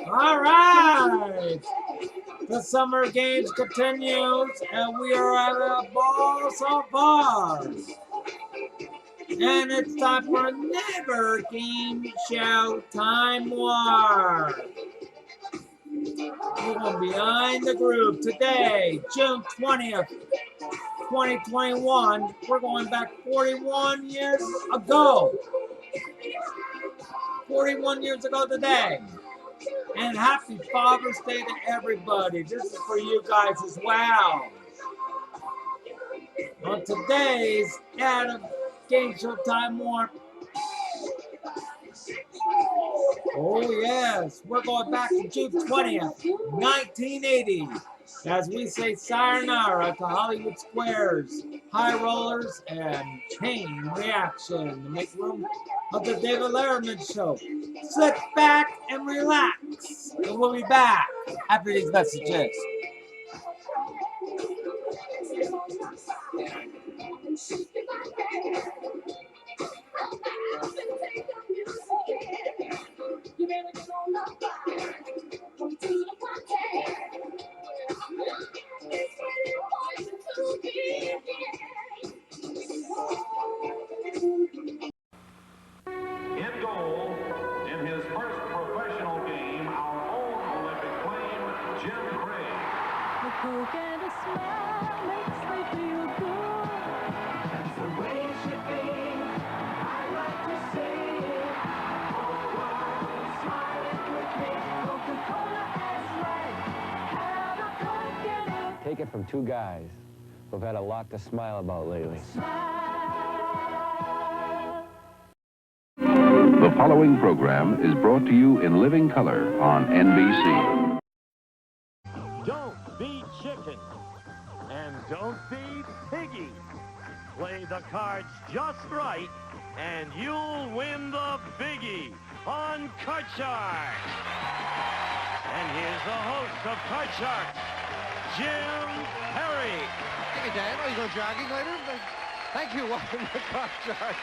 All right. The summer games continues, and we are at a ball so far. And it's time for another game show time war. We're going behind the groove today, June 20th, 2021. We're going back 41 years ago. 41 years ago today. And happy Father's Day to everybody. This is for you guys as well. On today's Adam Game Show Time Warp. Oh yes, we're going back to June 20th, 1980. As we say sayonara to Hollywood Squares, High Rollers, and Chain Reaction to make room of the David Letterman Show. Sit back and relax, and we'll be back after these messages. In goal, in his first professional game, our own Olympic flame, Jim Craig. A Coke and a smile makes me feel good. That's the way it should be. I like to say it. Oh, wow, smiling with me. Coca-Cola is right. Have a Coke and a Take it from two guys who've had a lot to smile about lately. smile. The following program is brought to you in living color on NBC. Don't feed chicken and don't feed piggy. Play the cards just right and you'll win the biggie on Card Shark. And here's the host of Card Shark, Jim Perry. Hey, Dan. Are you going jogging later? Thank you. Welcome to Card Shark.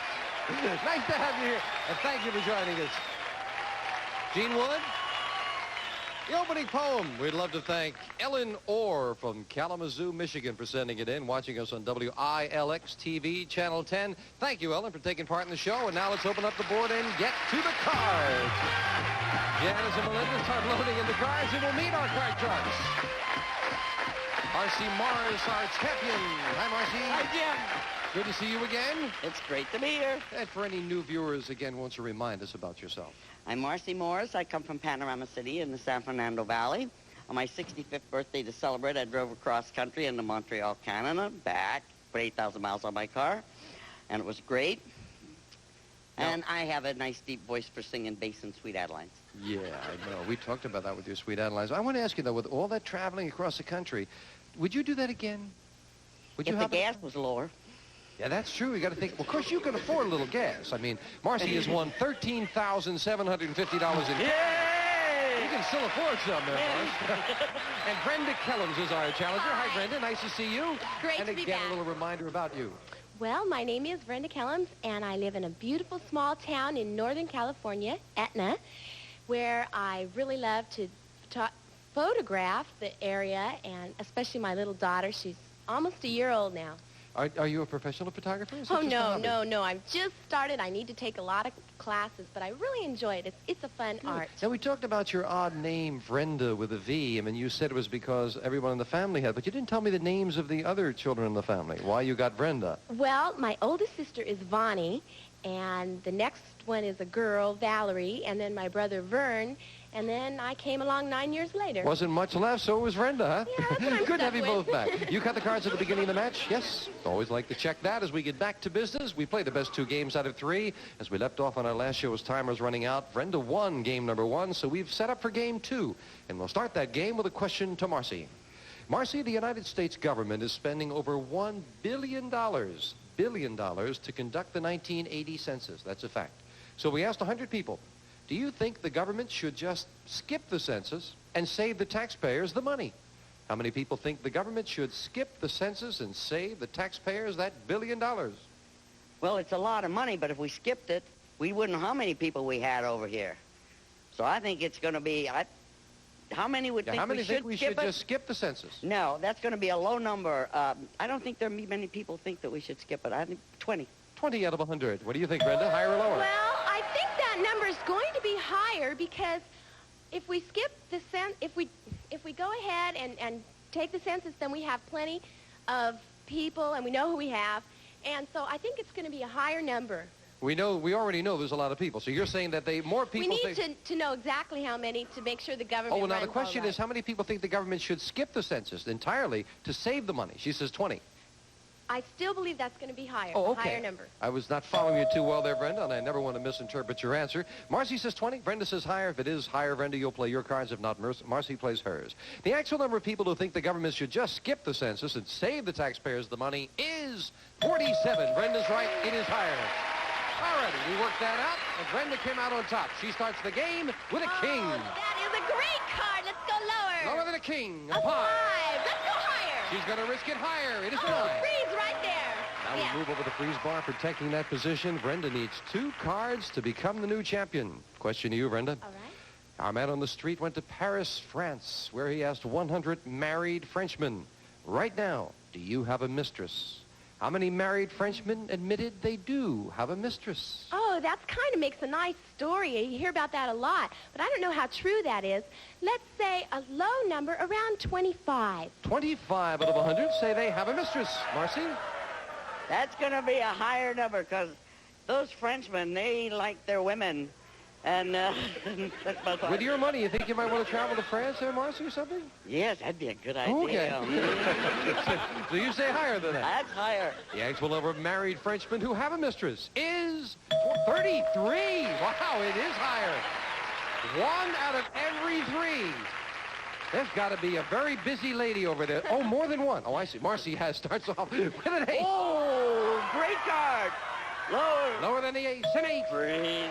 Nice to have you here, and thank you for joining us. Gene Wood? The opening poem. We'd love to thank Ellen Orr from Kalamazoo, Michigan for sending it in, watching us on WILX-TV, Channel 10. Thank you, Ellen, for taking part in the show. And now let's open up the board and get to the cards. Janice and Melinda start loading in the cards, and we'll meet our card sharks. Marcy Morris, our champion. Hi, Marcy. Hi, Jim. Good to see you again. It's great to be here. And for any new viewers, again, won't you remind us about yourself? I'm Marcy Morris. I come from Panorama City in the San Fernando Valley. On my 65th birthday to celebrate, I drove across country into Montreal, Canada, back, put 8,000 miles on my car, and it was great. And I have a nice deep voice for singing bass and Sweet Adelines. Yeah, I know. We talked about that with your Sweet Adelines. I want to ask you, though, with all that traveling across the country, would you do that again? Would If you the gas was lower. Yeah, that's true. You got to think. Well, of course, you can afford a little gas. I mean, Marcy has won $13,750 in. Yay! You can still afford some, there, Marcy. And Brenda Kellums is our challenger. Hi, Brenda. Nice to see you. Great and to be again, back. a little reminder about you. Well, my name is Brenda Kellums, and I live in a beautiful small town in Northern California, Etna, where I really love to photograph the area, and especially my little daughter. She's almost a year old now. Are you a professional photographer? Is it Oh, just a no, hobby? no. I've just started. I need to take a lot of classes, but I really enjoy it. It's a fun art. Now, we talked about your odd name, Brenda, with a V. I mean, you said it was because everyone in the family had, but you didn't tell me the names of the other children in the family. Why you got Brenda? Well, my oldest sister is Vonnie, and the next one is a girl, Valerie, and then my brother Vern, and then I came along 9 years later. Wasn't much left, so it was Brenda, huh? Yeah, that's what I'm Good to have stuck you with. both back. You cut the cards at the beginning of the match? Yes. Always like to check that as we get back to business. We play the best two games out of three. As we left off on our last show as time was running out, Brenda won game number one, so we've set up for game two. And we'll start that game with a question to Marcy. Marcy, the United States government is spending over $1 billion to conduct the 1980 census. That's a fact. So we asked 100 people, do you think the government should just skip the census and save the taxpayers the money? How many people think the government should skip the census and save the taxpayers that $1 billion? Well, it's a lot of money, but if we skipped it, we wouldn't know how many people we had over here. So I think it's going to be, how many would think How many we think should we skip should it? just skip the census? No, that's going to be a low number. I don't think there are many people think that we should skip it. I think 20. 20 out of 100. What do you think, Brenda? Higher or lower? Well, I think that number is going to be higher because if we skip the if we go ahead and take the census, then we have plenty of people and we know who we have, and so I think it's going to be a higher number. We already know there's a lot of people. So you're saying that more people We need to know exactly how many to make sure the government. Oh, well, now the runs question all is, how many people think the government should skip the census entirely to save the money? She says 20. I still believe that's going to be higher. Oh, a okay. higher number. I was not following you too well there, Brenda, and I never want to misinterpret your answer. Marcy says 20. Brenda says higher. If it is higher, Brenda, you'll play your cards. If not, Marcy plays hers. The actual number of people who think the government should just skip the census and save the taxpayers the money is 47. Brenda's right. It is higher. All righty, we worked that out, and Brenda came out on top. She starts the game with a king. That is a great card. Let's go lower. Lower than a king. A 5. Let's go higher. She's going to risk it higher. It is a Oh, 9. freeze right there. Now Yeah. we move over the freeze bar, protecting that position. Brenda needs 2 cards to become the new champion. Question to you, Brenda. All right. Our man on the street went to Paris, France, where he asked 100 married Frenchmen. Right now, do you have a mistress? How many married Frenchmen admitted they do have a mistress? Oh, that kind of makes a nice story. You hear about that a lot, but I don't know how true that is. Let's say a low number, around 25. 25 out of 100 say they have a mistress. Marcy? That's going to be a higher number because those Frenchmen, they like their women. And that's my thought. With your money, you think you might want to travel to France there, Marcy, or something? Yes, that'd be a good idea. Okay. So you say higher than that. That's higher. The actual number of married Frenchmen who have a mistress is 33. Wow, it is higher. 1 out of every 3. There's got to be a very busy lady over there. Oh, more than 1. Oh, I see. Marcy starts off with an 8. Oh, great card. Lower. Lower than the ace. An 8. Freeze.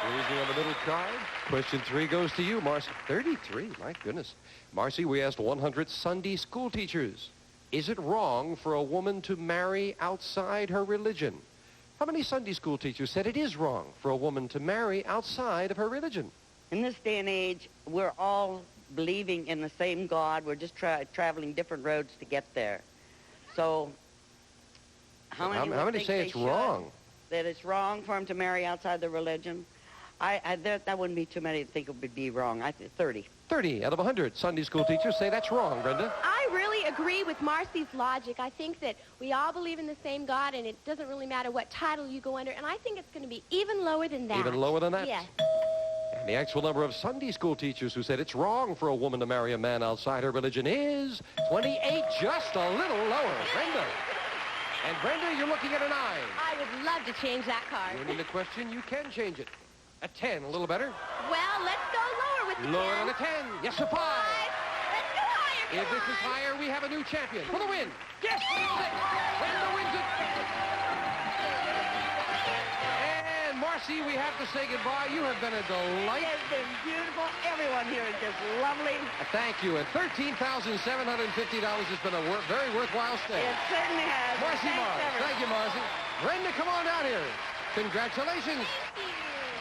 Freezing on the middle card. Question 3 goes to you, Marcy. 33. My goodness. Marcy, we asked 100 Sunday school teachers. Is it wrong for a woman to marry outside her religion? How many Sunday school teachers said it is wrong for a woman to marry outside of her religion? In this day and age, we're all believing in the same God. We're just traveling different roads to get there. So, how many think say they it's should? wrong? That it's wrong for them to marry outside their religion? That wouldn't be too many to think it would be wrong. I think 30. 30 out of 100 Sunday school teachers say that's wrong, Brenda. I really agree with Marcy's logic. I think that we all believe in the same God, and it doesn't really matter what title you go under, and I think it's going to be even lower than that. Even lower than that? Yes. And the actual number of Sunday school teachers who said it's wrong for a woman to marry a man outside her religion is 28, just a little lower. Brenda. And Brenda, you're looking at a 9. I would love to change that card. Winning the question, you can change it. A 10, a little better. Well, let's go lower with the Lower 10. than a 10. Yes, a 5. Let's go higher. If Come this is on. higher, we have a new champion for the win. Yes, 6. Brenda wins it. And Marcy, we have to say goodbye. You have been a delight. It has been beautiful. Everyone here is just lovely. Thank you. And $13,750 has been a very worthwhile stay. It certainly has. Marcy Thanks, Mars. everyone. Thank you, Marcy. Brenda, come on down here. Congratulations.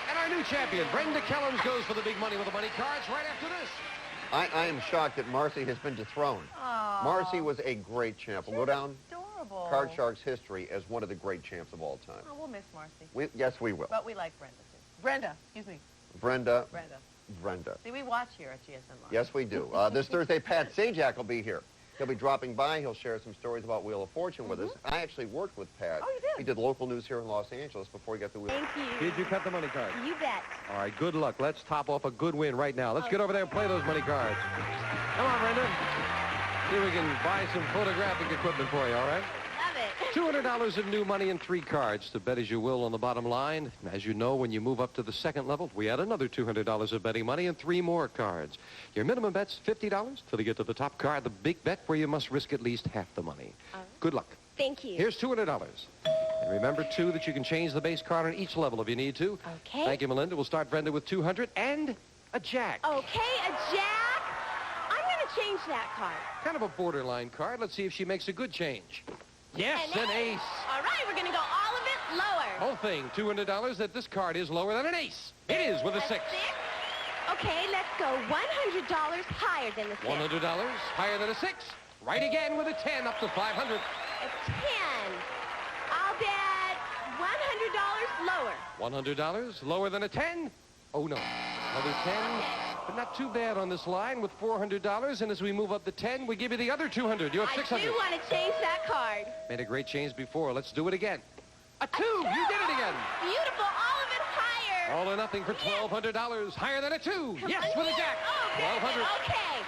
And our new champion, Brenda Kellums, goes for the big money with the money cards right after this. I am shocked that Marcy has been dethroned. Aww. Marcy was a great champ. We'll go down Adorable. Card Sharks history as one of the great champs of all time. Oh, we'll miss Marcy. Yes, we will. But we like Brenda, too. Brenda, excuse me. Brenda. Brenda. See, we watch here at GSN Live. Yes, we do. This Thursday, Pat Sajak will be here. He'll be dropping by. He'll share some stories about Wheel of Fortune with us. I actually worked with Pat. Oh, you did? He did local news here in Los Angeles before he got the Wheel. Thank you. Did you cut the money card? You bet. All right, good luck. Let's top off a good win right now. Let's get over there and play those money cards. Come on, Brenda. See if we can buy some photographic equipment for you, all right? Love it. $200 of new money and 3 cards to bet as you will on the bottom line. As you know, when you move up to the second level, we add another $200 of betting money and 3 more cards. Your minimum bet's $50 till you get to the top card, the big bet where you must risk at least half the money. Good luck. Thank you. Here's $200. And remember, too, that you can change the base card on each level if you need to. Okay. Thank you, Melinda. We'll start Brenda with 200 and a jack. Okay, a jack. I'm going to change that card. Kind of a borderline card. Let's see if she makes a good change. Yes, an ace. All right, we're going to go all of it lower. Whole thing, $200 that this card is lower than an ace. It is with a 6. Okay, let's go $100 higher than the 6. $100 higher than a 6. Right again with a 10 up to 500. A 10. I'll bet $100 lower. $100 lower than a 10. Oh no, another 10. But not too bad on this line with $400. And as we move up to 10, we give you the other 200. You have 600. I do want to change that card. Made a great change before. Let's do it again. A 2. You did it again. Beautiful. All of it higher. All or nothing for $1,200. Higher than a 2. Yes, with a jack. Oh, very good. 1,200. Okay.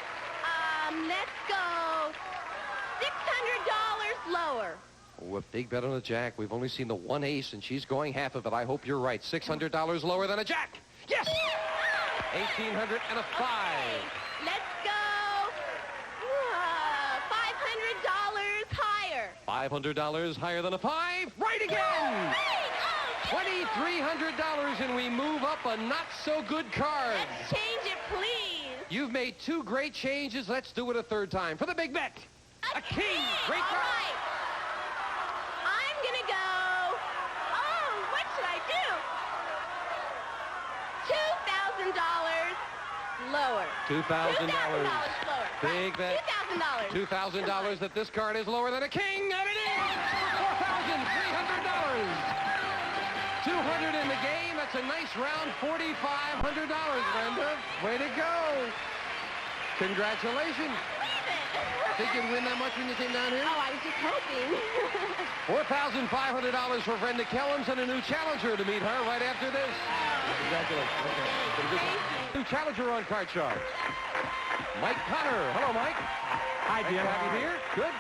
Let's go $600 lower. Oh, a big bet on a jack. We've only seen the 1 ace, and she's going half of it. I hope you're right. $600 lower than a jack. Yes! 1,800 and a 5. Okay. Let's go $500 higher. $500 higher than a 5. Right again! $2,300, and we move up a not-so-good card. Let's change it, please. You've made 2 great changes. Let's do it a 3rd time for the big bet. A king. Great All card. right. I'm going to go, what should I do? $2,000 lower. $2,000. lower. Big bet. $2,000. $2,000 that this card is lower than a king, and it is $4,300. 200 in the game. That's a nice round $4,500, Brenda. Way to go. Congratulations. Think you'd win that much when you came down here? Oh, I was just hoping. $4,500 for Brenda Kellums and a new challenger to meet her right after this. Congratulations. Okay. New challenger on Card Shark. Mike Connor. Hello, Mike. Hi, Jim. Have you here? Good.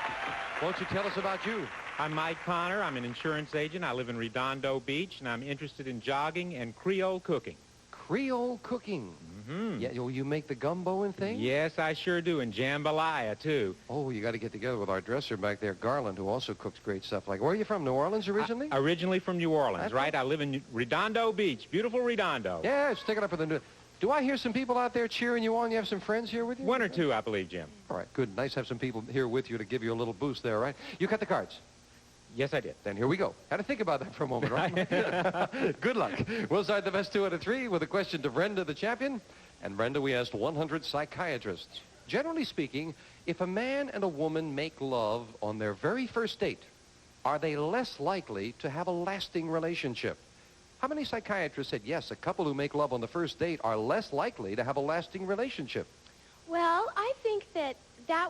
Won't you tell us about you? I'm Mike Connor. I'm an insurance agent. I live in Redondo Beach, and I'm interested in jogging and Creole cooking. Creole cooking? Mm-hmm. Yeah, you make the gumbo and things? Yes, I sure do, and jambalaya, too. Oh, you got to get together with our dresser back there, Garland, who also cooks great stuff. Like, where are you from, New Orleans originally? Originally from New Orleans, right? I live in Redondo Beach, beautiful Redondo. Yeah, stick it up for the new... Do I hear some people out there cheering you on? You have some friends here with you? 1 or 2, I believe, Jim. All right, good. Nice to have some people here with you to give you a little boost there, right? You cut the cards. Yes, I did. Then here we go. Had to think about that for a moment, right? Good luck. We'll start the best 2 out of 3 with a question to Brenda, the champion. And Brenda, we asked 100 psychiatrists. Generally speaking, if a man and a woman make love on their very first date, are they less likely to have a lasting relationship? How many psychiatrists said, yes, a couple who make love on the first date are less likely to have a lasting relationship? Well, I think that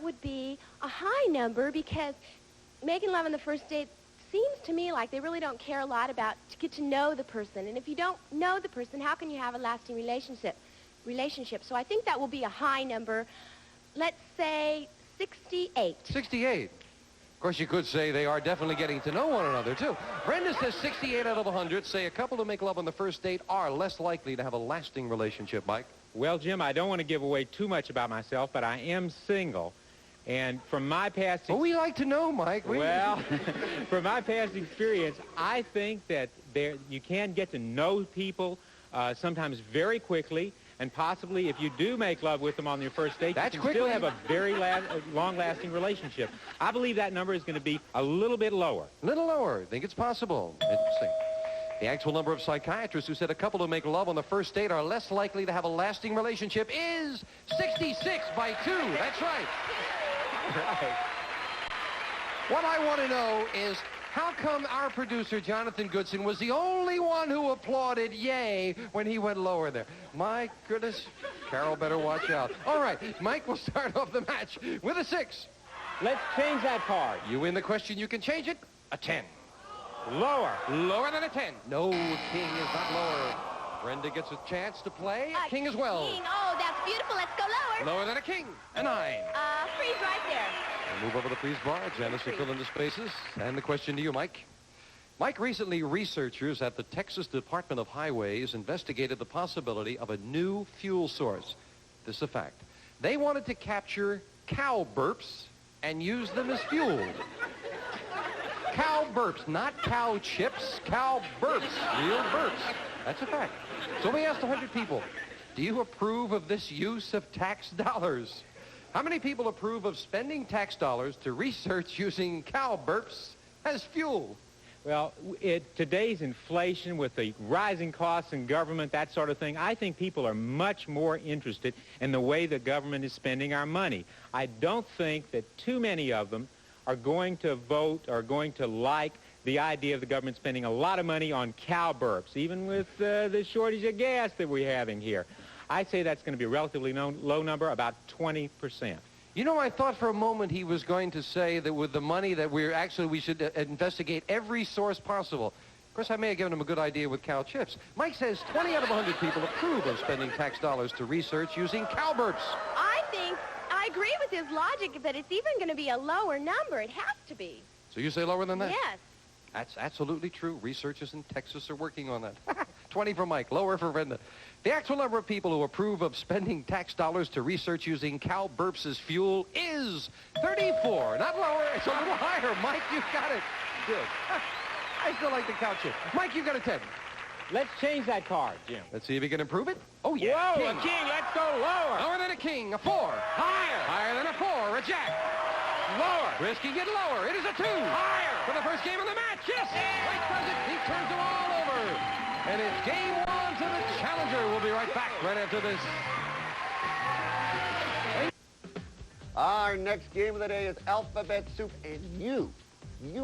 would be a high number because making love on the first date seems to me like they really don't care a lot about to get to know the person. And if you don't know the person, how can you have a lasting relationship? So I think that will be a high number. Let's say 68. 68. Of course, you could say they are definitely getting to know one another, too. Brenda says 68 out of 100 say a couple who make love on the first date are less likely to have a lasting relationship, Mike. Well, Jim, I don't want to give away too much about myself, but I am single. And from my past... Well, we like to know, Mike. Well, from my past experience, I think that you can get to know people sometimes very quickly. And possibly, if you do make love with them on your first date, you can still have a very long-lasting relationship. I believe that number is going to be a little bit lower. A little lower. Think it's possible. Interesting. The actual number of psychiatrists who said a couple who make love on the first date are less likely to have a lasting relationship is 66 by 2. That's right. Right. What I want to know is, how come our producer, Jonathan Goodson, was the only one who applauded yay when he went lower there? My goodness. Carol better watch out. All right, Mike will start off the match with a 6. Let's change that card. You win the question, you can change it. A 10. Lower. Lower than a 10. No, king is not lower. Brenda gets a chance to play. King as well. King. Oh, that's beautiful. Let's go lower. Lower than a king. A 9. Freeze right there. We'll move over the freeze bar. Janice will fill in the spaces. And the question to you, Mike. Mike, recently researchers at the Texas Department of Highways investigated the possibility of a new fuel source. This is a fact. They wanted to capture cow burps and use them as fuel. Cow burps, not cow chips, cow burps, real burps. That's a fact. So we asked 100 people, do you approve of this use of tax dollars? How many people approve of spending tax dollars to research using cow burps as fuel? Well, today's inflation with the rising costs in government, that sort of thing, I think people are much more interested in the way the government is spending our money. I don't think that too many of them are going to vote or going to like the idea of the government spending a lot of money on cow burps, even with the shortage of gas that we're having here. I'd say that's going to be a relatively low number, about 20%. You know, I thought for a moment he was going to say that with the money that we should investigate every source possible. Of course, I may have given him a good idea with cow chips. Mike says 20 out of 100 people approve of spending tax dollars to research using cow burps. I agree with his logic that it's even going to be a lower number. It has to be. So you say lower than that? Yes. That's absolutely true. Researchers in Texas are working on that. 20 for Mike, lower for Brenda. The actual number of people who approve of spending tax dollars to research using cow burps as fuel is 34. Not lower, it's a little higher. Mike, you got it. Good. I still like the cow chip. Mike, you got a 10. Let's change that card, Jim. Let's see if he can improve it. Oh, yeah. Whoa, a king. Let's go lower. Lower than a king, a 4. Higher. Higher than a 4, a jack. Lower. Risking it lower. It is a 2. Higher. For the first game of the match. Yes. Mike does it. He turns them all over. And it's game 1 to the challenger. We'll be right back right after this. Our next game of the day is Alphabet Soup, and you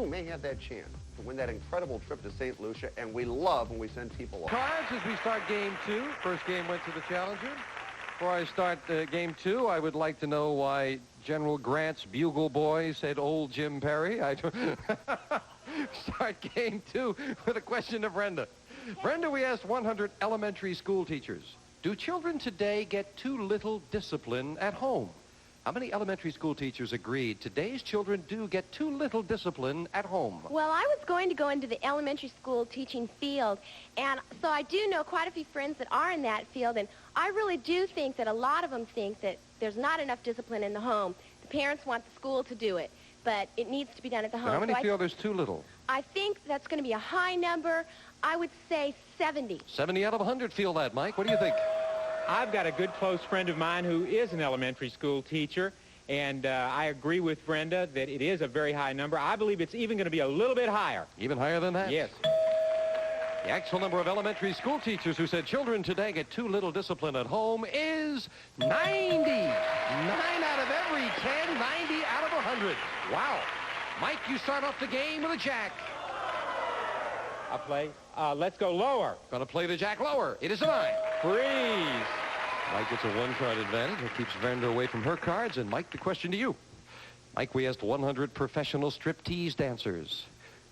may have that chance to win that incredible trip to St. Lucia, and we love when we send people off. Cards as we start game 2. First game went to the challenger. Before I start game 2, I would like to know why General Grant's bugle boy said old Jim Perry. I start game 2 with a question to Brenda. Brenda, we asked 100 elementary school teachers, do children today get too little discipline at home? How many elementary school teachers agreed today's children do get too little discipline at home? Well, I was going to go into the elementary school teaching field, and so I do know quite a few friends that are in that field, and I really do think that a lot of them think that there's not enough discipline in the home. The parents want the school to do it, but it needs to be done at the home. And how many feel there's too little? I think that's going to be a high number. I would say 70. 70 out of 100 feel that, Mike. What do you think? I've got a good close friend of mine who is an elementary school teacher, and I agree with Brenda that it is a very high number. I believe it's even going to be a little bit higher. Even higher than that? Yes. The actual number of elementary school teachers who said children today get too little discipline at home is 90. 9 out of every 10, 90 out of 100. Wow. Mike, you start off the game with a jack. I'll play. Let's go lower. Going to play the jack lower. It is a 9. Freeze. Mike gets a 1-card advantage. It keeps Brenda away from her cards. And Mike, the question to you. Mike, we asked 100 professional striptease dancers.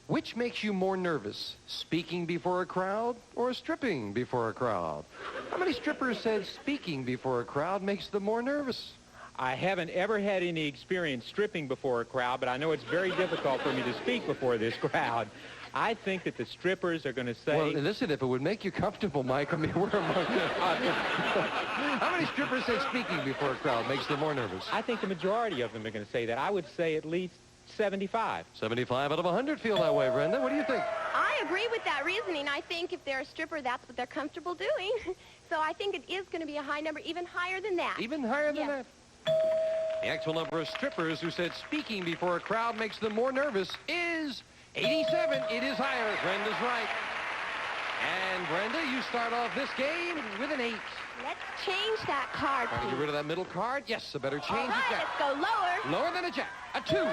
Which makes you more nervous, speaking before a crowd or stripping before a crowd? How many strippers said speaking before a crowd makes them more nervous? I haven't ever had any experience stripping before a crowd, but I know it's very difficult for me to speak before this crowd. I think that the strippers are going to say... Well, listen, if it would make you comfortable, Mike, I mean, we're among... How many strippers said speaking before a crowd makes them more nervous? I think the majority of them are going to say that. I would say at least 75. 75 out of 100 feel that way, Brenda. What do you think? I agree with that reasoning. I think if they're a stripper, that's what they're comfortable doing. So I think it is going to be a high number, even higher than that. Even higher than that? The actual number of strippers who said speaking before a crowd makes them more nervous is 87. It is higher. Brenda's right. And Brenda, you start off this game with an 8. Let's change that card, Trying to get rid of that middle card? Yes, a better change. All right, jack. let's go lower. Lower than a jack. A 2. Higher.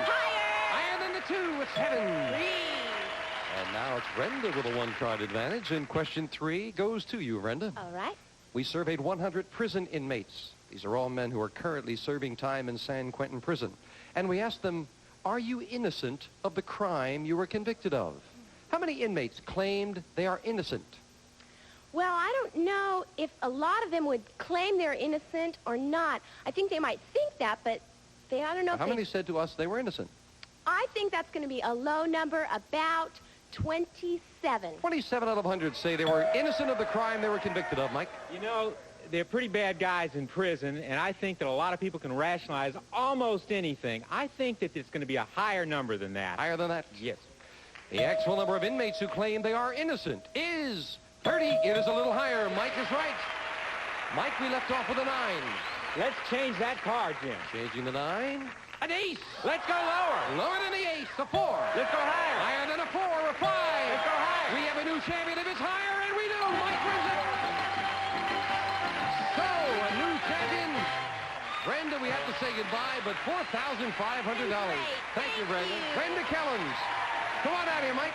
Higher than the 2. It's 7. 3. And now it's Brenda with a 1-card advantage. And question 3 goes to you, Brenda. All right. We surveyed 100 prison inmates. These are all men who are currently serving time in San Quentin prison. And we asked them, are you innocent of the crime you were convicted of? How many inmates claimed they are innocent? Well, I don't know if a lot of them would claim they're innocent or not. I think they might think that, but I don't know. How many said to us they were innocent? I think that's going to be a low number, about 27. 27 out of 100 say they were innocent of the crime they were convicted of, Mike. You know, they're pretty bad guys in prison, and I think that a lot of people can rationalize almost anything. I think that it's going to be a higher number than that. Higher than that? Yes. The actual number of inmates who claim they are innocent is 30. It is a little higher. Mike is right. Mike, we left off with a 9. Let's change that card, Jim. Changing the 9. An ace. Let's go lower. Lower than the ace. The 4. Let's go higher. Higher than a 4. A 5. Let's go higher. We have a new champion. If it's higher, and we do. Mike wins it. So, a new champion. Brenda, we have to say goodbye, but $4,500. Thank you, Brenda. Brenda Kellens. Come on out here, Mike.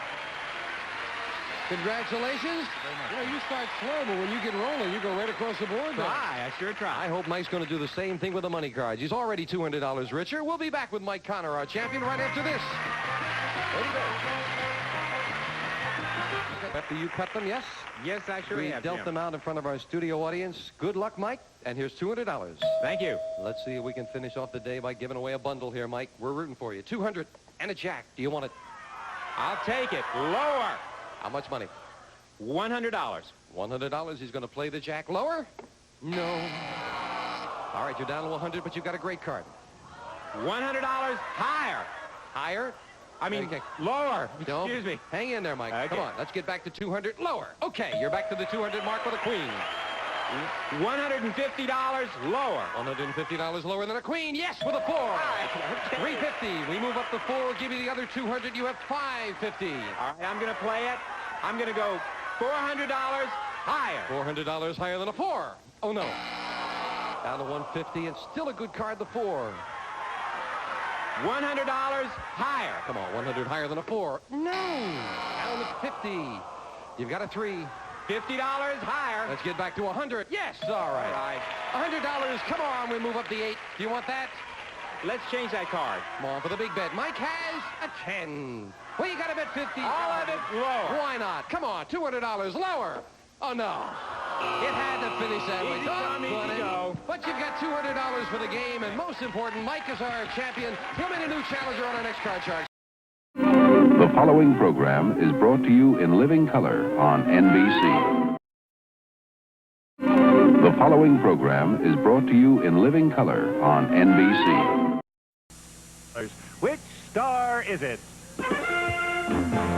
Congratulations. You know, you start slow, but when you get rolling, you go right across the board. I sure try. I hope Mike's going to do the same thing with the money cards. He's already $200 richer. We'll be back with Mike Connor, our champion, right after this. Ready, go. After you cut them, yes? Yes, I sure We have, dealt Jim. them out in front of our studio audience. Good luck, Mike. And here's $200. Thank you. Let's see if we can finish off the day by giving away a bundle here, Mike. We're rooting for you. 200 and a jack. Do you want it? I'll take it. Lower. How much money? $100. $100. He's going to play the jack. Lower? No. All right, you're down to 100, but you've got a great card. $100 higher. Higher? I mean, Okay. lower. No. Excuse me. Hang in there, Mike. Okay. Come on. Let's get back to 200. Lower. Okay, you're back to the 200 mark with a queen. $150 lower. $150 lower than a queen. Yes, with a 4. $350. We move up the 4. We'll give you the other 200. You have $550. All right, I'm going to play it. I'm going to go $400 higher. $400 higher than a 4. Oh, no. Down to 150, and still a good card, the 4. $100 higher. Come on, 100 higher than a 4. No. Down to 50. You've got a 3. $50 higher. Let's get back to 100. Yes, all right. $100. Come on, we move up the 8. Do you want that? Let's change that card. Come on for the big bet. Mike has a 10. Well, you got to bet 50. All of it lower. Why not? Come on, $200 lower. Oh, no. It had to finish that way. Easy come, easy go. But you've got $200 for the game, and most important, Mike is our champion. He'll be the new challenger on our next Card Sharks. The following program is brought to you in living color on NBC. The following program is brought to you in living color on NBC. Which star is it?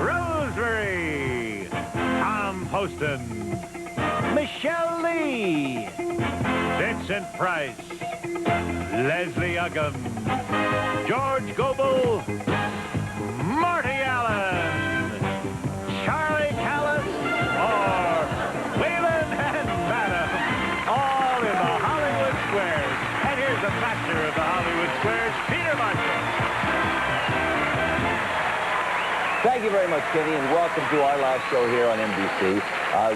Rosemary, Tom Poston, Michelle Lee, Vincent Price, Leslie Uggam, George Goebel, Marty Allen, Charlie Callis, or Wayland and Madam, all in the Hollywood Squares. And here's the master of the Hollywood Squares, Peter Marshall. Thank you very much, Kenny, and welcome to our last show here on NBC.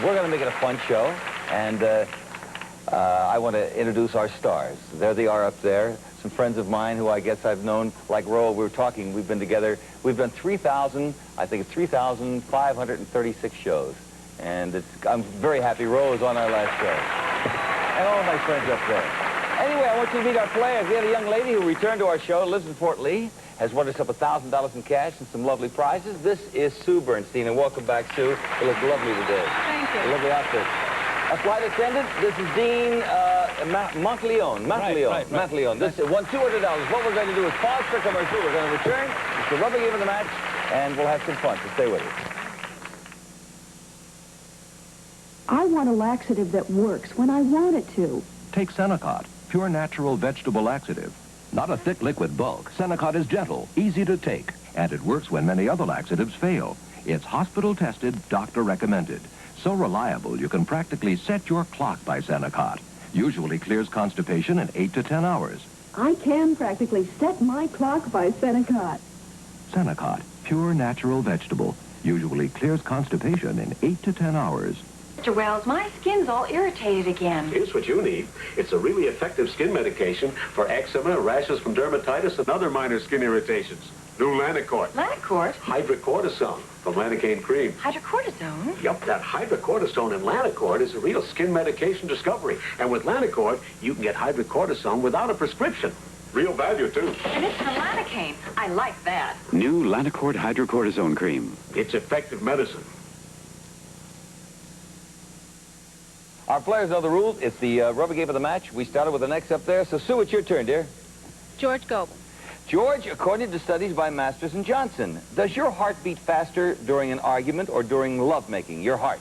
We're going to make it a fun show, and I want to introduce our stars. There they are up there. Some friends of mine who I guess I've known, like Roel, we were talking, we've been together. We've done 3,536 shows. And I'm very happy Roel is on our last show. And all my friends up there. Anyway, I want you to meet our players. We have a young lady who returned to our show, lives in Fort Lee, has won herself $1,000 in cash and some lovely prizes. This is Sue Bernstein, and welcome back, Sue. You look lovely today. Thank you. A lovely outfit. A flight attendant, this is Dean Monteleone. Monteleone. This won $200. What we're going to do is pause for commercial. We're going to return. It's the rubber game of the match, and we'll have some fun. So stay with us. I want a laxative that works when I want it to. Take Senokot, pure natural vegetable laxative. Not a thick liquid bulk, Senokot is gentle, easy to take, and it works when many other laxatives fail. It's hospital-tested, doctor-recommended. So reliable, you can practically set your clock by Senokot. Usually clears constipation in 8 to 10 hours. I can practically set my clock by Senokot. Senokot, pure natural vegetable. Usually clears constipation in 8 to 10 hours. Mr. Wells, my skin's all irritated again. Here's what you need. It's a really effective skin medication for eczema, rashes from dermatitis, and other minor skin irritations. New Lanacort. Lanacort? Hydrocortisone from Lanacane Cream. Hydrocortisone? Yup, that hydrocortisone in Lanacort is a real skin medication discovery. And with Lanacort, you can get hydrocortisone without a prescription. Real value, too. And it's Lanacane. I like that. New Lanacort Hydrocortisone Cream. It's effective medicine. Our players know the rules. It's the rubber game of the match. We started with the next up there. So, Sue, it's your turn, dear. George Goebel. George, according to studies by Masters and Johnson, does your heart beat faster during an argument or during lovemaking? Your heart.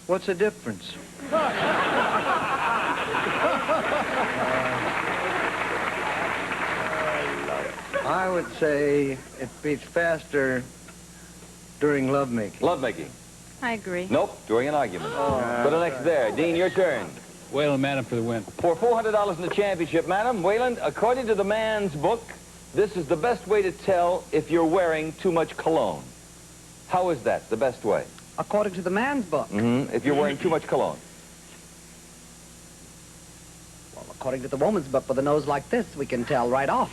What's the difference? would say it beats faster during lovemaking. Lovemaking. I agree. Nope, during an argument. Put an X there. Dean, your turn. Wayland, madam, for the win. For $400 in the championship, madam, Wayland, according to the man's book, this is the best way to tell if you're wearing too much cologne. How is that, the best way? According to the man's book. If you're wearing too much cologne. Well, according to the woman's book, with a nose like this, we can tell right off.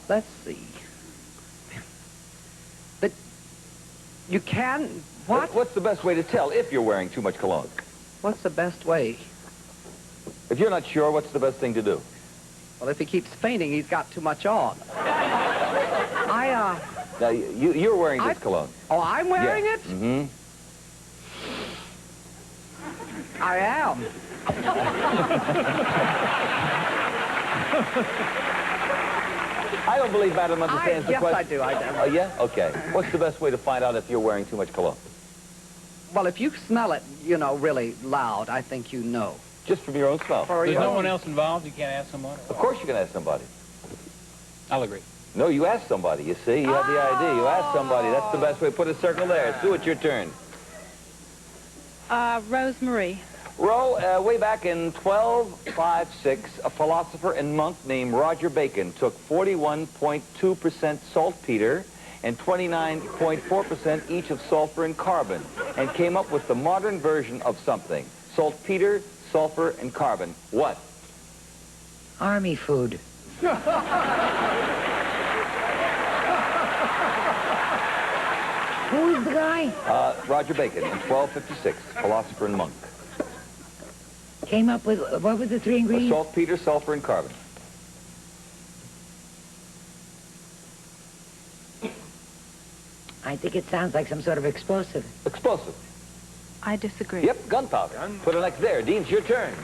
Let's see. But you can... What? What's the best way to tell if you're wearing too much cologne? What's the best way? If you're not sure, what's the best thing to do? Well, if he keeps fainting, he's got too much on. Now, you're wearing this cologne. Oh, I'm wearing yes. it? Mm-hmm. I am. I don't believe Madam understands the question. Yes, I do. I do. Oh, yeah? Okay. What's the best way to find out if you're wearing too much cologne? Well, if you smell it, you know, really loud, I think you know. Just from your own smell? There's no one else involved? You can't ask someone? Of course you can ask somebody. I'll agree. No, you ask somebody. You see, you have the idea. You ask somebody. That's the best way. Put a circle there. Sue, it's your turn. Rosemarie. Ro, way back in 1256, a philosopher and monk named Roger Bacon took 41.2% saltpeter and 29.4% each of sulfur and carbon and came up with the modern version of something. Saltpeter, sulfur, and carbon. What? Army food. Who is the guy? Roger Bacon in 1256, philosopher and monk. Came up with, what was the three ingredients? Saltpeter, sulfur, and carbon. I think it sounds like some sort of explosive. Explosive. I disagree. Yep, gunpowder. Put an X there. Dean, it's your turn.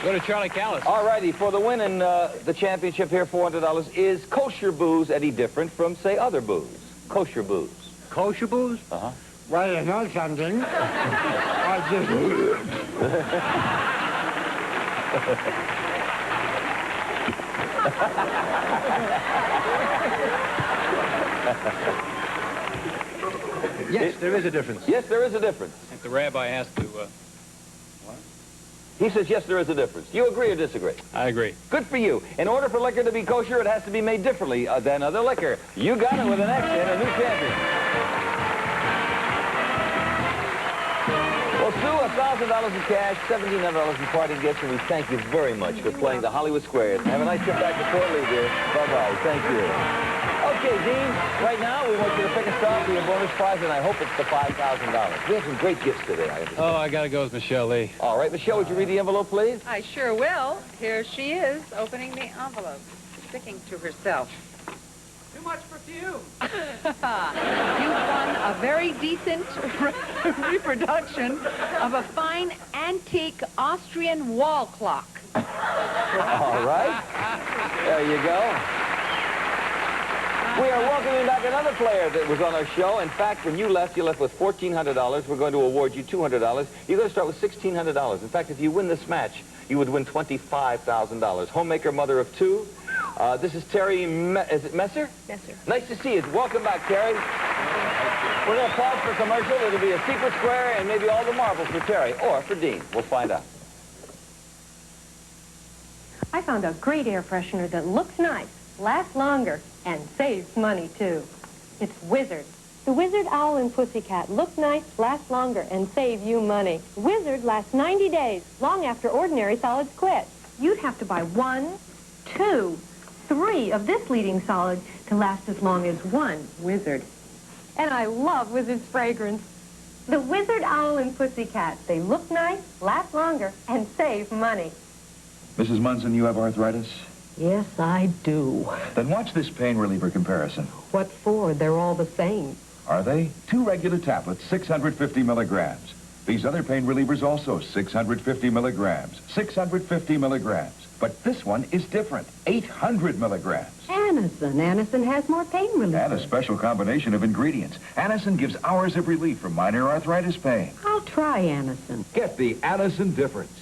Go to Charlie Callis. All righty, for the win in the championship here, $400, is kosher booze any different from, say, other booze? Kosher booze. Kosher booze? Uh-huh. Well, you know something. I just... Yes, there is a difference. Yes, there is a difference. If the rabbi has to, He says, yes, there is a difference. Do you agree or disagree? I agree. Good for you. In order for liquor to be kosher, it has to be made differently than other liquor. You got it with an X and a new champion. Well, Sue, $1,000 in cash, $1,700 in parting gifts, and we thank you very much for playing the Hollywood Squares. Have a nice trip back to Fort Lee, dear. Bye-bye. Thank you. Okay, Dean, right now we want you to pick a star for your bonus prize, and I hope it's the $5,000. We have some great gifts today, I understand. Oh, I got to go with Michelle Lee. All right, Michelle, would you read the envelope, please? I sure will. Here she is, opening the envelope, sticking to herself. Too much perfume. You've won a very decent reproduction of a fine antique Austrian wall clock. All right. There you go. We are welcoming back another player that was on our show. In fact, when you left with $1,400. We're going to award you $200. You're going to start with $1,600. In fact, if you win this match, you would win $25,000. Homemaker, mother of two. This is Terry, is it Messer? Messer. Nice to see you. Welcome back, Terry. We're going to pause for commercial. It'll be a secret square and maybe all the marbles for Terry or for Dean. We'll find out. I found a great air freshener that looks nice, lasts longer, and saves money, too. It's Wizard. The Wizard Owl and Pussycat look nice, last longer, and save you money. Wizard lasts 90 days, long after ordinary solids quit. You'd have to buy 1, 2, 3 of this leading solid to last as long as one Wizard. And I love Wizard's fragrance. The Wizard Owl and Pussycat. They look nice, last longer, and save money. Mrs. Munson, you have arthritis? Yes, I do. Then watch this pain reliever comparison. What for? They're all the same. Are they? 2 regular tablets, 650 milligrams. These other pain relievers also 650 milligrams. 650 milligrams. But this one is different. 800 milligrams. Anacin. Anacin has more pain relief. And a special combination of ingredients. Anacin gives hours of relief from minor arthritis pain. I'll try Anacin. Get the Anacin difference.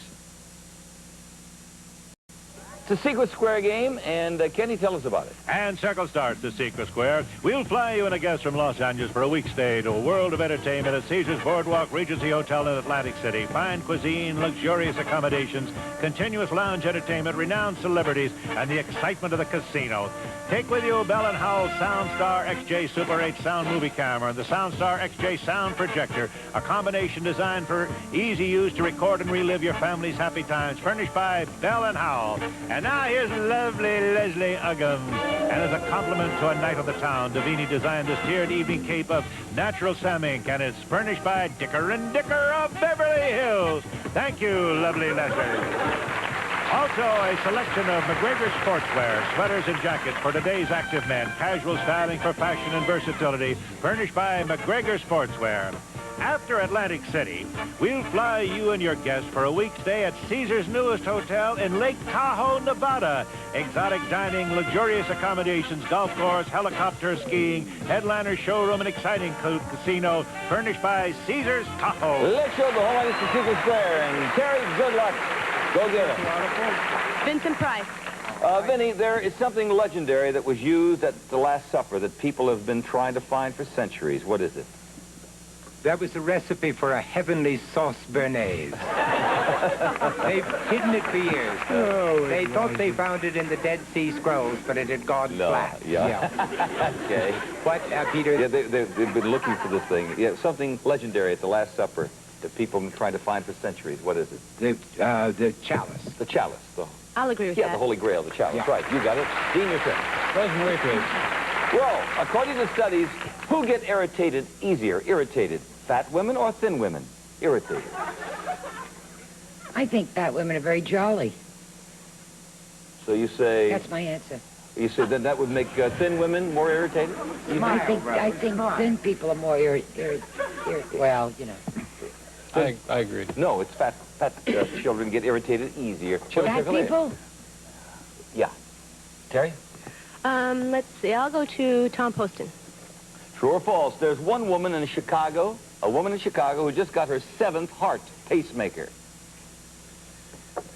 It's a Secret Square game, and Kenny, tell us about it. And Circle starts the Secret Square. We'll fly you and a guest from Los Angeles for a week stay to a world of entertainment at Caesars Boardwalk Regency Hotel in Atlantic City. Fine cuisine, luxurious accommodations, continuous lounge entertainment, renowned celebrities, and the excitement of the casino. Take with you Bell & Howell Soundstar XJ Super 8 sound movie camera and the Soundstar XJ sound projector, a combination designed for easy use to record and relive your family's happy times, furnished by Bell & Howell. And now here's lovely Leslie Uggam. And as a compliment to a night on the town, Davini designed this tiered evening cape of natural Sam ink, and it's furnished by Dicker & Dicker of Beverly Hills. Thank you, lovely Leslie. Also, a selection of McGregor sportswear, sweaters and jackets for today's active men, casual styling for fashion and versatility, furnished by McGregor Sportswear. After Atlantic City, we'll fly you and your guests for a week stay at Caesar's newest hotel in Lake Tahoe, Nevada. Exotic dining, luxurious accommodations, golf course, helicopter skiing, headliner showroom, and exciting casino, furnished by Caesar's Tahoe. Let's show the home to Secret Square, and Terry, good luck. Go get it. Vincent Price. Vinny, there is something legendary that was used at the Last Supper that people have been trying to find for centuries. What is it? That was the recipe for a heavenly sauce béarnaise. They've hidden it for years. They thought they found it in the Dead Sea Scrolls, but it had gone flat. Yeah. Okay. What, Peter? Yeah, they've been looking for this thing. Yeah, something legendary at the Last Supper that people have been trying to find for centuries. What is it? The chalice. The chalice. I'll agree with that. that. Yeah, the Holy Grail, the chalice. Yeah. Right, you got it. Dean, your turn. Rosemary, please. Well, according to studies, who get irritated easier? Irritated. Fat women or thin women? Irritated. I think fat women are very jolly. So you say... That's my answer. You said that would make thin women more irritated? I think thin people are more irritated. Well, you know. I agree. No, it's fat children get irritated easier. Fat people? Yeah. Terry? Let's see. I'll go to Tom Poston. True or false? There's one woman in Chicago, a woman in Chicago who just got her 7th heart pacemaker.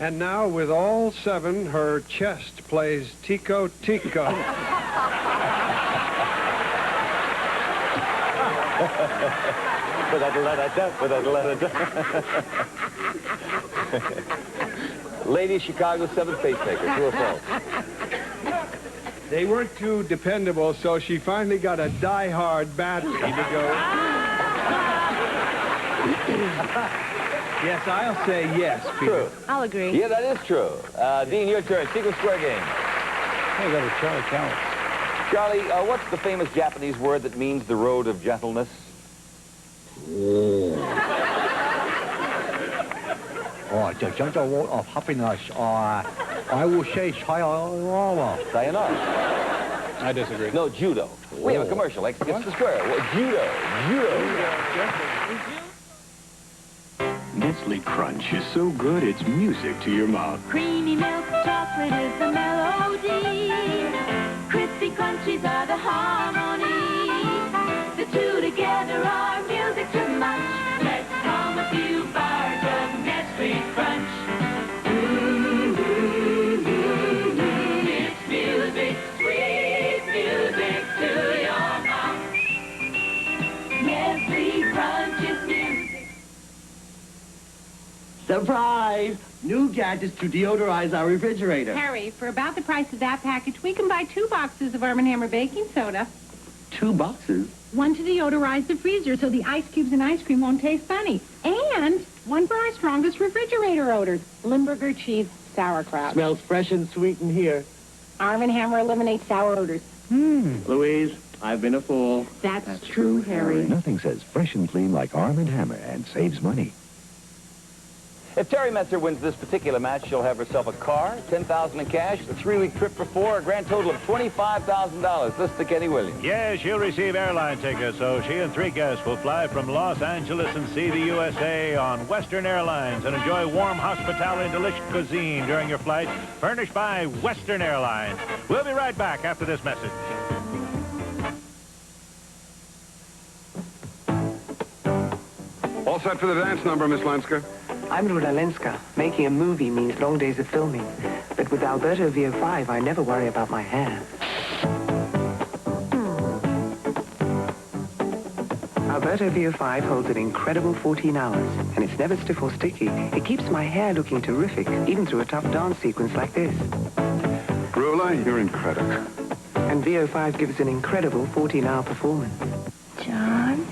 And now, with all 7, her chest plays Tico Tico. Lady Chicago 7th pacemaker. True or false? They weren't too dependable, so she finally got a die-hard battery to go. Yes, I'll say yes, Peter. True. I'll agree. Yeah, that is true. Dean, your turn. Secret Square game. Hey, that was Charlie Callis. Charlie, what's the famous Japanese word that means the road of gentleness? The gentle road of happiness. I will say sayonara. Sayonara. I disagree. No, judo. We have a commercial. Like, it's the square. Judo. Nestle Crunch is so good it's music to your mouth. Creamy milk chocolate is the melody. Crispy crunchies are the harmony. The two together are music to much. Let's hum a few bars of Nestle Crunch. It's music, sweet music to your mouth. Nestle Crunch is music. Surprise! New gadgets to deodorize our refrigerator. Harry, for about the price of that package, we can buy 2 boxes of Arm & Hammer baking soda. 2 boxes? One to deodorize the freezer so the ice cubes and ice cream won't taste funny. And one for our strongest refrigerator odors, Limburger cheese sauerkraut. Smells fresh and sweet in here. Arm & Hammer eliminates sour odors. Louise, I've been a fool. That's true, Harry. Nothing says fresh and clean like Arm & Hammer and saves money. If Terry Metzer wins this particular match, she'll have herself a car, $10,000 in cash, a 3-week trip for 4, a grand total of $25,000. This to Kenny Williams. Yes, she'll receive airline tickets, so she and 3 guests will fly from Los Angeles and see the USA on Western Airlines and enjoy warm hospitality and delicious cuisine during your flight, furnished by Western Airlines. We'll be right back after this message. All set for the dance number, Miss Lenska? I'm Ruda Lenska. Making a movie means long days of filming. But with Alberto VO5, I never worry about my hair. Alberto VO5 holds an incredible 14 hours, and it's never stiff or sticky. It keeps my hair looking terrific, even through a tough dance sequence like this. Rula, you're incredible. And VO5 gives an incredible 14-hour performance. John?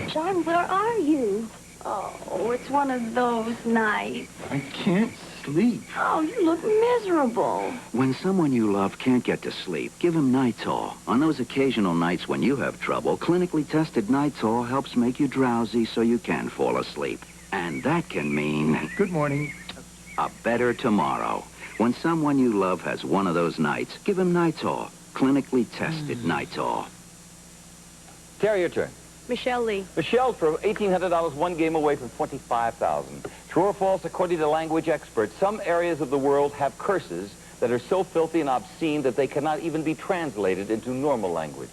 John, where are you? Oh, it's one of those nights. I can't sleep. Oh, you look miserable. When someone you love can't get to sleep, give him Nytol. On those occasional nights when you have trouble, clinically tested Nytol helps make you drowsy so you can fall asleep. And that can mean... Good morning. A better tomorrow. When someone you love has one of those nights, give him Nytol. Clinically tested Nytol. Terry, your turn. Michelle Lee. Michelle, for $1,800, one game away from $25,000. True or false, according to language experts, some areas of the world have curses that are so filthy and obscene that they cannot even be translated into normal language.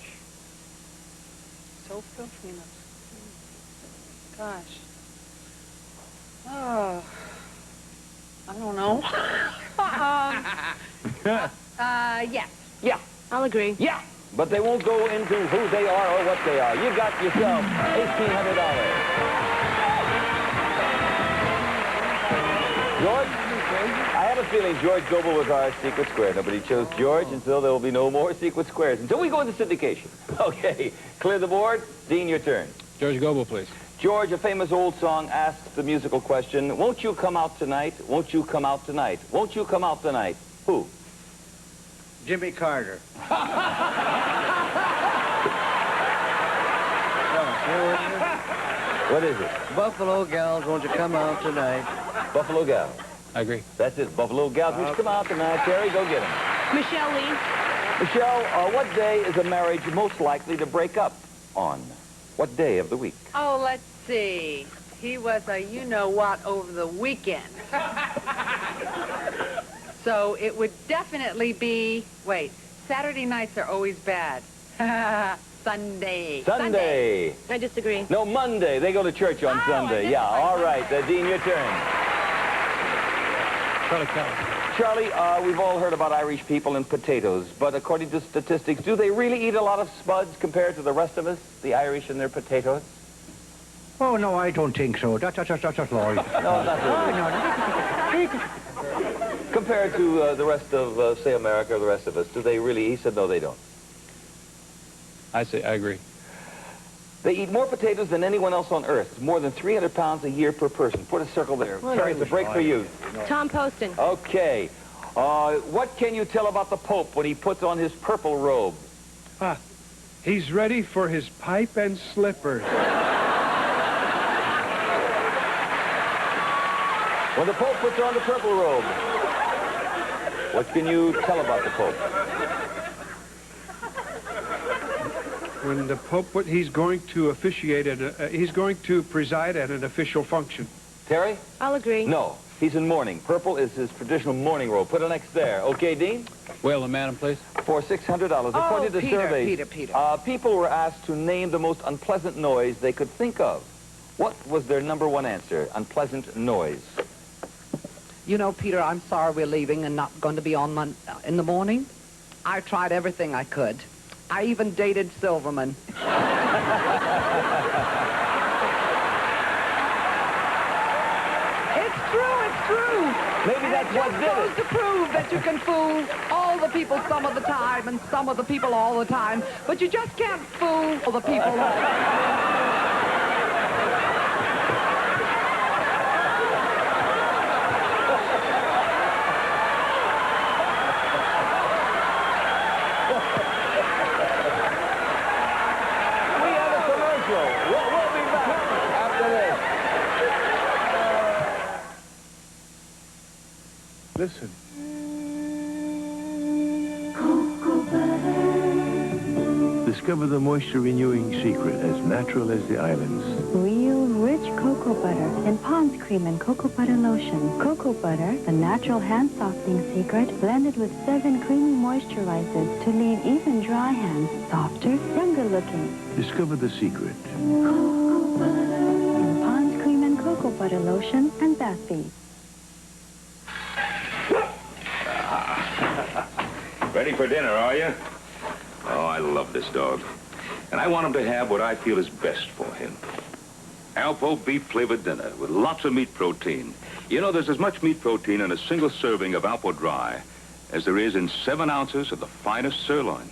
So filthy and obscene. Gosh. Oh. I don't know. Yes. Yeah. I'll agree. Yeah. But they won't go into who they are or what they are. You got yourself $1,800. George, I have a feeling George Goebel was our secret square. Nobody chose George until there will be no more secret squares. Until we go into syndication. Okay, clear the board. Dean, your turn. George Goebel, please. George, a famous old song asks the musical question, won't you come out tonight? Won't you come out tonight? Won't you come out tonight? Who? Jimmy Carter. What is it? Buffalo Gals, won't you come out tonight? Buffalo Gals. I agree. That's it. Buffalo Gals. Won't you come out tonight? Terry, go get him. Michelle Lee. Michelle, what day is a marriage most likely to break up on? What day of the week? Oh, let's see. He was a you-know-what over the weekend. So it would definitely be, wait, Saturday nights are always bad. Sunday. Sunday. I disagree. No, Monday. They go to church on Sunday. Yeah, all right. Dean, your turn. Charlie Kelly. Charlie, we've all heard about Irish people and potatoes, but according to statistics, do they really eat a lot of spuds compared to the rest of us, the Irish and their potatoes? Oh, no, I don't think so. That's a lie. No, not really. Compared to the rest of, say, America or the rest of us, do they really? He said, no, they don't. I agree. They eat more potatoes than anyone else on Earth. It's more than 300 pounds a year per person. Put a circle there. Terry, it's a break for you. Tom Poston. Okay. What can you tell about the Pope when he puts on his purple robe? He's ready for his pipe and slippers. When the Pope puts on the purple robe, what can you tell about the Pope? When the Pope, he's going to officiate at he's going to preside at an official function. Terry? I'll agree. No, he's in mourning. Purple is his traditional mourning robe. Put an X there. Okay, Dean? Whale and Madam, please. For $600. According to surveys, people were asked to name the most unpleasant noise they could think of. What was their #1 answer? Unpleasant noise. You know, Peter, I'm sorry we're leaving and not going to be on in the morning. I tried everything I could. I even dated Silverman. It's true. Maybe that's what did it. It goes to prove that you can fool all the people some of the time and some of the people all the time, but you just can't fool all the people all the time. Listen. Discover the moisture-renewing secret as natural as the islands. Real rich cocoa butter and Pond's cream and cocoa butter lotion. Cocoa butter, the natural hand-softening secret, blended with 7 creamy moisturizers to leave even dry hands softer, younger looking. Discover the secret. Cocoa butter. Pond's cream and cocoa butter. Butter Lotion, and Bath Beads. Ready for dinner, are you? Oh, I love this dog. And I want him to have what I feel is best for him. Alpo beef-flavored dinner with lots of meat protein. You know, there's as much meat protein in a single serving of Alpo Dry as there is in 7 ounces of the finest sirloin.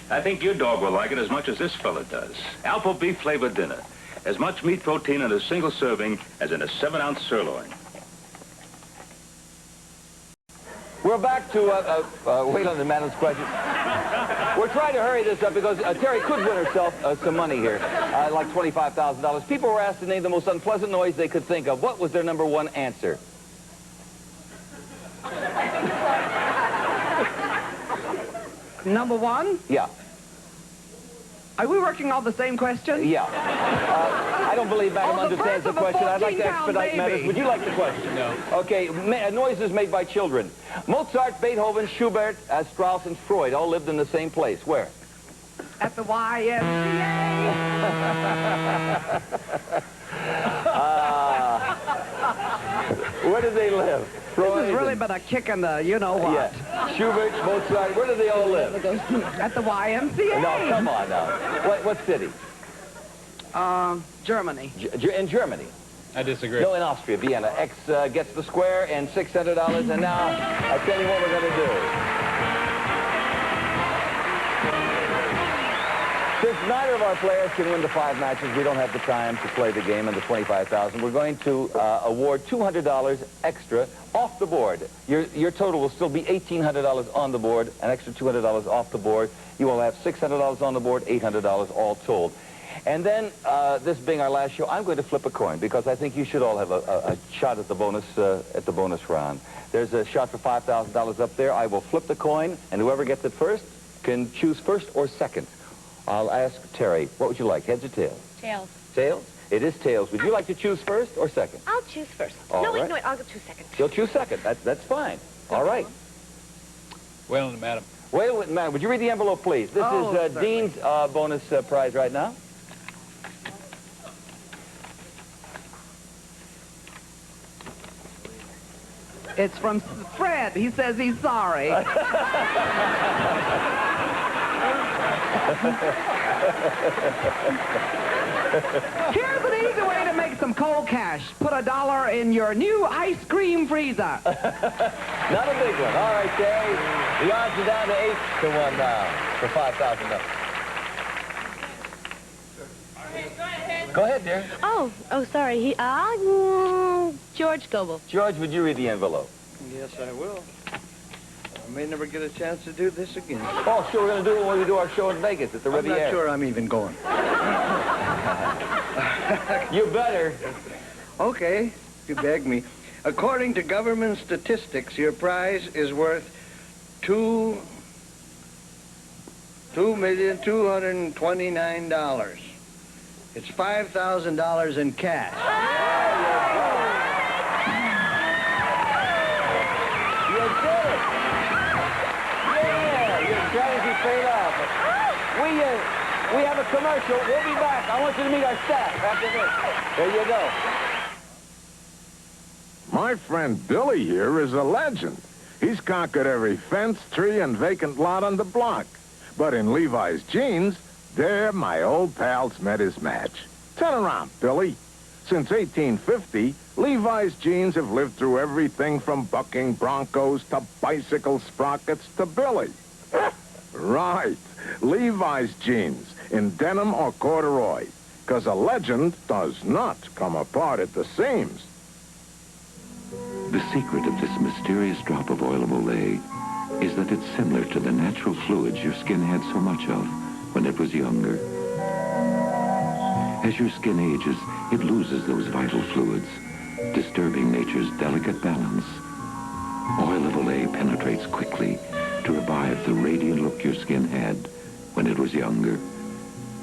I think your dog will like it as much as this fella does. Alpo beef-flavored dinner. As much meat protein in a single serving as in a 7-ounce sirloin. We're back to Wayland and Madam's question. We're trying to hurry this up because Terry could win herself some money here, like $25,000. People were asked to name the most unpleasant noise they could think of. What was their number 1 answer? Number 1? Yeah. Are we working on the same question? Yeah. I don't believe Madam understands the question. I'd like to expedite matters. Would you like the question? No. Okay, noises made by children. Mozart, Beethoven, Schubert, Strauss, and Freud all lived in the same place. Where? At the YMCA. Where did they live? Freud. This has really been a kick in the you-know-what. Yeah. Schubert, Mozart, where do they all live? At the YMCA. No, come on now. What city? Germany. In Germany. I disagree. No, in Austria, Vienna. X gets the square and $600, and now I tell you what we're going to do. Since neither of our players can win the 5 matches, we don't have the time to play the game and the $25,000. We're going to award $200 extra off the board. Your total will still be $1,800 on the board, an extra $200 off the board. You will have $600 on the board, $800 all told. And then, this being our last show, I'm going to flip a coin because I think you should all have a shot at the bonus round. There's a shot for $5,000 up there. I will flip the coin, and whoever gets it first can choose first or second. I'll ask Terry, what would you like, heads or tails? Tails. Tails? It is tails. Would you like to choose first or second? I'll choose first. All no, right. wait, I'll go 2 seconds. You'll choose second. That's fine. All right. Wayland and Madam. Wayland and Madam, would you read the envelope, please? This is Dean's bonus prize right now. It's from Fred. He says he's sorry. Here's an easy way to make some cold cash. Put $1 in your new ice cream freezer. Not a big one. All right, Terry. The odds are down to 8-1 now for $5,000. Go ahead, dear. Oh, sorry. George Goebel. George, would you read the envelope? Yes, I will. I may never get a chance to do this again. Oh, sure, we're going to do it when we do our show in Vegas at the Riviera. I'm not sure I'm even going. You better. Okay, you beg me. According to government statistics, your prize is worth $2,229,000. It's $5,000 in cash. You did it. Yeah, your strategy paid off. We have a commercial. We'll be back. I want you to meet our staff after this. There you go. My friend Billy here is a legend. He's conquered every fence, tree, and vacant lot on the block. But in Levi's jeans, there my old pals met his match. Turn around, Billy. Since 1850, Levi's jeans have lived through everything from bucking broncos to bicycle sprockets to Billy. Right, Levi's jeans in denim or corduroy, because a legend does not come apart at the seams. The secret of this mysterious drop of oil of Olay is that it's similar to the natural fluids your skin had so much of when it was younger. As your skin ages, it loses those vital fluids, disturbing nature's delicate balance. Oil of Olay penetrates quickly to revive the radiant look your skin had when it was younger.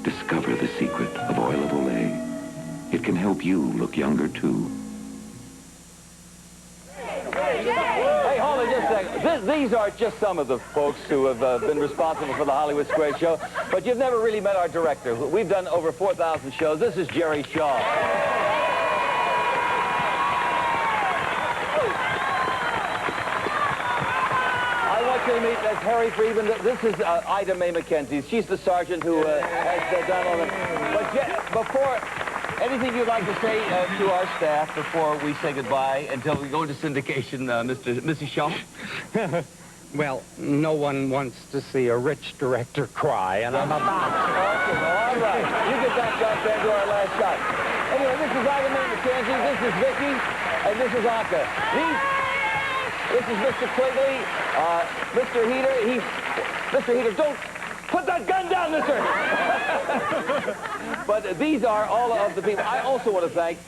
Discover the secret of Oil of Olay. It can help you look younger, too. Hey, hold on just a second. These are just some of the folks who have been responsible for the Hollywood Square show, but you've never really met our director. We've done over 4,000 shows. This is Jerry Shaw. thank Harry for even... This is Ida Mae McKenzie. She's the sergeant who has done all that. But before... Anything you'd like to say to our staff before we say goodbye until we go into syndication, Mrs. Shaw? Well, no one wants to see a rich director cry, and I'm about to. Okay, well, all right. You get back up there to our last shot. Anyway, this is Ida Mae McKenzie, this is Vicky, and this is Anka. This is Mr. Quigley, Mr. Heater. Mr. Heater, don't put that gun down, mister! But these are all of the people. I also want to thank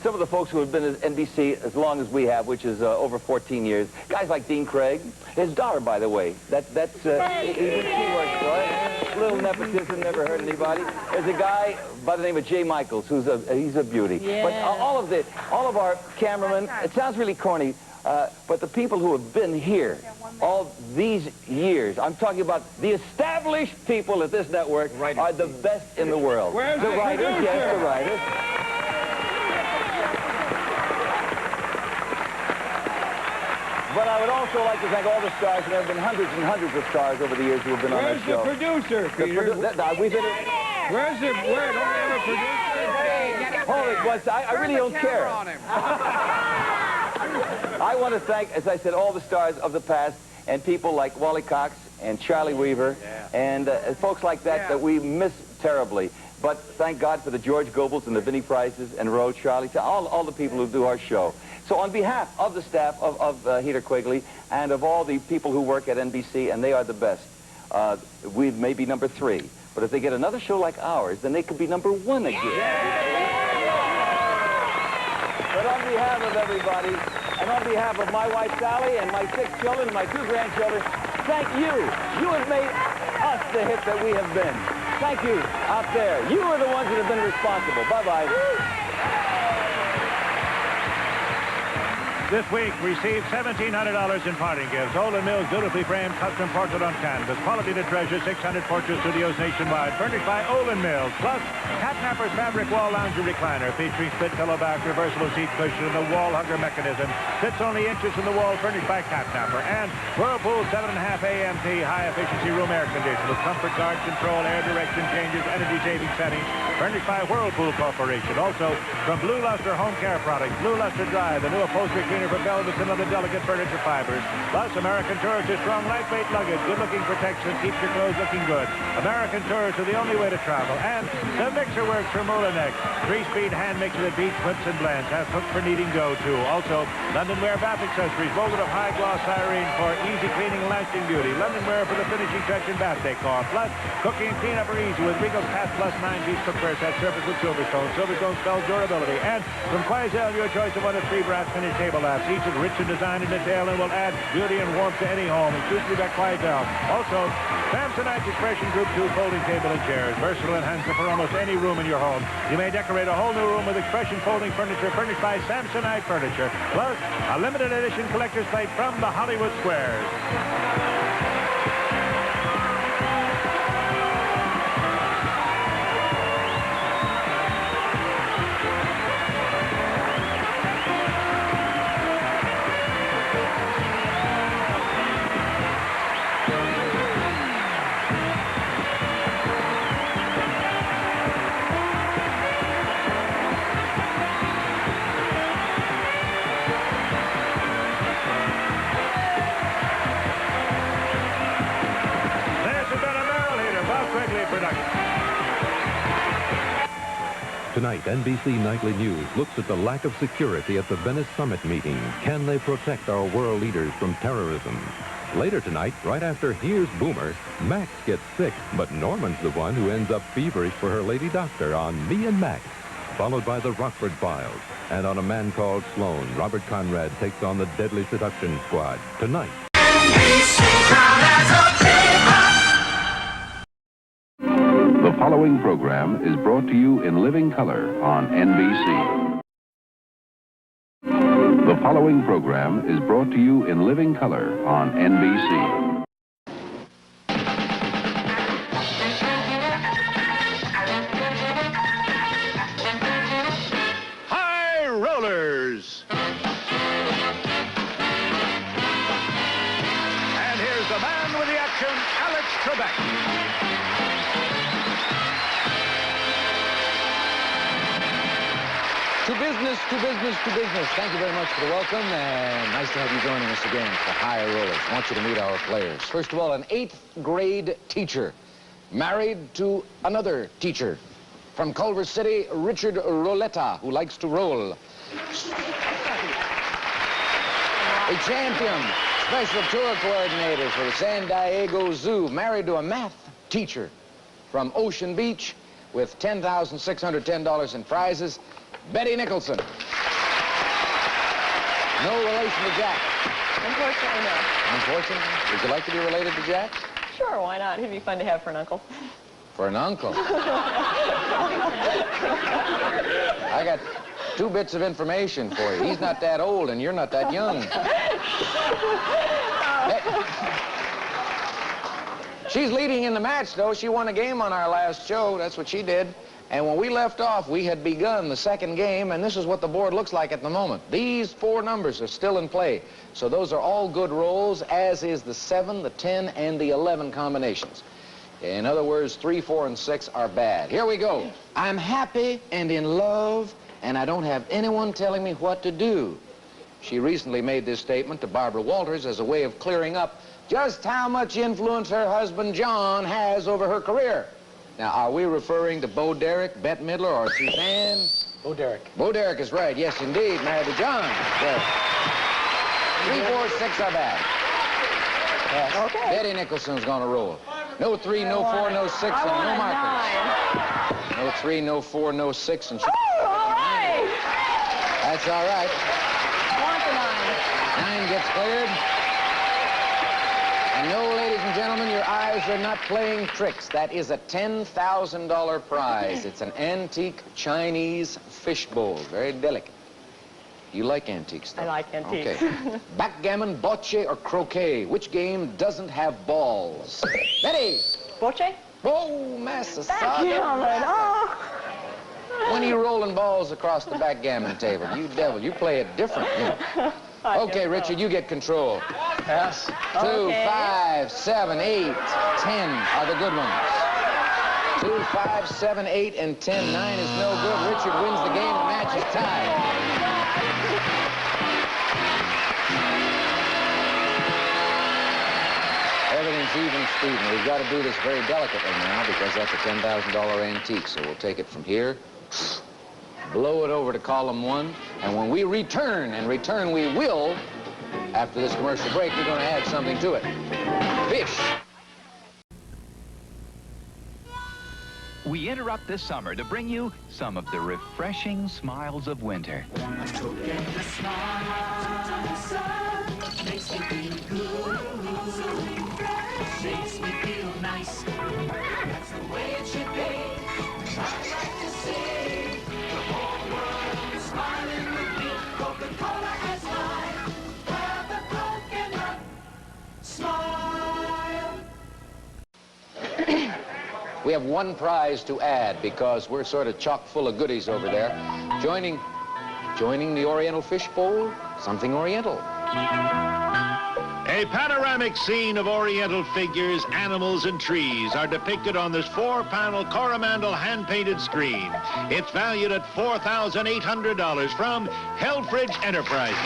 some of the folks who have been at NBC as long as we have, which is over 14 years. Guys like Dean Craig. His daughter, by the way. She works for it. Little nepotism, never hurt anybody. There's a guy by the name of Jay Michaels, he's a beauty. Yeah. But all of our cameramen, it sounds really corny, but the people who have been here all these years, I'm talking about the established people at this network, are the best in the world. Where's the writers? producer? Yes, the writers. But I would also like to thank all the stars, and there have been hundreds and hundreds of stars over the years who have been on our show. Where's the producer, Peter? Where's the... Don't we have a producer? Hold it, once. I really don't care. I want to thank, as I said, all the stars of the past and people like Wally Cox and Charlie Weaver and folks like that that we miss terribly. But thank God for the George Goebels and the Vinnie Prices and Rhodes, Charlie, all the people who do our show. So on behalf of the staff of Heater Quigley and of all the people who work at NBC, and they are the best, we may be number 3. But if they get another show like ours, then they could be number 1 again. But on behalf of everybody, and on behalf of my wife Sally and my 6 children and my 2 grandchildren, thank you. You have made us the hit that we have been. Thank you out there. You are the ones that have been responsible. Bye-bye. This week, received $1,700 in parting gifts. Olin Mills beautifully framed custom portrait on canvas. Quality to treasure, 600 portrait studios nationwide. Furnished by Olin Mills. Plus, Catnapper's fabric wall lounger recliner featuring split pillow back, reversible seat cushion, and the wall hugger mechanism. Fits only inches in the wall, furnished by Catnapper. And Whirlpool 7.5 AMP high-efficiency room air conditioner with comfort guard control, air direction changes, energy-saving settings. Furnished by Whirlpool Corporation. Also, from Blue Luster Home Care Products, Blue Luster Dry, the new upholstery cleaner for velvets and other delicate furniture fibers. Plus, American Tourist is strong, lightweight luggage, good-looking protection, keeps your clothes looking good. American Tourist are the only way to travel. And the Mixer Works for Molinex. 3-speed hand mixer that beats, whips, and blends. Has hooks for kneading dough, too. Also, London Wear bath accessories, molded of high-gloss styrene for easy cleaning and lasting beauty. London Wear for the finishing touch and bath decor. Plus, cooking and cleanup are easy with Regal's Pass Plus 9-piece cookware set surface with Silverstone. Silverstone spells durability. And from Quaisel, your choice of 1 of 3 brass finished table lamps. Each is rich in design and detail and will add beauty and warmth to any home. Exclusively by Quaisel. Also, Samsonite Expression Group 2 folding table and chairs. Versatile enhancer for almost any room in your home. You may decorate a whole new room with Expression folding furniture furnished by Samsonite Furniture. Plus, a limited edition collector's plate from the Hollywood Squares. Tonight, NBC Nightly News looks at the lack of security at the Venice Summit meeting. Can they protect our world leaders from terrorism? Later tonight, right after Here's Boomer, Max gets sick, but Norman's the one who ends up feverish for her lady doctor on Me and Max, followed by the Rockford Files. And on A Man Called Sloan, Robert Conrad takes on the Deadly Seduction Squad. Tonight. The following program is brought to you in living color on NBC. The following program is brought to you in living color on NBC. High Rollers! And here's the man with the business, to business, to business. Thank you very much for the welcome, and nice to have you joining us again for High Rollers. I want you to meet our players. First of all, an 8th grade teacher, married to another teacher. From Culver City, Richard Roletta, who likes to roll. A champion, special tour coordinator for the San Diego Zoo, married to a math teacher from Ocean Beach with $10,610 in prizes, Betty Nicholson. No relation to Jack. Unfortunately, no. Unfortunately? Would you like to be related to Jack? Sure, why not? He'd be fun to have for an uncle. For an uncle? I got 2 bits of information for you. He's not that old, and you're not that young. She's leading in the match, though. She won a game on our last show. That's what she did. And when we left off, we had begun the second game, and this is what the board looks like at the moment. These 4 numbers are still in play. So those are all good rolls, as is the 7, the 10, and the 11 combinations. In other words, 3, 4, and 6 are bad. Here we go. I'm happy and in love, and I don't have anyone telling me what to do. She recently made this statement to Barbara Walters as a way of clearing up just how much influence her husband, John, has over her career. Now, are we referring to Bo Derek, Bette Midler, or Suzanne? Bo Derek. Bo Derek is right. Yes, indeed. Married to John. Yes. 3, 4, 6 are bad. Yes. Okay. Betty Nicholson's going to roll. No 3, no 4, no 6, and no markers. No 3, no 4, no 6, and... Oh, all right. That's all right. I want the 9. 9 gets cleared. And no, ladies and gentlemen, your eyes are not playing tricks. That is a $10,000 prize. It's an antique Chinese fishbowl. Very delicate. You like antiques, though? I like antiques. Okay. Backgammon, bocce, or croquet? Which game doesn't have balls? Betty! Bocce? Oh, massa Backgammon. Oh. When are you rolling balls across the backgammon table? You devil, you play it different, you know. Okay, Richard, you get control. Yes. 2, 5, 7, 8, 10 are the good ones. 2, 5, 7, 8, and 10. 9 is no good. Richard wins the game. The match is tied. Everything's even, Stephen. We've got to do this very delicately now because that's a $10,000 antique. So we'll take it from here, blow it over to column 1, and when we return, and return we will, after this commercial break, we're going to add something to it. Fish. We interrupt this summer to bring you some of the refreshing smiles of winter. Makes me feel good, makes me feel nice. That's the way it should be. I like to see the whole world smiling with me. Coca-Cola has life. Have a Coke and a smile. We have 1 prize to add because we're sort of chock full of goodies over there. Joining the Oriental Fish Bowl, something Oriental. A panoramic scene of Oriental figures, animals, and trees are depicted on this 4-panel Coromandel hand-painted screen. It's valued at $4,800 from Helfrich Enterprises.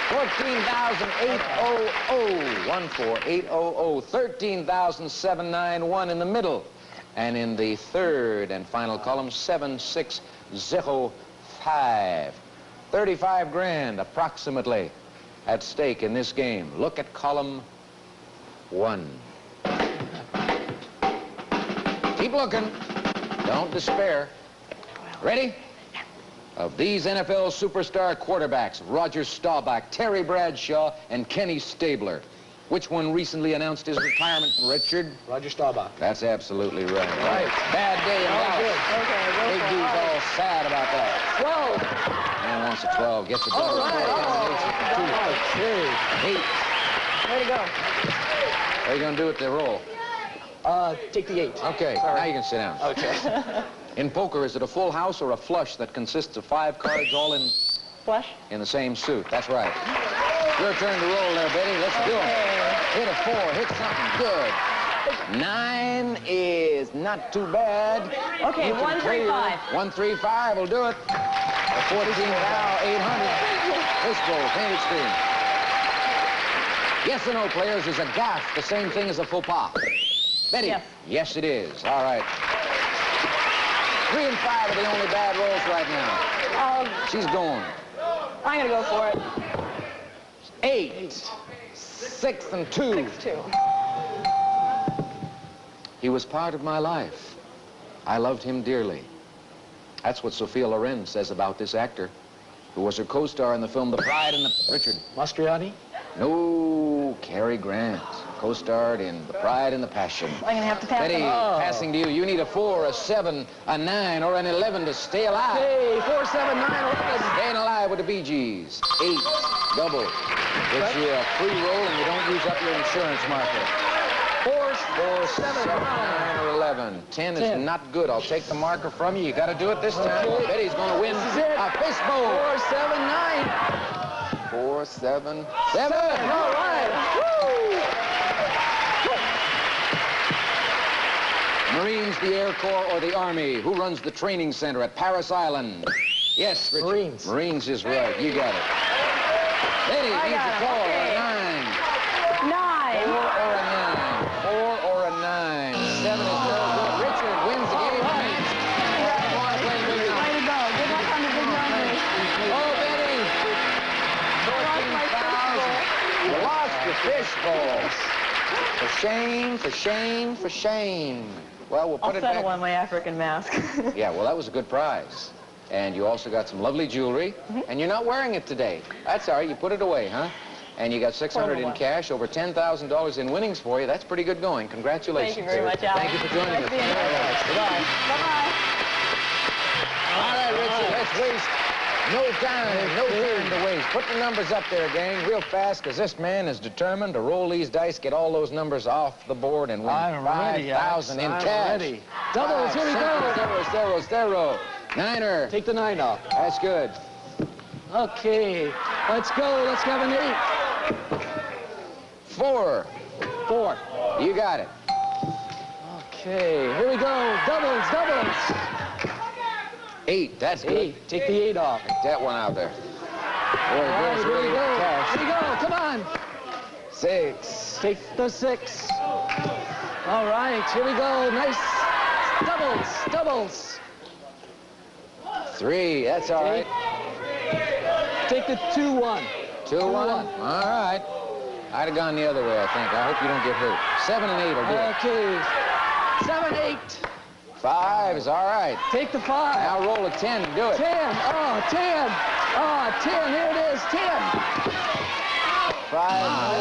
14,800, 13,791 in the middle. And in the 3rd and final column, 7605. 35 grand, approximately, at stake in this game. Look at column 1. Keep looking. Don't despair. Ready? Of these NFL superstar quarterbacks, Roger Staubach, Terry Bradshaw, and Kenny Stabler, which one recently announced his retirement, Richard? Roger Staubach. That's absolutely right. Right. Bad day in Dallas. Okay, Big D's all sad about that. 12. Man wants a 12, gets a double. All right. Way to go. What are you going to do with the roll? Take the 8. Okay, now you can sit down. Okay. In poker, is it a full house or a flush that consists of 5 cards all in... Flush? In the same suit. That's right. Your turn to roll there, Betty. Let's do it. Hit a 4. Hit something good. 9 is not too bad. Okay, You can 135. clear. 135 will do it. A 14 now, 800. Fishbowl, painted screen. Yes or no, players, is a gaffe the same thing as a faux pas? Betty? Yes. Yes, it is. All right. 3 and 5 are the only bad rolls right now. She's going. I'm going to go for it. 8. 6 and 2. 6-2. He was part of my life. I loved him dearly. That's what Sophia Loren says about this actor, who was her co-star in the film The Pride and the... Richard. Mastroianni? No, Cary Grant. Co-starred in The Pride and the Passion. I'm going to have to pass Betty, it. Oh. passing to you. You need a 4, a 7, a 9, or an 11 to stay alive. Okay, 4, 7, 9, 11. Staying alive with the Bee Gees. 8, double. Gets you a free roll and you don't use up your insurance marker. 4, 7, 9, or 11. 10 is not good. I'll take the marker from you. You got to do it this time. Okay. Betty's going to win This is it. a fishbowl. 4, 7, 9. 4, 7, 7. All right. Woo! Marines, the Air Corps, or the Army? Who runs the training center at Paris Island? Yes, Richard. Marines. Marines is right. You got it. Betty I needs got a it. 4 Okay. or a 9. 4 9. or a 9. 4 or a 9. 7 is no good. Richard wins the game. Match. Come on, play the big number. Way to go. Good luck on the big numbers. Oh, Betty. 14,000. You lost the fishbowl. For shame, for shame, for shame. Well, we'll put I'll it back. settle on my African mask. Yeah, well, that was a good prize. And you also got some lovely jewelry. And you're not wearing it today. That's all right. You put it away, huh? And you got $600 in cash, over $10,000 in winnings for you. That's pretty good going. Congratulations. Thank you very much, Al. Thank you for joining us. Nice being here. Bye-bye. Bye-bye. All right, Richard, let's waste no time to waste. Put the numbers up there, gang, real fast, because this man is determined to roll these dice, get all those numbers off the board, and win $5,000 in cash. Ready. Doubles, here we go. Zero. Niner. Take the 9 off. That's good. Okay, let's go. Let's have an 8. 4. 4. You got it. Okay, here we go. Doubles. 8. That's good. 8. Take the 8 off. Take that one out there. There All right, goes here we really go. cash. Here we go. Come on. 6. Take the 6. All right, here we go. Nice. Doubles. 3. That's all right. Take the 2-1. 2-1. All right. I'd have gone the other way, I think. I hope you don't get hurt. 7 and 8 will do it. Okay. 7, 8. 5 is all right. Take the 5. Now roll a 10 and do it. 10. Oh, 10. Oh, 10. Here it is. 10. 5.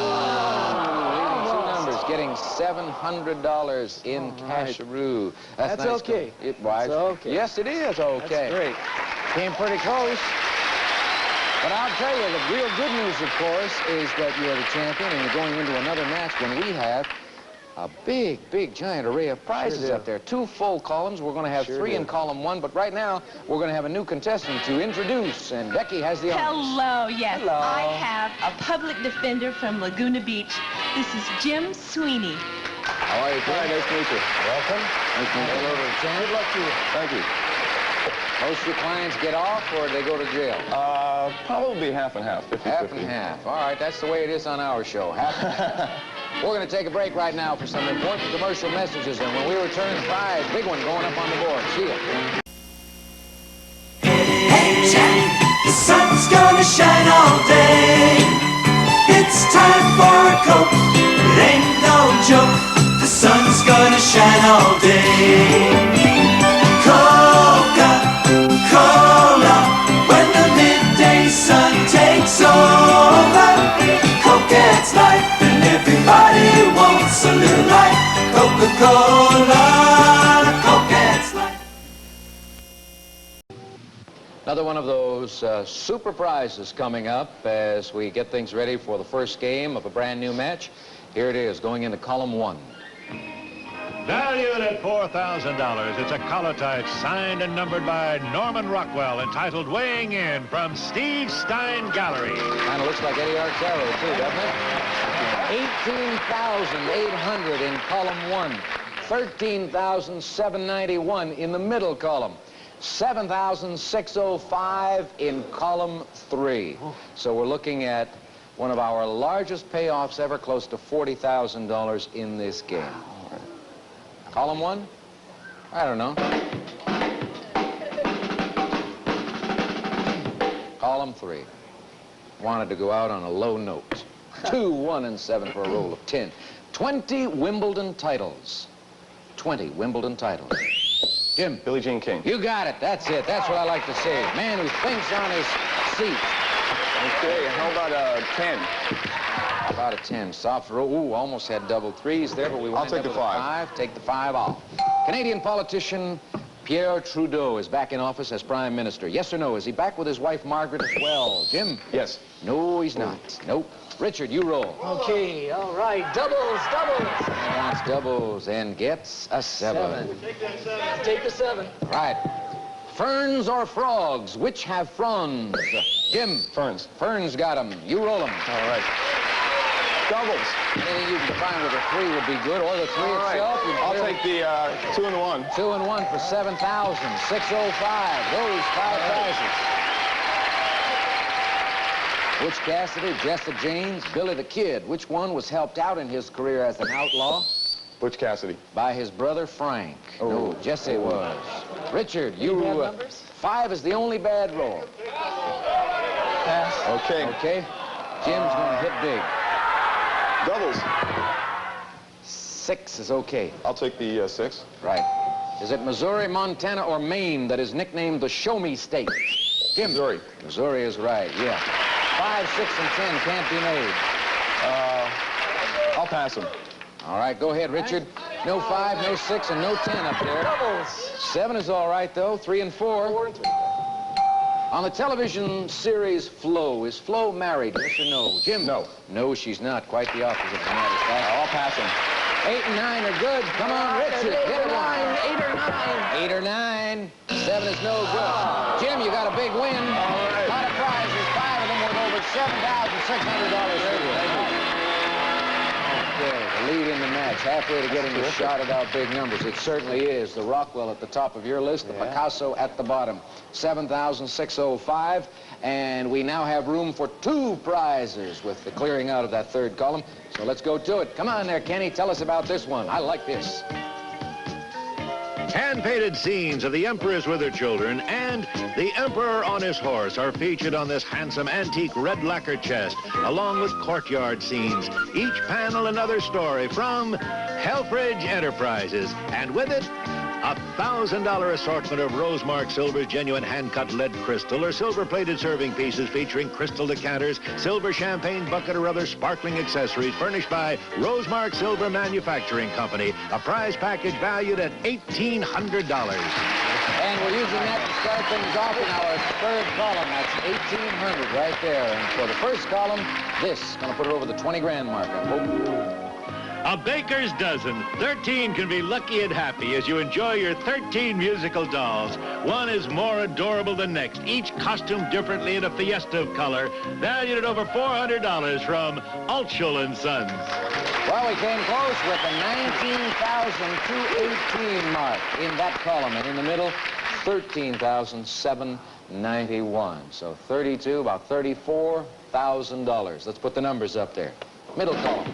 Leading 2 numbers, getting $700 in casharoo. That's nice. okay. Right. That's okay. Yes, it is okay. That's great. Came pretty close. But I'll tell you, the real good news, of course, is that you're the champion and you're going into another match when we have a big, giant array of prizes up there. 2 full columns. We're going to have 3 in column 1, but right now we're going to have a new contestant to introduce, and Becky has the honors. Hello, yes. Hello. I have a public defender from Laguna Beach. This is Jim Sweeney. How are you, Jim? Nice to meet you. Welcome. Nice to meet you. Hello to the champ. Good luck to you. Thank you. Most of your clients get off, or they go to jail? Probably half and half. 50/50. Half and half. All right, that's the way it is on our show. Half and half. We're going to take a break right now for some important commercial messages, and when we return, the prize, big one going up on the board. See ya. Hey Jack, the sun's gonna shine all day. It's time for a Coke. It ain't no joke. The sun's gonna shine all day. Coca-Cola, when the midday sun takes over. Coke adds life, and everybody wants a little life. Coca-Cola, Coke adds life. Another one of those super prizes coming up as we get things ready for the first game of a brand new match. Here it is, going into column 1. Valued at $4,000, it's a collotype signed and numbered by Norman Rockwell entitled Weighing In from Steve Stein Gallery. Kind of looks like Eddie Arcaro, too, doesn't it? 18,800 in column 1. 13,791 in the middle column. 7,605 in column 3. So we're looking at one of our largest payoffs ever, close to $40,000 in this game. Column 1? I don't know. Column 3. Wanted to go out on a low note. 2, 1, and 7 for a roll of 10. 20 Wimbledon titles. 20 Wimbledon titles. Jim. Billie Jean King. You got it. That's it. That's what I like to see. Man who thinks on his seat. Okay, how about a 10? About a 10. Soft roll. Ooh, almost had double threes there, but we I'll wind take up the with a 5. 5. Take the 5 off. Canadian politician Pierre Trudeau is back in office as Prime Minister. Yes or no? Is he back with his wife Margaret as well? Jim? Yes. No, he's not. Nope. Richard, you roll. Okay, all right. Doubles, doubles. He wants doubles and gets a 7. Take the 7. Right. Ferns or frogs? Which have fronds? Jim? Ferns. Ferns got them. You roll them. All right. Doubles. Anything you can find with a 3 would be good, or the 3 All right. itself. I'll take the 2 and 1. 2 and 1 for 7,605. Those 5 prizes. Butch Cassidy, Jessa James, Billy the Kid. Which one was helped out in his career as an outlaw? Butch Cassidy. By his brother Frank. Oh. No, Jesse was. Richard, you... Bad numbers? 5 is the only bad roll. Pass. Okay. Okay. Jim's going to hit big. Doubles. 6 is okay. I'll take the 6. Right. Is it Missouri, Montana, or Maine that is nicknamed the Show Me State? Jim. Missouri. Missouri is right, yeah. 5, 6, and 10 can't be made. I'll pass them. All right, go ahead, Richard. No 5, no 6, and no 10 up there. Doubles. 7 is all right, though. 3 and 4. 4 and 3. On the television series Flo, is Flo married, yes or no? Jim? No. No, she's not. Quite the opposite, as a matter of fact. I'll pass them. 8 and 9 are good. Come on, Richard. 8 Hit or 9. 8 or 9. 8 or 9. 7 is no good. Jim, you got a big win. All right. A lot of prizes. 5 of them worth over $7,600. Okay, the lead in the match. Halfway to getting the shouted out big numbers. It certainly is. The Rockwell at the top of your list, the Picasso at the bottom. 7,605. And we now have room for 2 prizes with the clearing out of that 3rd column. So let's go to it. Come on there, Kenny. Tell us about this one. I like this. Hand-painted scenes of the Empress with her children and the Emperor on his horse are featured on this handsome antique red lacquer chest, along with courtyard scenes. Each panel another story from Helfrich Enterprises. And with it, a $1,000 assortment of Rosemark Silver's genuine hand-cut lead crystal or silver-plated serving pieces featuring crystal decanters, silver champagne bucket, or other sparkling accessories furnished by Rosemark Silver Manufacturing Company. A prize package valued at $1,800. And we're using that to start things off in our 3rd column. That's 1,800 right there. And for the 1st column, this going to put it over the 20 grand mark. I hope. A baker's dozen. 13 can be lucky and happy as you enjoy your 13 musical dolls. One is more adorable than next, each costumed differently in a fiesta of color, valued at over $400 from Altschul & Sons. Well, we came close with the 19,218 mark in that column. And in the middle, 13,791. So 32, about $34,000. Let's put the numbers up there. Middle column.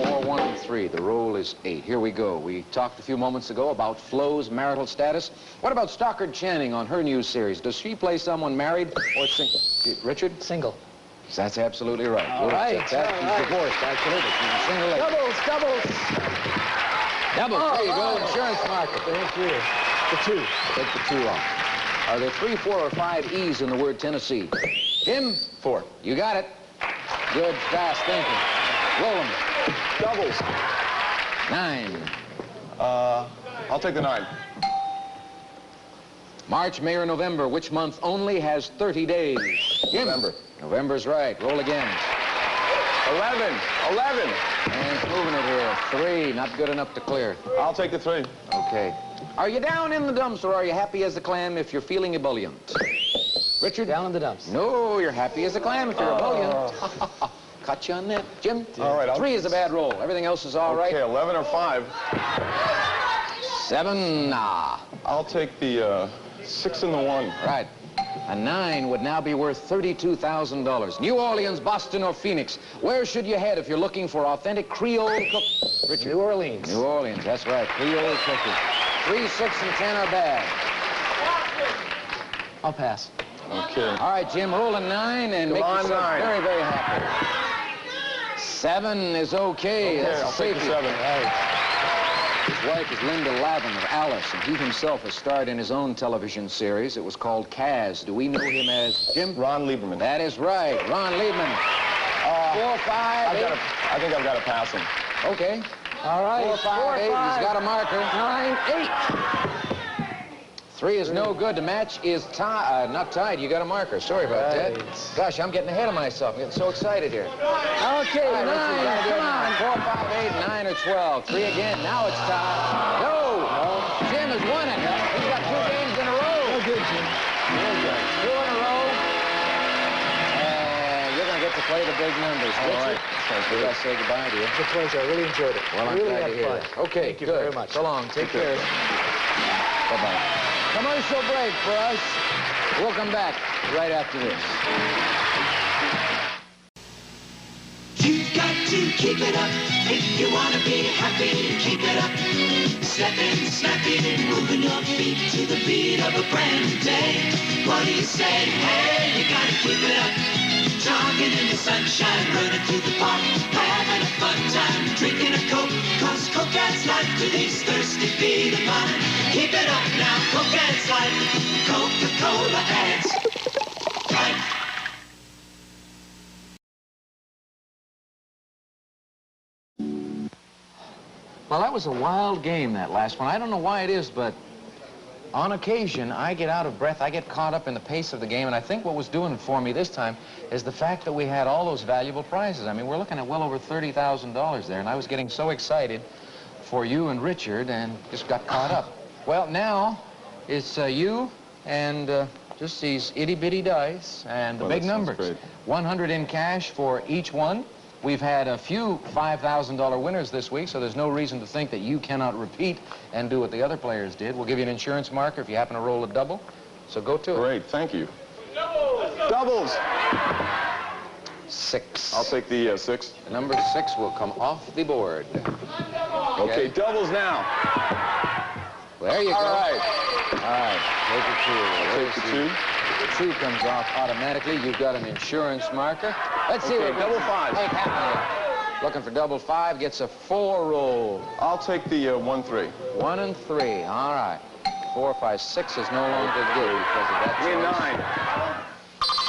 4, 1, and 3. The roll is 8. Here we go. We talked a few moments ago about Flo's marital status. What about Stockard Channing on her new series? Does she play someone married or single? Richard? Single. That's absolutely right. All right. She's divorced, absolutely. She's a single lady. Doubles, doubles. Double. There you go. Insurance market. Thank you. The 2. Take the 2 off. Are there 3, 4, or 5 E's in the word Tennessee? Jim? 4. You got it. Good, fast thinking. Roll them. Doubles. 9. I'll take the 9. March, May, or November. Which month only has 30 days? Jim? November. November's right. Roll again. 11. 11. And it's moving it here. 3, not good enough to clear. I'll take the 3. Okay. Are you down in the dumps or are you happy as a clam if you're feeling ebullient? Richard? Down in the dumps. No, you're happy as a clam if you're ebullient. Caught you on that. Jim? All right. 3 is a bad roll. Everything else is all right. Okay, 11 or 5. 7, nah. I'll take the 6 and the 1. Right. A 9 would now be worth $32,000. New Orleans, Boston, or Phoenix. Where should you head if you're looking for authentic Creole cook? Richard? New Orleans. New Orleans, that's right. Creole cooking. 3, 6, and 10 are bad. I'll pass. Okay. All right, Jim, roll a 9 and Come make on, yourself 9. very, very happy. 7 is okay. Okay, That's a I'll take the safety. 7. His wife is Linda Lavin of Alice, and he himself has starred in his own television series. It was called Kaz. Do we know him as Jim? Ron Lieberman. That is right, Ron Liebman. 4, 5, 8. I think I've got to pass him. Okay. All right. 4, 5, 8. He's got a marker. 9, 8. 3 is no good. The match is not tied. You got a marker. Sorry about that. Gosh, I'm getting ahead of myself. I'm getting so excited here. Okay, All right, 9. let's see, Come on. 4, 5, 8, 9, or 12. 3 again. Now it's tied. No. Jim has won it. He's got 2 games in a row. No good, Jim. 2 in a row. And you're going to get to play the big numbers. All right. We got to say goodbye to you. It's a pleasure. I really enjoyed it. Well, I'm really glad had to hear fun. that. Okay, Thank you good. very much. So long. Take care. Bye-bye. Commercial break for us. We'll come back right after this. You've got to keep it up if you want to be happy. Keep it up. Stepping, snapping, moving your feet to the beat of a brand new day. What do you say? Hey, you got to keep it up. Jogging in the sunshine, running to the park, having a fun time, drinking a Coke, 'cause Coke adds life to these thirsty feet of mine. Keep it up now, Coke adds life, Coca-Cola adds life. Well, that was a wild game, that last one. I don't know why it is, but on occasion, I get out of breath, I get caught up in the pace of the game, and I think what was doing it for me this time is the fact that we had all those valuable prizes. I mean, we're looking at well over $30,000 there, and I was getting so excited for you and Richard and just got caught up. Well, now it's you and just these itty-bitty dice and the big numbers. Great. 100 in cash for each one. We've had a few $5,000 winners this week, so there's no reason to think that you cannot repeat and do what the other players did. We'll give you an insurance marker if you happen to roll a double. So go to it. Great, thank you. Doubles! 6. I'll take the 6. Number 6 will come off the board. Okay, doubles now. There you go. All right. All right, take the 2. I'll take the 2. The 2 comes off automatically. You've got an insurance marker. Let's see Okay, what double 5. make happen. Looking for double 5, gets a 4 roll. I'll take the 1, 3. 1 and 3, all right. 4, 5, 6 is no longer good because of that. Give me a choice.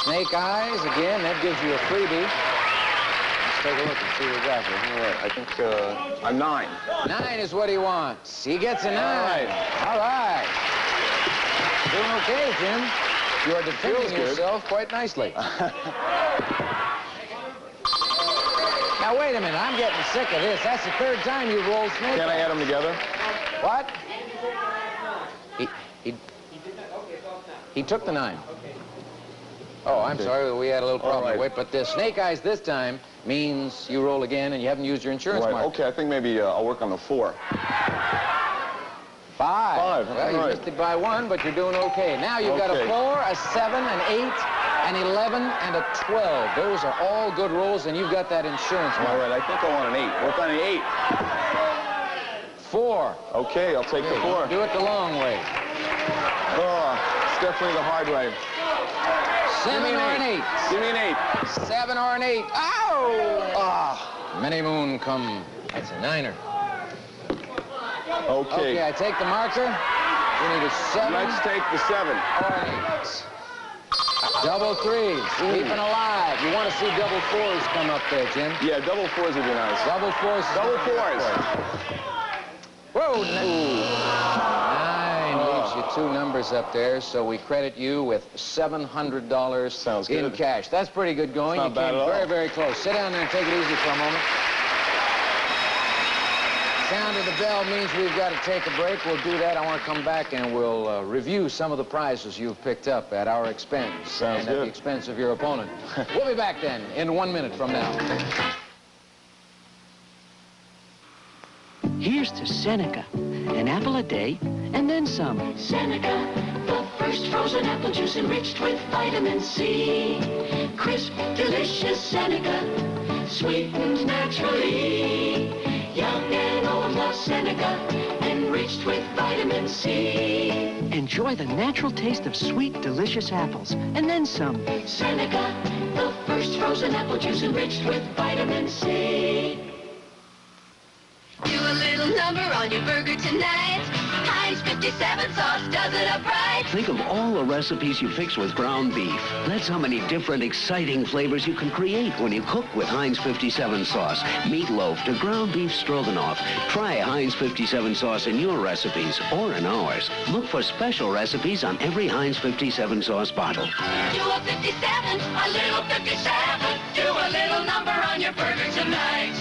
9. Snake eyes, again, that gives you a freebie. Let's take a look and see what we got here. All right, I think I'm 9. 9 is what he wants. He gets a 9. All right. Doing okay, Jim. You are defending yourself quite nicely. Now, wait a minute. I'm getting sick of this. That's the 3rd time you've rolled snake. Can I add them together? What? He took the 9. Oh, I'm sorry. We had a little problem. Right. Wait, but the snake eyes this time means you roll again and you haven't used your insurance mark. Okay, I think maybe I'll work on the 4. 5. 5, Well, you right. missed it by 1, but you're doing okay. Now you've got a Okay. 4, a 7, an 8, an 11, and a 12. Those are all good rolls, and you've got that insurance mark. All right, I think I want an 8. Work on an 8. 4. Okay, I'll take the 4. Do it the long way. Oh, it's definitely the hard way. 7 or an 8. Give me an 8. 7 or an 8. Ow! Ah, many moon come. That's a 9er. Okay. Okay, I take the marker. You need a 7. Let's take the 7. Or an 8. Double 3s. Keeping alive. You want to see double 4s come up there, Jim. Yeah, double 4s would be nice. Double 4s. Double 4s. Whoa, 9 leaves you two numbers up there, so we credit you with $700 in cash. That's pretty good going. It's not bad You at came all. very, very close. Sit down there and take it easy for a moment. Sound of the bell means we've got to take a break. We'll do that. I want to come back and we'll review some of the prizes you've picked up at our expense. Sounds and at good. the expense of your opponent. We'll be back then in 1 minute from now. Here's to Seneca. An apple a day, and then some. Seneca, the first frozen apple juice enriched with vitamin C. Crisp, delicious Seneca, sweetened naturally. Young and old love Seneca, enriched with vitamin C. Enjoy the natural taste of sweet, delicious apples, and then some. Seneca, the first frozen apple juice enriched with vitamin C. Do a little number on your burger tonight. Heinz 57 sauce does it up right. Think of all the recipes you fix with ground beef. That's how many different exciting flavors you can create when you cook with Heinz 57 sauce. Meatloaf to ground beef stroganoff. Try Heinz 57 sauce in your recipes or in ours. Look for special recipes on every Heinz 57 sauce bottle. Do a 57, a little 57. Do a little number on your burger tonight.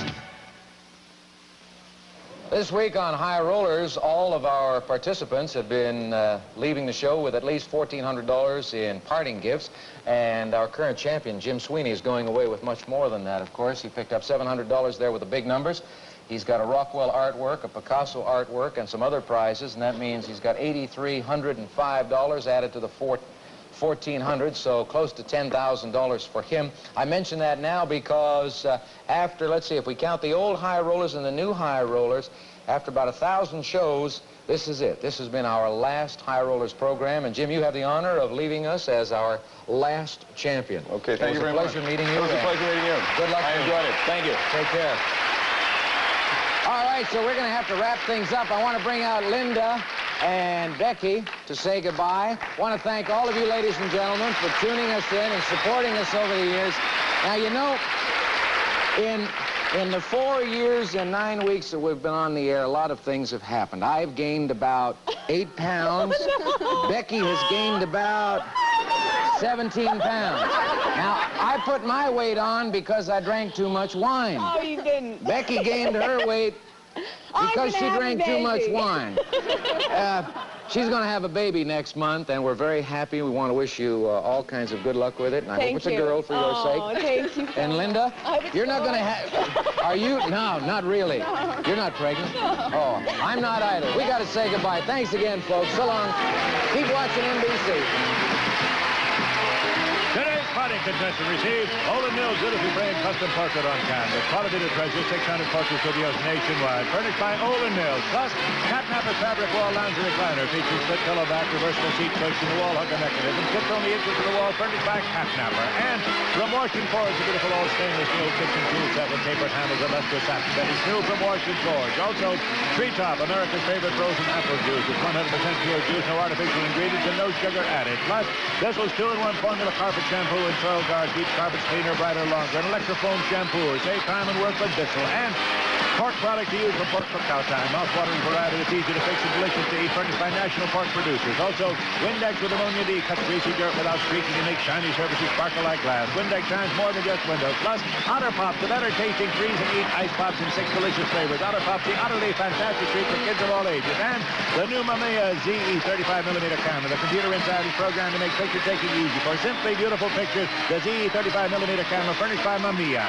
This week on High Rollers, all of our participants have been leaving the show with at least $1,400 in parting gifts. And our current champion, Jim Sweeney, is going away with much more than that, of course. He picked up $700 there with the big numbers. He's got a Rockwell artwork, a Picasso artwork, and some other prizes. And that means he's got $8,305 added to the $1,400, so close to $10,000 for him. I mention that now because after, let's see, if we count the old High Rollers and the new High Rollers, after about 1,000 shows, this is it. This has been our last High Rollers program. And Jim, you have the honor of leaving us as our last champion. Okay, thank you very much. It was a pleasure meeting you. It was a and pleasure meeting you. Good luck. I enjoyed it. Thank you. Take care. All right, so we're going to have to wrap things up. I want to bring out Linda and Becky to say goodbye. I want to thank all of you, ladies and gentlemen, for tuning us in and supporting us over the years. Now, you know, in the 4 years and 9 weeks that we've been on the air, a lot of things have happened. I've gained about 8 pounds. Becky has gained about 17 pounds. Now, I put my weight on because I drank too much wine. Oh, you didn't. Becky gained her weight because she drank too much wine. She's going to have a baby next month, and we're very happy. We want to wish you all kinds of good luck with it, and I hope it's a girl for your sake. Thank you. And Linda, you're not going to have... Are you? No, not really. You're not pregnant? Oh, I'm not either. We got to say goodbye. Thanks again, folks. So long. Keep watching NBC. Today's parting contestant received Olin Mills Beautifully Framed Custom Portrait on Canvas. Quality to treasure, 600 portrait studios nationwide. Furnished by Olin Mills. Plus, Catnapper Fabric Wall Lounge Recliner. Features split pillow back, reversible seat cushion, the wall hooker mechanism. Fits only inches to the wall. Furnished by Catnapper. And from Washington Forge, a beautiful all stainless steel kitchen tool set with tapered handles and luster satin that is new from Washington Forge. Also, Treetop, America's favorite frozen apple juice. With 100% pure juice, no artificial ingredients, and no sugar added. Plus, this was 2-in-1 formula carpet shampoo and Pearl Guard keeps carpets cleaner, brighter, longer. An electrofoam shampoo, save time and work with Bissell. And pork product to use for pork for cow time. Mouth-watering variety that's easy to fix and delicious to eat, furnished by National Pork Producers. Also, Windex with ammonia D cuts greasy dirt without streaking and makes shiny surfaces sparkle like glass. Windex shines more than just windows. Plus, Otter Pops, the better tasting freeze and eat ice pops in 6 delicious flavors. Otter Pops, the utterly fantastic treat for kids of all ages. And the new Mamiya ZE 35mm camera. The computer inside is programmed to make picture taking easy. For simply beautiful pictures, the ZE 35mm camera furnished by Mamiya.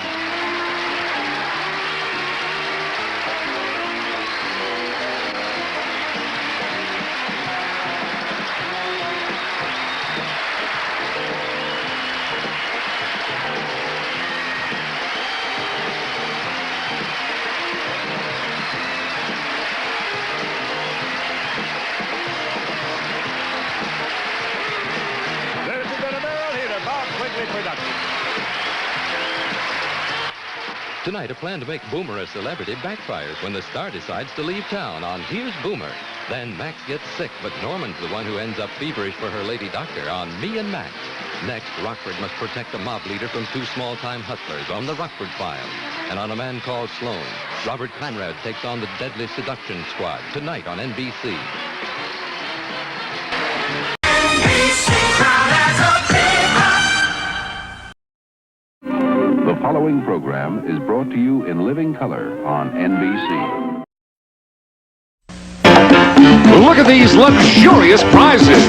Tonight, a plan to make Boomer a celebrity backfires when the star decides to leave town on Here's Boomer. Then Max gets sick, but Norman's the one who ends up feverish for her lady doctor on Me and Max. Next, Rockford must protect a mob leader from 2 small-time hustlers on the Rockford File. And on A Man Called Sloan, Robert Conrad takes on the Deadly Seduction Squad tonight on NBC. following program is brought to you in living color on NBC. Look at these luxurious prizes.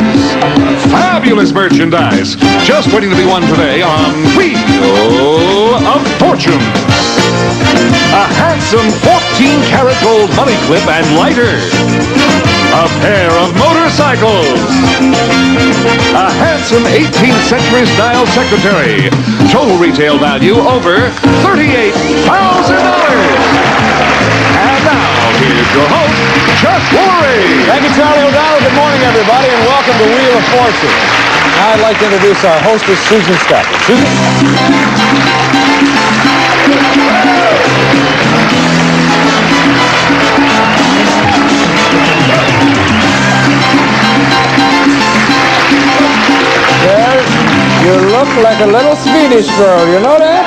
Fabulous merchandise. Just waiting to be won today on Wheel of Fortune. A handsome 14-karat gold money clip and lighter. A pair of motorcycles. A handsome 18th century style secretary. Total retail value over $38,000. And now, here's your host, Chuck Woolery. Thank you, Charlie O'Donnell. Good morning, everybody, and welcome to Wheel of Fortune. Now I'd like to introduce our hostess, Susan Stafford. Susan? There, you look like a little Swedish girl. You know that?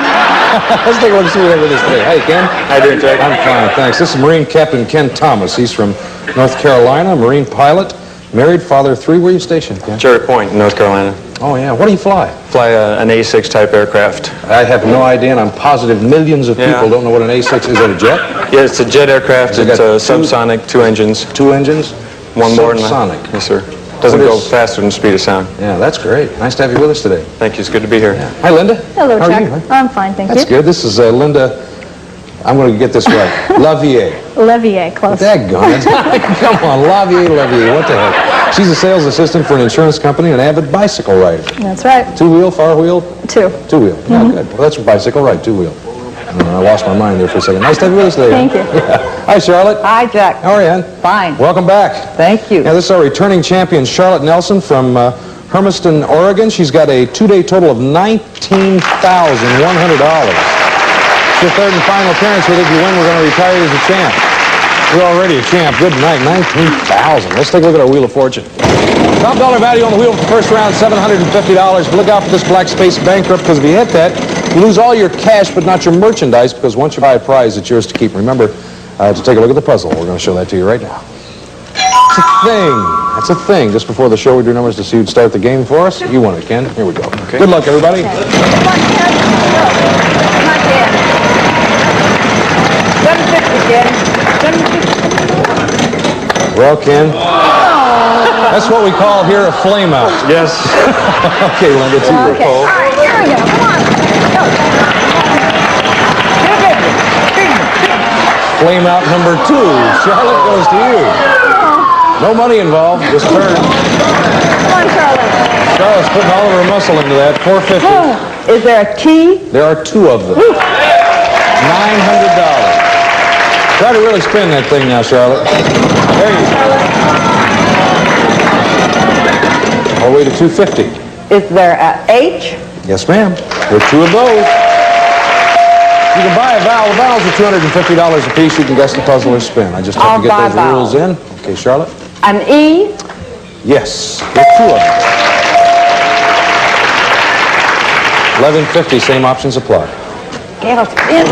Let's take a look and see what we have with us today. Hey, Ken. How you doing, Jack? I'm fine, thanks. This is Marine Captain Ken Thomas. He's from North Carolina, Marine pilot, married, father of 3. Where are you stationed, Ken? Cherry Point, North Carolina. Oh, yeah. What do you fly? Fly an A6 type aircraft. I have no idea, and I'm positive millions of people don't know what an A6 is. Is that a jet? Yeah, it's a jet aircraft. It's a subsonic, 2 engines. 2 engines? One more than Subsonic. Yes, sir. Doesn't go faster than the speed of sound. Yeah, that's great. Nice to have you with us today. Thank you. It's good to be here. Hi, Linda. Hello, How are Chuck. you? I'm fine, thank That's you. good. This is Linda. I'm going to get this right. Lavier. Levier, close. Daggone it. Come on, Lavier. What the heck? She's a sales assistant for an insurance company and an avid bicycle rider. That's right. 2-wheel, 4-wheel? 2. 2-wheel. Yeah, good. Well, that's a bicycle, right? 2-wheel. I lost my mind there for a second. Nice to have you with us today. Thank you. Yeah. Hi, Charlotte. Hi, Jack. How are you, hon? Fine. Welcome back. Thank you. Yeah, this is our returning champion, Charlotte Nelson from Hermiston, Oregon. She's got a 2-day total of $19,100. It's your third and final appearance with it. If you win, we're going to retire you as a champ. You're already a champ. Good night. $19,000. Let's take a look at our Wheel of Fortune. Top dollar value on the wheel for the first round, $750. But look out for this black space bankrupt, because if you hit that, you lose all your cash, but not your merchandise, because once you buy a prize, it's yours to keep. Remember to take a look at the puzzle. We're going to show that to you right now. It's a thing. That's a thing. Just before the show, we do numbers to see who'd start the game for us. You won it, Ken. Here we go. Okay. Good luck, everybody. Come on, Ken. Come on, Ken. 750, Ken. 750. Well, Ken, that's what we call here a flame out. Yes. Okay, Linda, it's your call. All right, here we go. Come on. Go. Flame out number 2. Charlotte goes to you. No money involved, just turn. Come on, Charlotte. Charlotte's putting all of her muscle into that. $450. Is there a key? There are 2 of them. $900. Try to really spin that thing now, Charlotte. There you go. All the way to $250. Is there a H? Yes, ma'am. There are 2 of those. You can buy a vowel. The vowels are $250 a piece. You can guess the puzzle or spin. I just have to get those rules in. Okay, Charlotte? An E? Yes. There are 2 of them. $11.50. Same options apply. Okay, I'll spin.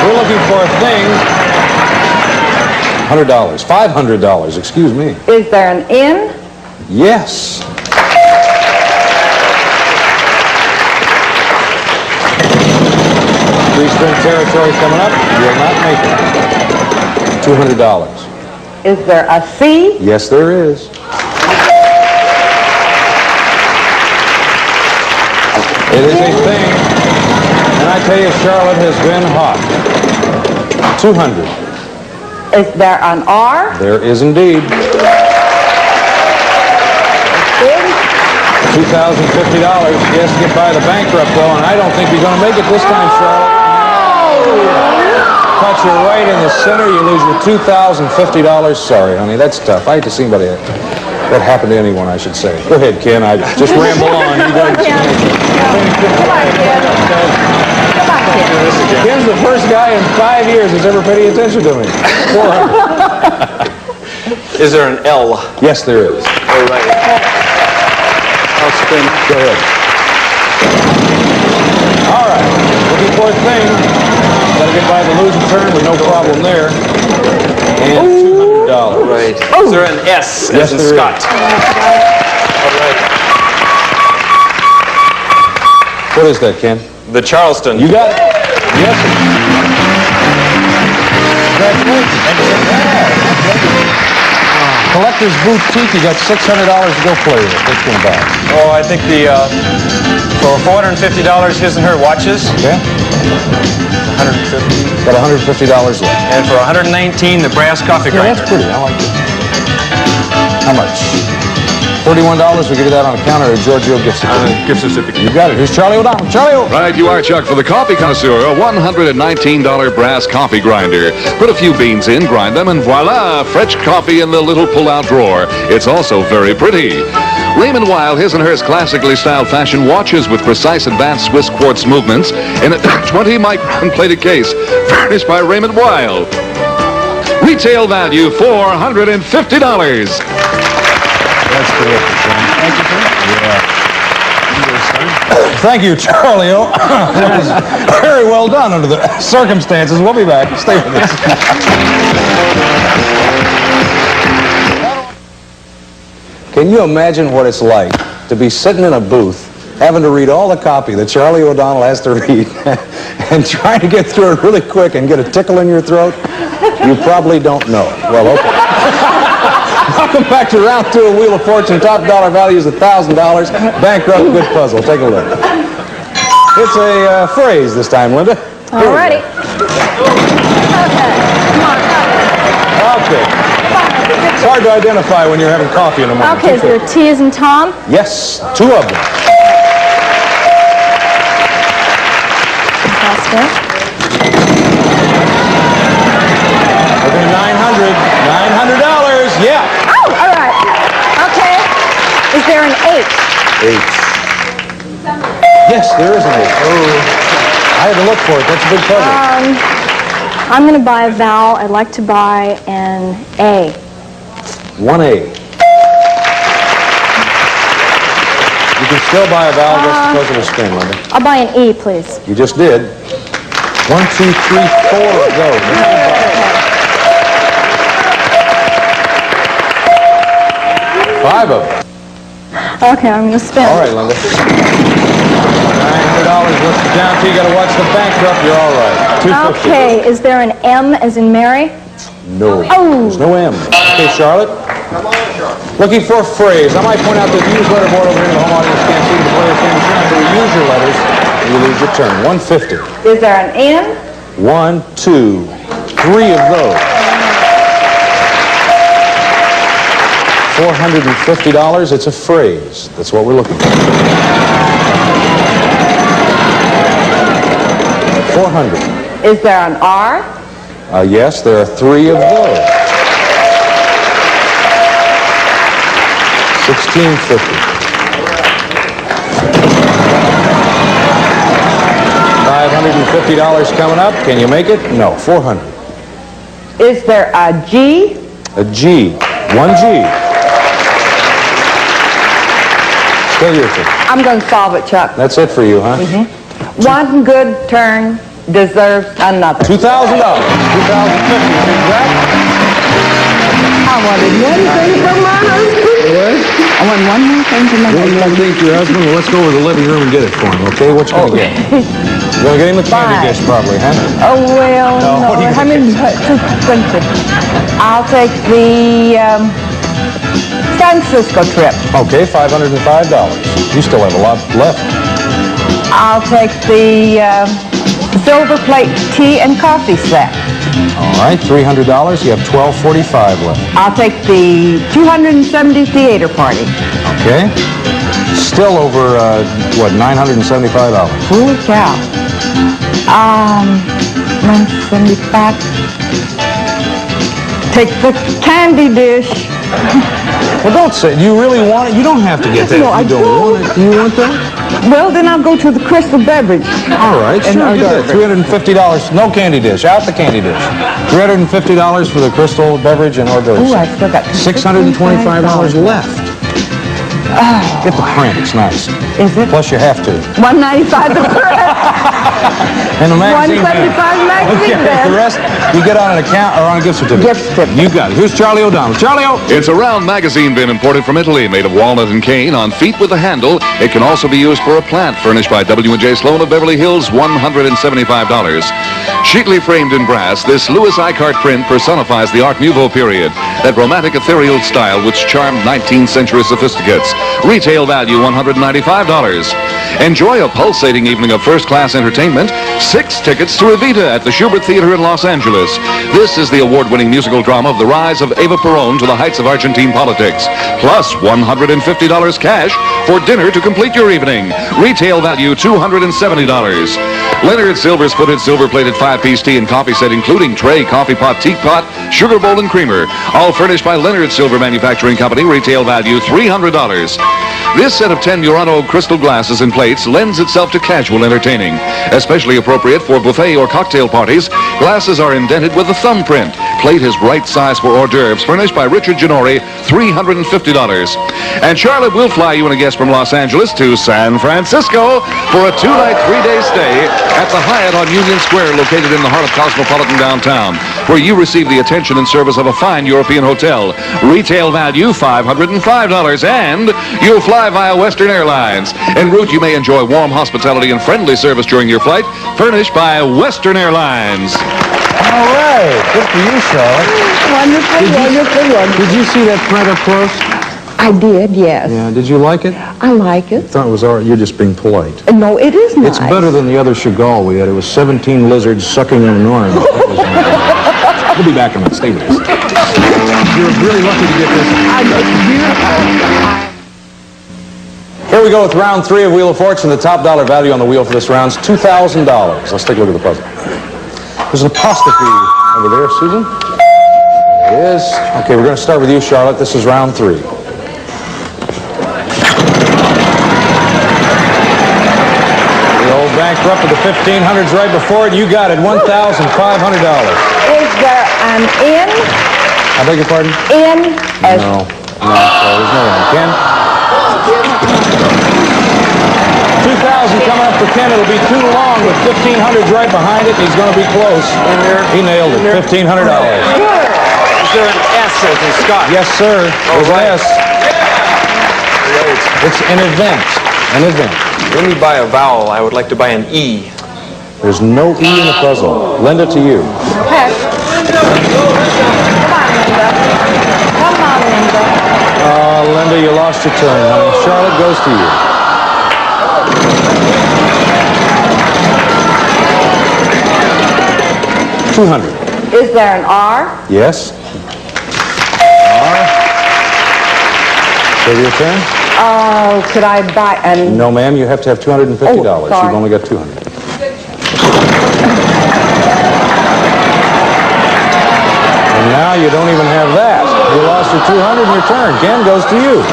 We're looking for a thing. $100. $500. Excuse me. Is there an N? Yes. Three-string territory coming up. You'll not make it. $200. Is there a C? Yes, there is. It is a thing. And I tell you, Charlotte has been hot. $200. Is there an R? There is indeed. $2,050. She has to get by the bankrupt, though, and I don't think you're going to make it this time, Charlotte. Cut you right in the center. You lose your $2,050. Sorry, honey. That's tough. I hate to see anybody that happened to anyone, I should say. Go ahead, Ken. I just ramble on. You guys. Come on, Ken. Come on, Ken. Ken's the first guy in 5 years that's ever paid any attention to me. $400. Is there an L? Yes, there is. All right. I'll spin. Go ahead. All right. Looking for a thing. Got to get by the losing turn, but no problem there. And $200. Right. Is there an S Yes, as in there Scott? is. All right. What is that, Ken? The Charleston. You got it. Yes, sir. Congratulations. Collector's Boutique, you got $600 to go play with. Which one back? Oh, I think the, for $450, his and her watches. Okay. 150. Got $150 left. And for 119, the brass coffee grinder. Yeah, that's pretty. I like it. How much? $31. We give you that on a counter at Giorgio gift certificate. Gift certificate. You got it. Here's Charlie O'Donnell. Charlie O. Right, you are, Chuck. For the coffee connoisseur, a $119 brass coffee grinder. Put a few beans in, grind them, and voila, fresh coffee in the little pull-out drawer. It's also very pretty. Raymond Weil, his and hers classically styled fashion watches with precise advanced Swiss quartz movements in a 20-micron plated case, furnished by Raymond Weil. Retail value $450. That's terrific, John. Thank you, sir. Yeah. Thank you, Charlie O. That was very well done under the circumstances. We'll be back. Stay with us. Can you imagine what it's like to be sitting in a booth, having to read all the copy that Charlie O'Donnell has to read, and trying to get through it really quick and get a tickle in your throat? You probably don't know. Well, okay. Welcome back to round 2 of Wheel of Fortune. Top dollar value is $1,000. Bankrupt, good puzzle. Take a look. It's a phrase this time, Linda. All righty. Okay. It's hard to identify when you're having coffee in the morning. Okay, is there T as in Tom? Yes, 2 of them. Fantastic. Okay, $900. $900. Yeah. Oh, all right. Okay. Is there an 8? 8. Yes, there is an 8. Oh, I had to look for it. That's a big puzzle. I'm going to buy a vowel. I'd like to buy an A. 1A. You can still buy a vowel just because of a spin, Linda. I'll buy an E, please. You just did. 1, 2, 3, 4. Go. 5 of them. Okay, I'm going to spin. All right, Linda. $900. What's the down fee? You got to watch the bankrupt. You're all right. $250. Okay, is there an M as in Mary? No. Oh. There's no M. Okay, Charlotte. Come on, Charlotte. Looking for a phrase. I might point out that the newsletter board over here in the home audience can't see the players can turn. So you use your letters, and you lose your turn. 150. Is there an N? 1, 2, 3 of those. $450. It's a phrase. That's what we're looking for. 400. Is there an R? Yes, there are 3 of those. 1650. $550 coming up. Can you make it? No. 400. Is there a G? A G. 1G. Still your turn. I'm going to solve it, Chuck. That's it for you, huh? Mm-hmm. One good turn deserves another. $2,000. $2,050. I wanted one thing for my husband. I want one more thing for my husband. One more thing for your husband? Well, let's go over to the living room and get it for him, okay? What you gonna get? You're gonna get him the candy dish, probably, huh? Oh, well, No, what are you I mean, too expensive. I'll take the San Francisco trip. Okay, $505. You still have a lot left. I'll take the silver plate tea and coffee set. All right, $300. You have $1,245 left. I'll take the 270 theater party. Okay. Still over, what, $975. Holy cow. 175. Take the candy dish. Well, don't say, do you really want it? You don't have to get that No, if I you don't want it. Do you want that? Well, then I'll go to the Crystal Beverage. All right, And sure, hors get that. d'oeuvres. $350. No candy dish. Out the candy dish. $350 for the Crystal Beverage and hors d'oeuvres. Ooh, I still got $625 left. Get the print. It's nice. Is it? Plus, you have to. $195 the print. And the magazine. $175 magazine. Okay, the rest, you get on an account or on a gift certificate. Gift certificate. You got it. Here's Charlie O'Donnell. Charlie O. It's a round magazine bin imported from Italy, made of walnut and cane, on feet with a handle. It can also be used for a plant, furnished by W&J Sloan of Beverly Hills, $175. Sheetly framed in brass, this Louis Icart print personifies the Art Nouveau period, that romantic ethereal style which charmed 19th century sophisticates. Retail value $195. Enjoy a pulsating evening of first-class entertainment. 6 tickets to Evita at the Schubert Theater in Los Angeles. This is the award-winning musical drama of the rise of Eva Perón to the heights of Argentine politics. Plus $150 cash for dinner to complete your evening. Retail value $270. Leonard Silver's footed silver-plated 5-piece tea and coffee set, including tray, coffee pot, teapot, sugar bowl, and creamer. All furnished by Leonard Silver Manufacturing Company. Retail value $300. This set of 10 Murano crystal glasses and plates lends itself to casual entertaining. Especially appropriate for buffet or cocktail parties, glasses are indented with a thumbprint. Plate is right size for hors d'oeuvres, furnished by Richard Ginori, $350. And Charlotte will fly you and a guest from Los Angeles to San Francisco for a 2-night, 3-day stay at the Hyatt on Union Square, located in the heart of cosmopolitan downtown, where you receive the attention and service of a fine European hotel. Retail value $505, and you'll fly via Western Airlines. En route, you may enjoy warm hospitality and friendly service during your flight, furnished by Western Airlines. All right. Good for you, Charlotte. Wonderful. Did you see that print up close? I did, yes. Yeah. Did you like it? I like it. I thought it was all right. You're just being polite. No, it is nice. It's better than the other Chagall we had. It was 17 lizards sucking on an orange. That was nice. We'll be back in a minute. Stay with us. You're really lucky to get this. I know, it's beautiful. Here we go with round 3 of Wheel of Fortune. The top dollar value on the wheel for this round is $2,000. Let's take a look at the puzzle. There's an apostrophe over there, Susan. There it is. Okay, we're going to start with you, Charlotte. This is round 3. The old bankrupt with the 1500s right before it. You got it, $1,500. Is there an N? I beg your pardon? N? No. There's no N. Ken? 2,000 coming up for Ken. It'll be too long with 1,500 right behind it. He's going to be close. He nailed it. $1,500. Is there an S as in Scott? Yes, sir. There's an S. It's an event. An event. When you buy a vowel, I would like to buy an E. There's no E in the puzzle. Linda, to you. Okay. Come on, Linda. Linda, you lost your turn, honey. Charlotte goes to you. $200. Is there an R? Yes. R. So your turn? Oh, could I buy an... No, ma'am. You have to have $250. Oh, sorry. You've only got $200. And now you don't even have that. You lost your $200 in your turn. Ken goes to you.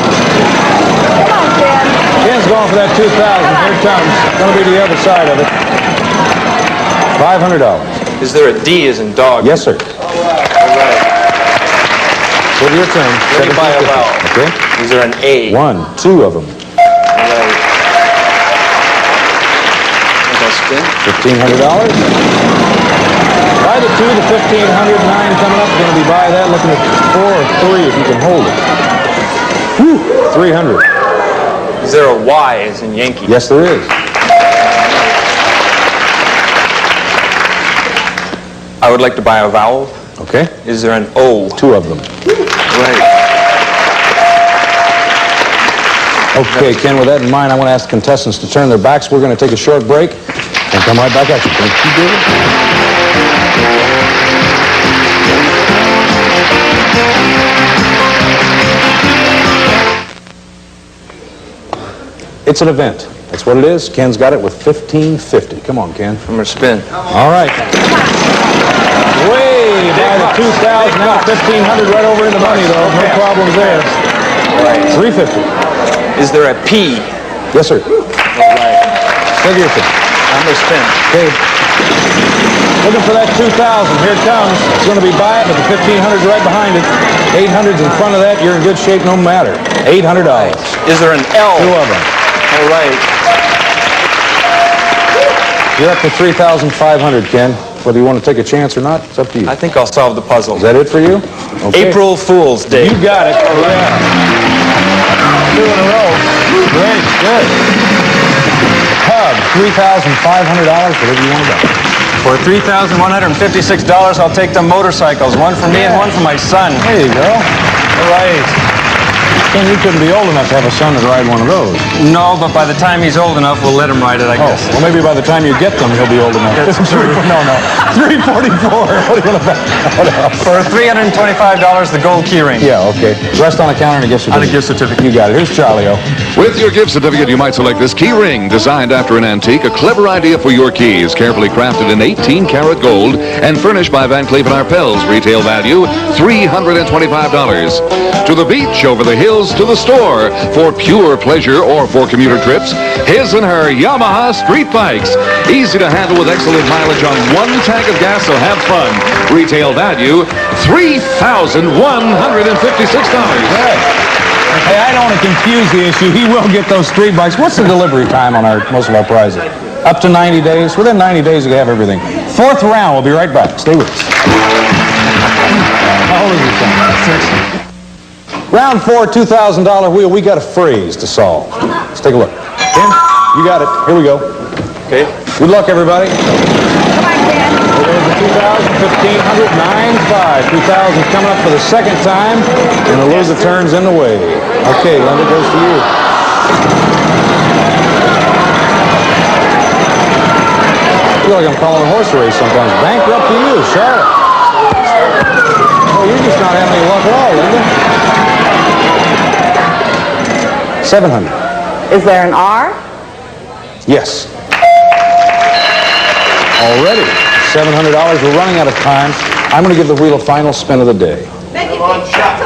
Come on, Ken. Ken's going for that $2,000. Here it comes. It's going to be to the other side of it. $500. Is there a D as in dog? Yes, sir. All right. So your turn. Let me buy a vowel. Okay. Is there an A? 1, 2 of them. All right. I'll spin. $1,500. Buy the 2, the 1,500, 9 coming up. Going to be by that. Looking at 4 or 3 if you can hold it. Whew. 300. Is there a Y as in Yankee? Yes, there is. I would like to buy a vowel. Okay. Is there an O? 2 of them. Right. Okay, Ken, with that in mind, I want to ask the contestants to turn their backs. We're going to take a short break and come right back at you. Thank you, David. It's an event. That's what it is. Ken's got it with $1,550. Come on, Ken. I'm going to spin. All right. Way by the 2,000. Now 1,500 right over in the money, though. No problems there. Right. 350. Is there a P? Yes, sir. All right. Take your turn. I'm going to spin. Okay. Looking for that 2,000. Here it comes. It's going to be by it, but the 1,500's right behind it. 800's in front of that. You're in good shape no matter. $800. Is there an L? 2 of them. All right. You're up to 3,500, Ken. Whether you want to take a chance or not, it's up to you. I think I'll solve the puzzle. Is that it for you? Okay. April Fool's Day. You got it. Yeah. 2 in a row. Great. Good. Pub, $3,500, whatever you want to bet. For $3,156, I'll take the motorcycles. One for me and one for my son. There you go. All right. Ken, you couldn't be old enough to have a son to ride one of those. No, but by the time he's old enough, we'll let him ride it, I guess. Well, maybe by the time you get them, he'll be old enough. That's true. No. 344. What are you going to bet? For $325, the gold key ring. Yeah, okay. Rest on a counter and a gift certificate. On a gift certificate. You got it. Here's Charlie O. With your gift certificate, you might select this key ring, designed after an antique, a clever idea for your keys, carefully crafted in 18-karat gold and furnished by Van Cleef & Arpels. Retail value, $325. To the beach, over the hills, to the store. For pure pleasure or for commuter trips, his and her Yamaha street bikes. Easy to handle with excellent mileage on 1 tank of gas, so have fun. Retail value, $3,156. Hey, I don't want to confuse the issue. He will get those street bikes. What's the delivery time on most of our prizes? Up to 90 days. Within 90 days, you can have everything. 4th round. We'll be right back. Stay with us. How old is your son? 6. Round 4, $2,000 wheel. We got a phrase to solve. Let's take a look. Ken, you got it. Here we go. Okay. Good luck, everybody. Come on, Ken. Here goes the 2,000, 1,500, 9-5. 2,000 coming up for the second time, and the loser turns in the way. Okay, Linda, goes to you. I feel like I'm calling a horse race sometimes. Bankrupt to you, Charlotte. Oh, you're just not having any luck at all, Linda. 700. Is there an R? Yes. Already. $700. We're running out of time. I'm going to give the wheel a final spin of the day. Come on, Chuck.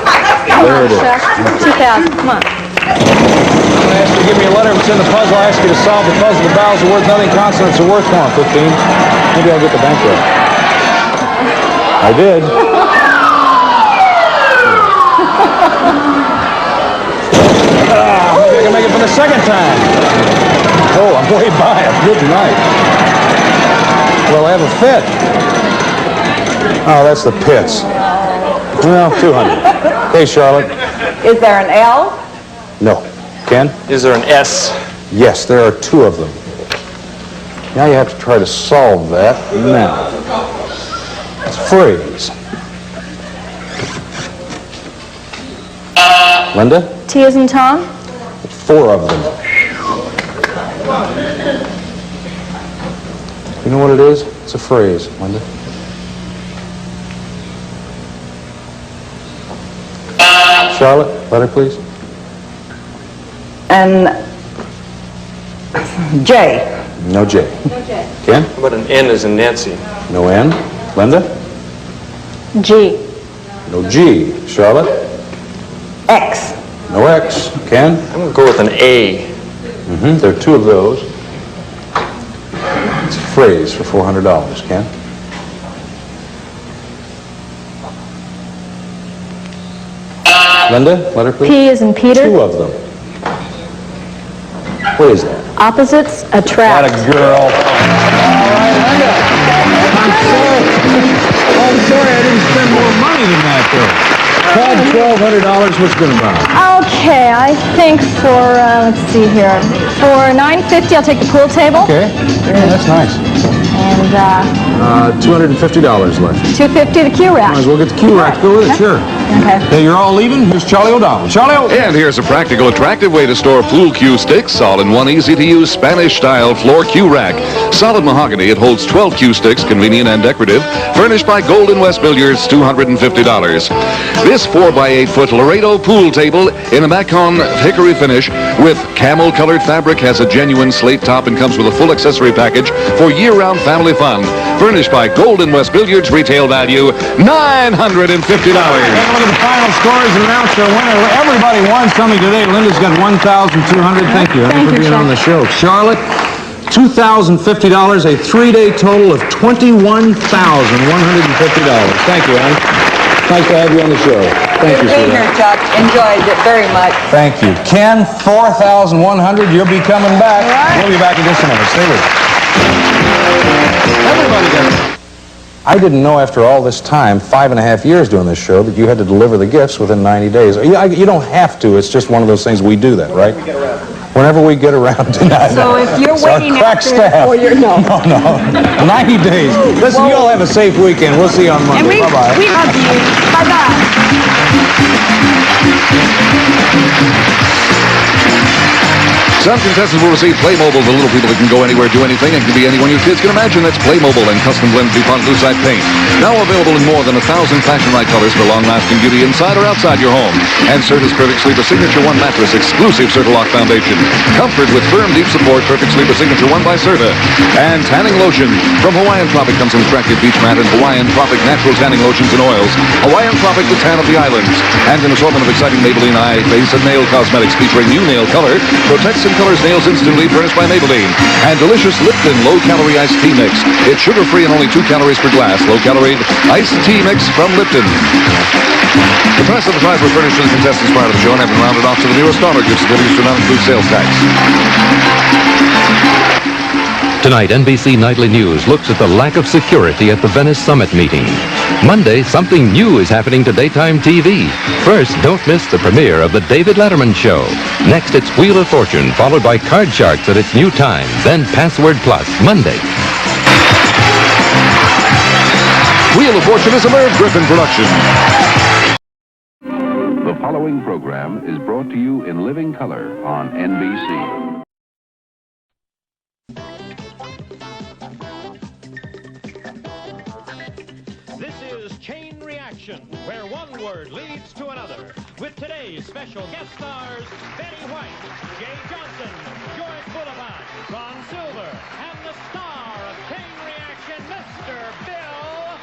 There it is. 2,000. Come on. I'm going to ask you to give me a letter. If it's in the puzzle, I ask you to solve the puzzle. The vowels are worth nothing. Consonants are worth more. 15. Maybe I'll get the bankroll. I did. Maybe I can make it for the second time. Oh, I'm way by. I'm good tonight. Well, I have a fit. Oh, that's the pits. Well, 200. Hey, Charlotte. Is there an L? No. Ken? Is there an S? Yes, there are 2 of them. Now you have to try to solve that now. It's a phrase. Linda? T as in Tom? 4 of them. You know what it is? It's a phrase, Linda. Charlotte, letter, please. An J. No J. No J. Ken? How about an N as in Nancy? No N. Linda? G. No G. Charlotte? X. No X. Ken? I'm going to go with an A. There are 2 of those. It's a phrase for $400. Ken? Linda, letter please. P as in Peter? 2 of them. What is that? Opposites attract. Not a girl. All right, Linda. I'm sorry I didn't spend more money than that, though. $1,200, what's going to buy? Okay, I think for, let's see here, for $950, I'll take the pool table. Okay. Yeah, that's nice. And, $250 left. $250 the Q-Rack. Might as well get the Q-Rack. Go with it, sure. Okay. Hey, you're all leaving? Here's Charlie O'Donnell. Charlie O. And here's a practical, attractive way to store pool cue sticks, all in one easy-to-use Spanish-style floor cue rack. Solid mahogany, it holds 12 cue sticks, convenient and decorative, furnished by Golden West Billiards, $250. This 4x8-foot Laredo pool table in a Macon hickory finish with camel-colored fabric has a genuine slate top and comes with a full accessory package for year-round family fun. Furnished by Golden West Billiards, retail value $950. Take a look at the final scores and announce our winner. Everybody won something today. Linda's got $1,200. Thank you. Thank for you, being Chuck. on the show. Charlotte, $2,050, a 3-day total of $21,150. Thank you, Ann. Nice to have you on the show. Thank you, Good being sir. here, Chuck. Enjoyed it very much. Thank you. Ken, 4,100. You'll be coming back. We'll be back in just a minute. Stay with us. Everybody gets it. I didn't know after all this time, 5.5 years doing this show, that you had to deliver the gifts within 90 days. You don't have to. It's just one of those things we do that, right? Whenever we get around to that. So if you're waiting crack out there staff. for your... No. No. 90 days. Listen, you all have a safe weekend. We'll see you on And Monday. Bye-bye. we love you. Bye-bye. Some contestants will receive Playmobil, the little people that can go anywhere, do anything, and can be anyone your kids can imagine. That's Playmobil and custom blend DuPont Lucite paint. Now available in more than 1,000 fashion-right colors for long-lasting beauty inside or outside your home. And Serta's Perfect Sleeper Signature 1 mattress, exclusive Serta-Lock foundation. Comfort with firm, deep support, Perfect Sleeper Signature 1 by Serta. And tanning lotion. From Hawaiian Tropic comes an attractive beach mat and Hawaiian Tropic natural tanning lotions and oils. Hawaiian Tropic, the tan of the islands. And an assortment of exciting Maybelline eye, face, and nail cosmetics featuring new nail color, protects and colors nails instantly, furnished by Maybelline. And delicious Lipton low-calorie iced tea mix. It's sugar-free and only 2 calories per glass. Low-calorie iced tea mix from Lipton. The price of the prize was furnished to the contestants prior to the show and have been rounded off to the nearest dollar. Gift certificates do not include sales tax. Tonight, NBC Nightly News looks at the lack of security at the Venice Summit meeting. Monday, something new is happening to daytime TV. First, don't miss the premiere of The David Letterman Show. Next, it's Wheel of Fortune, followed by Card Sharks at its new time. Then Password Plus, Monday. Wheel of Fortune is a Merv Griffin production. The following program is brought to you in living color on NBC. This is Chain Reaction, where one word leads to another. With today's special guest stars, Betty White, Jay Johnson, George Boulevard, Ron Silver, and the star of Chain Reaction, Mr. Bill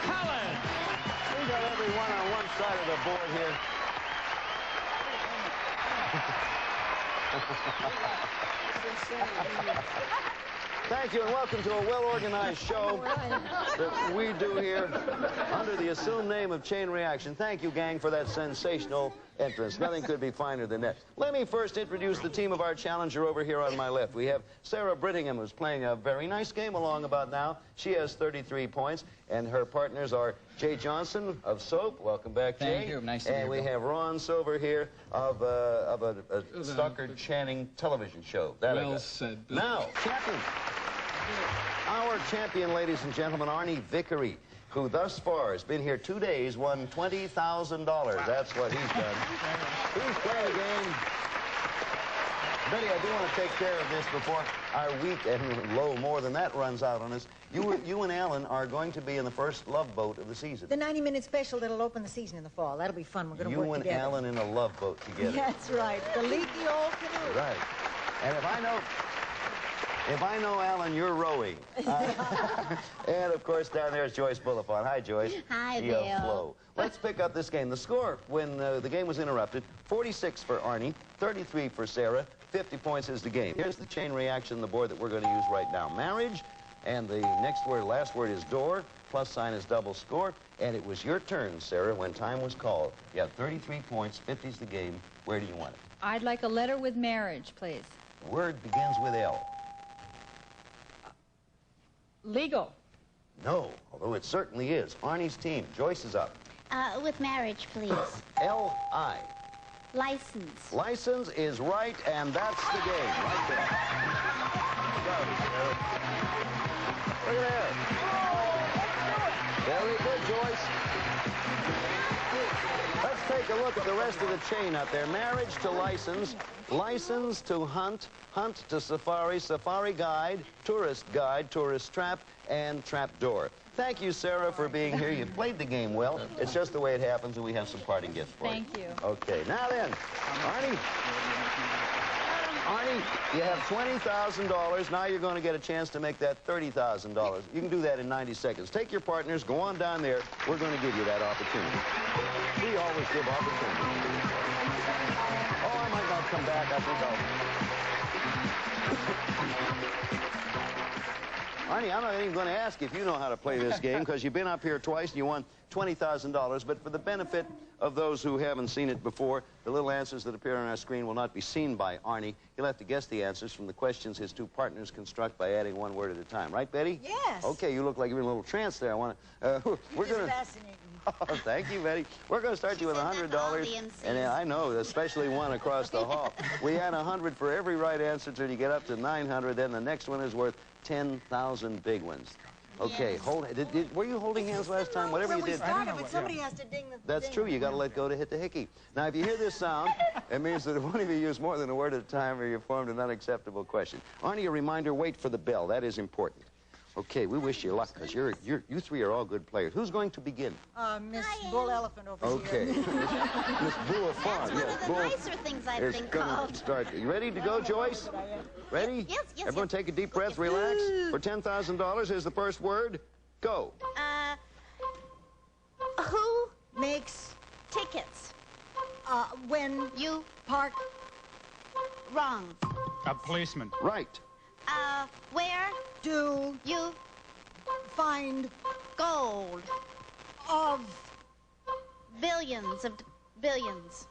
Collins. We got everyone on one side of the board here. Thank you and welcome to a well-organized show that we do here under the assumed name of Chain Reaction. Thank you, gang, for that sensational entrance. Nothing could be finer than that. Let me first introduce the team of our challenger over here on my left. We have Sarah Brittingham, who's playing a very nice game along about now. She has 33 points, and her partners are Jay Johnson of Soap. Welcome back, Jay. Thank you. Nice to be here, And we Bill. have Ron Silver here of a Stockard Channing television show. That I Well got. said, Bill. Now, champion. Our champion, ladies and gentlemen, Arnie Vickery, who thus far has been here 2 days, won $20,000. That's what he's done. He's playing a game. Betty, I do want to take care of this before our week, and low, more than that, runs out on us. You and Alan are going to be in the first Love Boat of the season. The 90-minute special that'll open the season in the fall. That'll be fun. We're going to work You and together. Alan in a Love Boat together. That's right. The leaky old canoe. Right. And if I know Alan, you're rowing. And of course, down there is Joyce Boulevard. Hi, Joyce. Hi, You Bill. flow. Let's pick up this game. The score when the game was interrupted: 46 for Arnie, 33 for Sarah. 50 points is the game. Here's the chain reaction, the board that we're going to use right now. Marriage, and the next word, last word is door. Plus sign is double score. And it was your turn, Sarah, when time was called. You have 33 points. 50's the game. Where do you want it? I'd like a letter with marriage, please. The word begins with L. Legal. No, although it certainly is. Arnie's team. Joyce is up. With marriage, please. L-I. License. License is right, and that's the game. Right there. Look at there. Very good, Joyce. Let's take a look at the rest of the chain up there. Marriage to license, license to hunt, hunt to safari, safari guide, tourist trap, and trap door. Thank you, Sarah, for being here. You played the game well. It's just the way it happens, and we have some parting gifts for you. Thank you. Okay, now then, Arnie, you have $20,000. Now you're going to get a chance to make that $30,000. You can do that in 90 seconds. Take your partners, go on down there. We're going to give you that opportunity. We always give opportunities. Oh, I might not come back. I think I'll... Arnie, I'm not even going to ask if you know how to play this game because you've been up here twice and you won $20,000. But for the benefit of those who haven't seen it before, the little answers that appear on our screen will not be seen by Arnie. He'll have to guess the answers from the questions his two partners construct by adding one word at a time. Right, Betty? Yes. Okay, you look like you're in a little trance there. I want to... we're going to... Fascinating. Oh, thank you, Betty. We're going to start you with $100. And I know, especially one across the hall. We add 100 for every right answer till you get up to 900. Then the next one is worth 10,000 big ones. Okay, Yes. hold. Were you holding hands last time? Whatever you We did. started, but somebody has to ding the That's ding. true. You got to let go to hit the hickey. Now, if you hear this sound, it means that if one of you use more than a word at a time, or you formed an unacceptable question. Arnie, a reminder: wait for the bell. That is important. Okay, we wish you luck because you three are all good players. Who's going to begin? Miss Bull Elephant over Okay, here. Miss Bull Farm. That's one of the nicer things I've been called. Start. You ready to go, Joyce? Ready? Yes, yes, Everyone, yes. take a deep breath. Relax. For $10,000, here's the first word. Go. Who makes tickets? When You park wrong. A policeman. Right. Where do you find gold of billions of billions?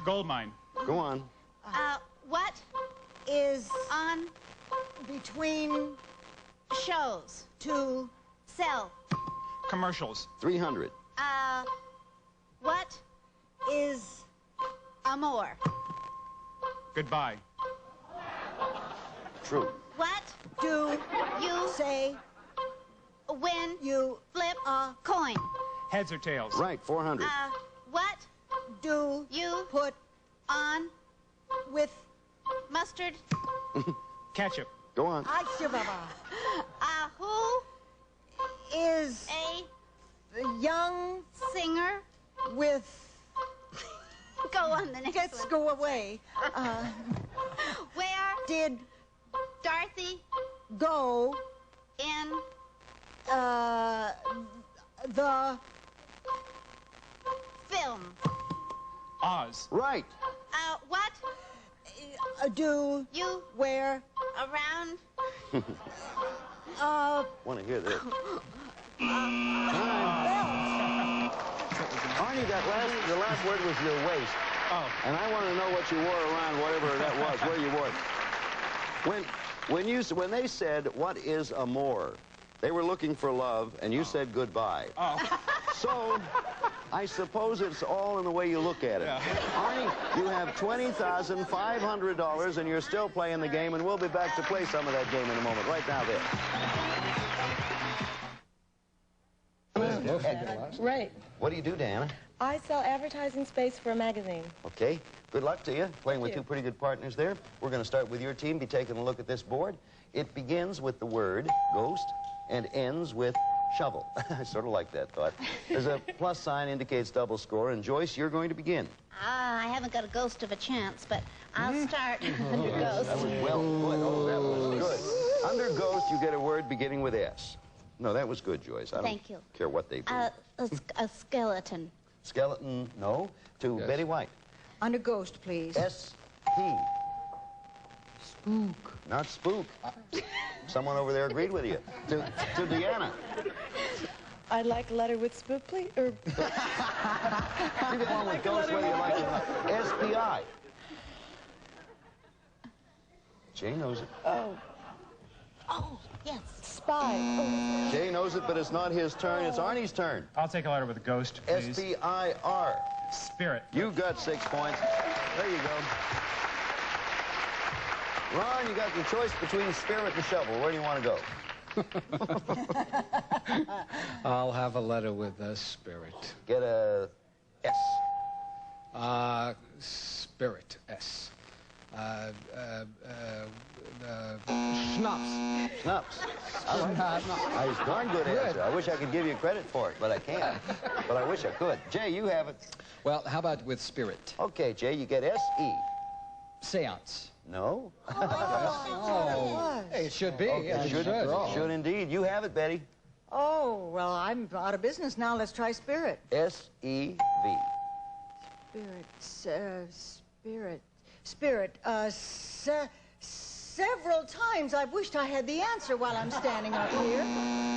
Gold mine. Go on. What is on between shows to sell? Commercials. 300. What is more? Goodbye. True. What do you say when you flip a coin? Heads or tails. Right. 400. What do you put on with mustard? Ketchup. Go on. Who is a young singer? with Go on the next Let's one. go away. Where Did Dorothy go in the film? Oz. Right. What do you wear around? Want to hear this? Arnie, the last word was your waist. Oh. And I want to know what you wore around, whatever that was, where you wore it. When they said, what is amour? They were looking for love, and you said goodbye. Oh. So, I suppose it's all in the way you look at it. Yeah. Arnie, you have $20,500, and you're still playing the game, and we'll be back to play some of that game in a moment. Right now, there. Right. What do you do, Diana? I sell advertising space for a magazine. Okay. Good luck to you. Playing with you. two pretty good partners there. We're going to start with your team. Be taking a look at this board. It begins with the word ghost and ends with shovel. I sort of like that thought. There's a plus sign indicates double score. And Joyce, you're going to begin. I haven't got a ghost of a chance, but I'll start under ghost. That was well put. Oh, that was good. Under ghost, you get a word beginning with S. No, that was good, Joyce. I don't Thank you. care what they do. A skeleton. Skeleton, no. To Betty White. under ghost, please? S-P. Spook. Not spook. Someone over there agreed with you. To Deanna. I'd like a letter with spook, please. Or... You get one with ghost whether you like it or not. S-P-I. Jay knows it. Oh. Oh, yes. Spy. Oh. Jay knows it, but it's not his turn. It's Arnie's turn. I'll take a letter with a ghost, please. S-P-I-R. Spirit. You got 6 points. There you go. Ron, you got the choice between spirit and shovel. Where do you want to go? I'll have a letter with a spirit. Get a S. Spirit, S. Schnapps. Schnapps. It's a darn good answer. I wish I could give you credit for it, but I can't. But I wish I could. Jay, you have it. Well, how about with spirit? Okay, Jay, you get S-E. Seance. No. Oh, hey, it should be. Okay, Yes, it should. Should indeed. You have it, Betty. Oh, well, I'm out of business now. Let's try spirit. S-E-V. Spirit, spirit, several times I've wished I had the answer while I'm standing up here.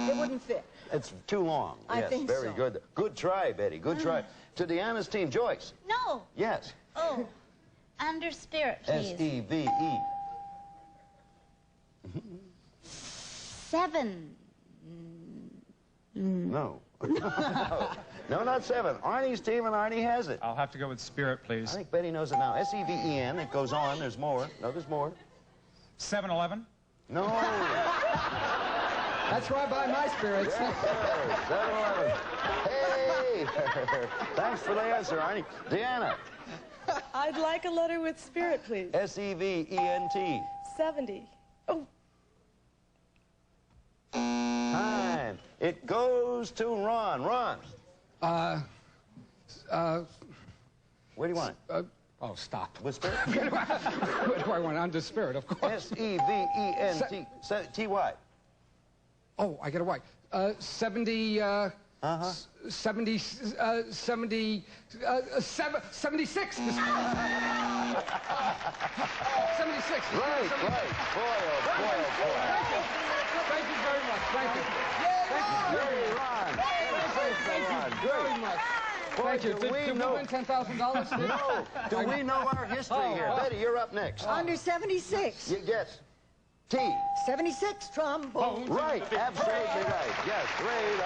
It wouldn't fit. It's too long. I yes, think very so. good. Good try, Betty. Good try. To Deanna's team, Joyce. No. Yes. Oh, under spirit, please. S-E-V-E. 7. No. No, not 7. Arnie's team, and Arnie has it. I'll have to go with spirit, please. I think Betty knows it now. S-E-V-E-N. It goes on. There's more. No, there's more. 7-Eleven? No. That's right by my spirits. Yes, sir. 7-Eleven. Hey! Thanks for the answer, Arnie. Deanna. I'd like a letter with spirit, please. S-E-V-E-N-T. 70. Oh, Time. It goes to Ron. Ron. Where do you want it? Oh, stop. With spirit? Where do I want it? Under spirit, of course. S-E-V-E-N-T. T-Y. Oh, I get it right. 70, 70, 70, 76. 76. Right. Boy, Thank you very much. Thank you. Yay, Ron. Thank you very much. Boy, Thank you. do Did we we know- win $10,000? No. Do we know our history here? Betty, you're up next. Under 76. You get T. 76 trombone. Right, absolutely right. Yes, great.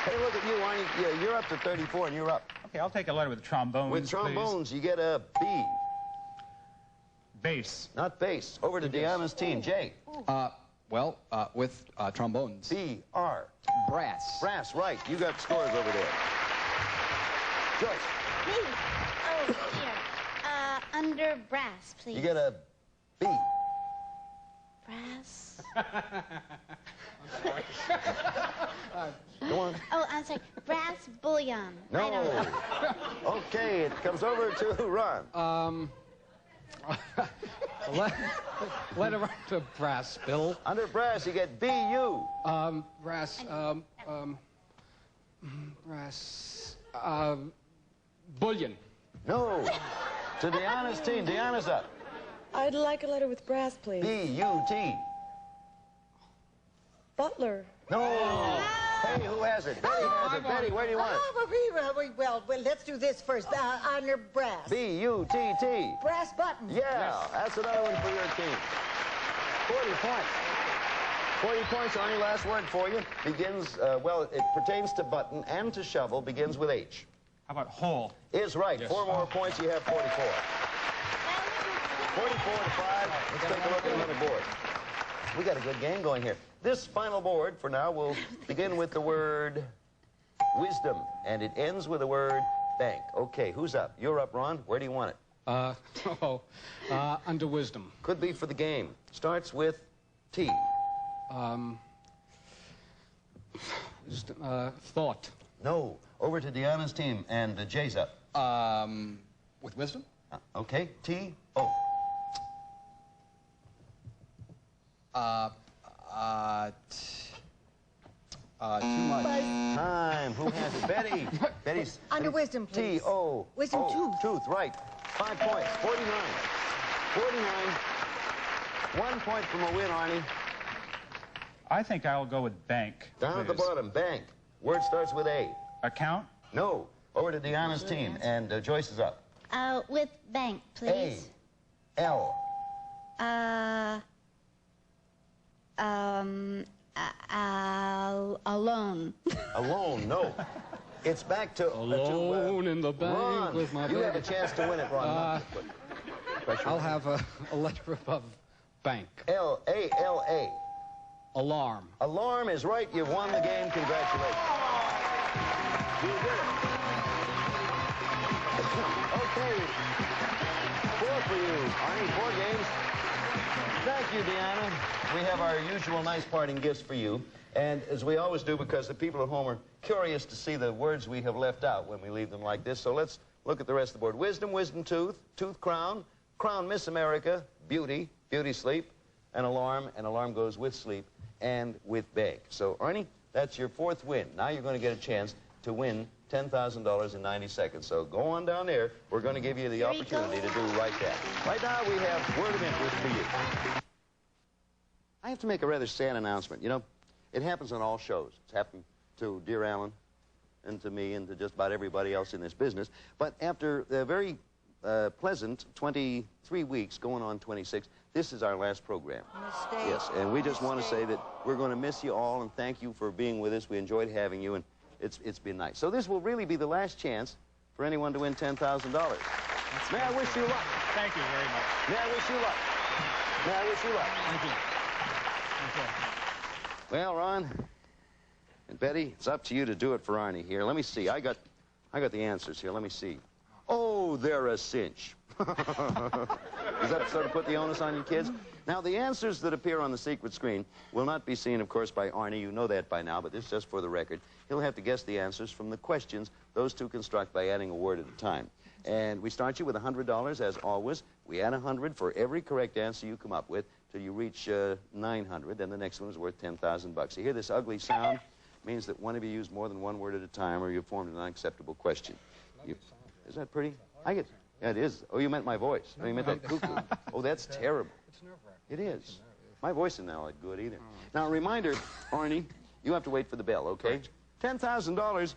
Hey, look at you, Arnie. Yeah, you're up to 34, and you're up. Okay, I'll take a letter with trombones, With trombones, you get a B. Bass. Not bass. Over to Deanna's team. Jay. With trombones. B-R. Brass. Brass, right. You got scores over there. Joyce. Me. Oh, dear. Under brass, please. You get a B. Brass. Go on. Oh, I'm sorry. Brass bullion. I don't know. No. Okay, it comes over to Ron. Letter to brass, Bill. Under brass, you get B-U. Brass, brass, bullion. No. To Deanna's team. Deanna's up. I'd like a letter with brass, please. B-U-T. Butler. No. Hey, who has it? Betty has it. Betty, where do you want it? Well, let's do this first. Under brass. B-U-T-T. Brass buttons. Yeah, that's another one for your team. 40 points. 40 points, Arnie, last word for you. Begins, it pertains to button and to shovel, begins with H. How about hole? Is right. Yes. 4 more points, you have 44. 44 to 5. Let's take a look at another board. We got a good game going here. This final board, for now, will begin with the word wisdom, and it ends with the word bank. Okay, who's up? You're up, Ron. Where do you want it? Under wisdom. Could be for the game. Starts with T. Thought. No. Over to Deanna's team, and Jay's up. With wisdom? Okay, T-O. Too much. Time. Who has it? Betty. Betty's. Under wisdom, please. T-O. Wisdom tooth. Tooth, right. 5 points. 49. 49. 1 point from a win, Arnie. I think I'll go with bank. Down at the please. bottom, bank. Word starts with A. Account? No. Over to Deanna's team, and Joyce is up. With bank, please. A-L. Alone. Alone, no. It's back to... Alone in the bank Ron, with my you have a baby. chance to win it, Ron. I'll have a letter above bank. L-A-L-A. Alarm. Alarm is right. You've won the game. Congratulations. You did it. Okay. 4 for you. Arnie, 4 games. Thank you, Deanna. We have our usual nice parting gifts for you. And as we always do, because the people at home are curious to see the words we have left out when we leave them like this, so let's look at the rest of the board. Wisdom, wisdom tooth, tooth crown, crown Miss America, beauty, beauty sleep, and alarm goes with sleep and with bank. So, Arnie, that's your 4th win. Now you're going to get a chance to win $10,000 in 90 seconds. So go on down there. We're going to give you the opportunity to do right that. Right now, we have word of interest for you. I have to make a rather sad announcement. You know, it happens on all shows. It's happened to Dear Alan and to me and to just about everybody else in this business. But after a very pleasant 23 weeks, going on 26, this is our last program. Mistake. Yes, and we just want to say that we're going to miss you all and thank you for being with us. We enjoyed having you, and it's been nice. So this will really be the last chance for anyone to win $10,000. May I wish you luck? Thank you very much. May I wish you luck? May I wish you luck? Thank you. Well, Ron and Betty, it's up to you to do it for Arnie here. Let me see. I got the answers here. Let me see. Oh, they're a cinch. Does that sort of put the onus on you kids? Now, the answers that appear on the secret screen will not be seen, of course, by Arnie. You know that by now, but this is just for the record. He'll have to guess the answers from the questions those two construct by adding a word at a time. And we start you with $100, as always. We add 100 for every correct answer you come up with till you reach 900. Then the next one is worth 10,000 bucks. You hear this ugly sound? It means that one of you used more than one word at a time, or you formed an unacceptable question. Is that pretty? Yeah, it is. Oh, you meant my voice. No, you meant that cuckoo. Oh, that's terrible. It is. My voice isn't all that good either. Now, a reminder, Arnie, you have to wait for the bell, okay? $10,000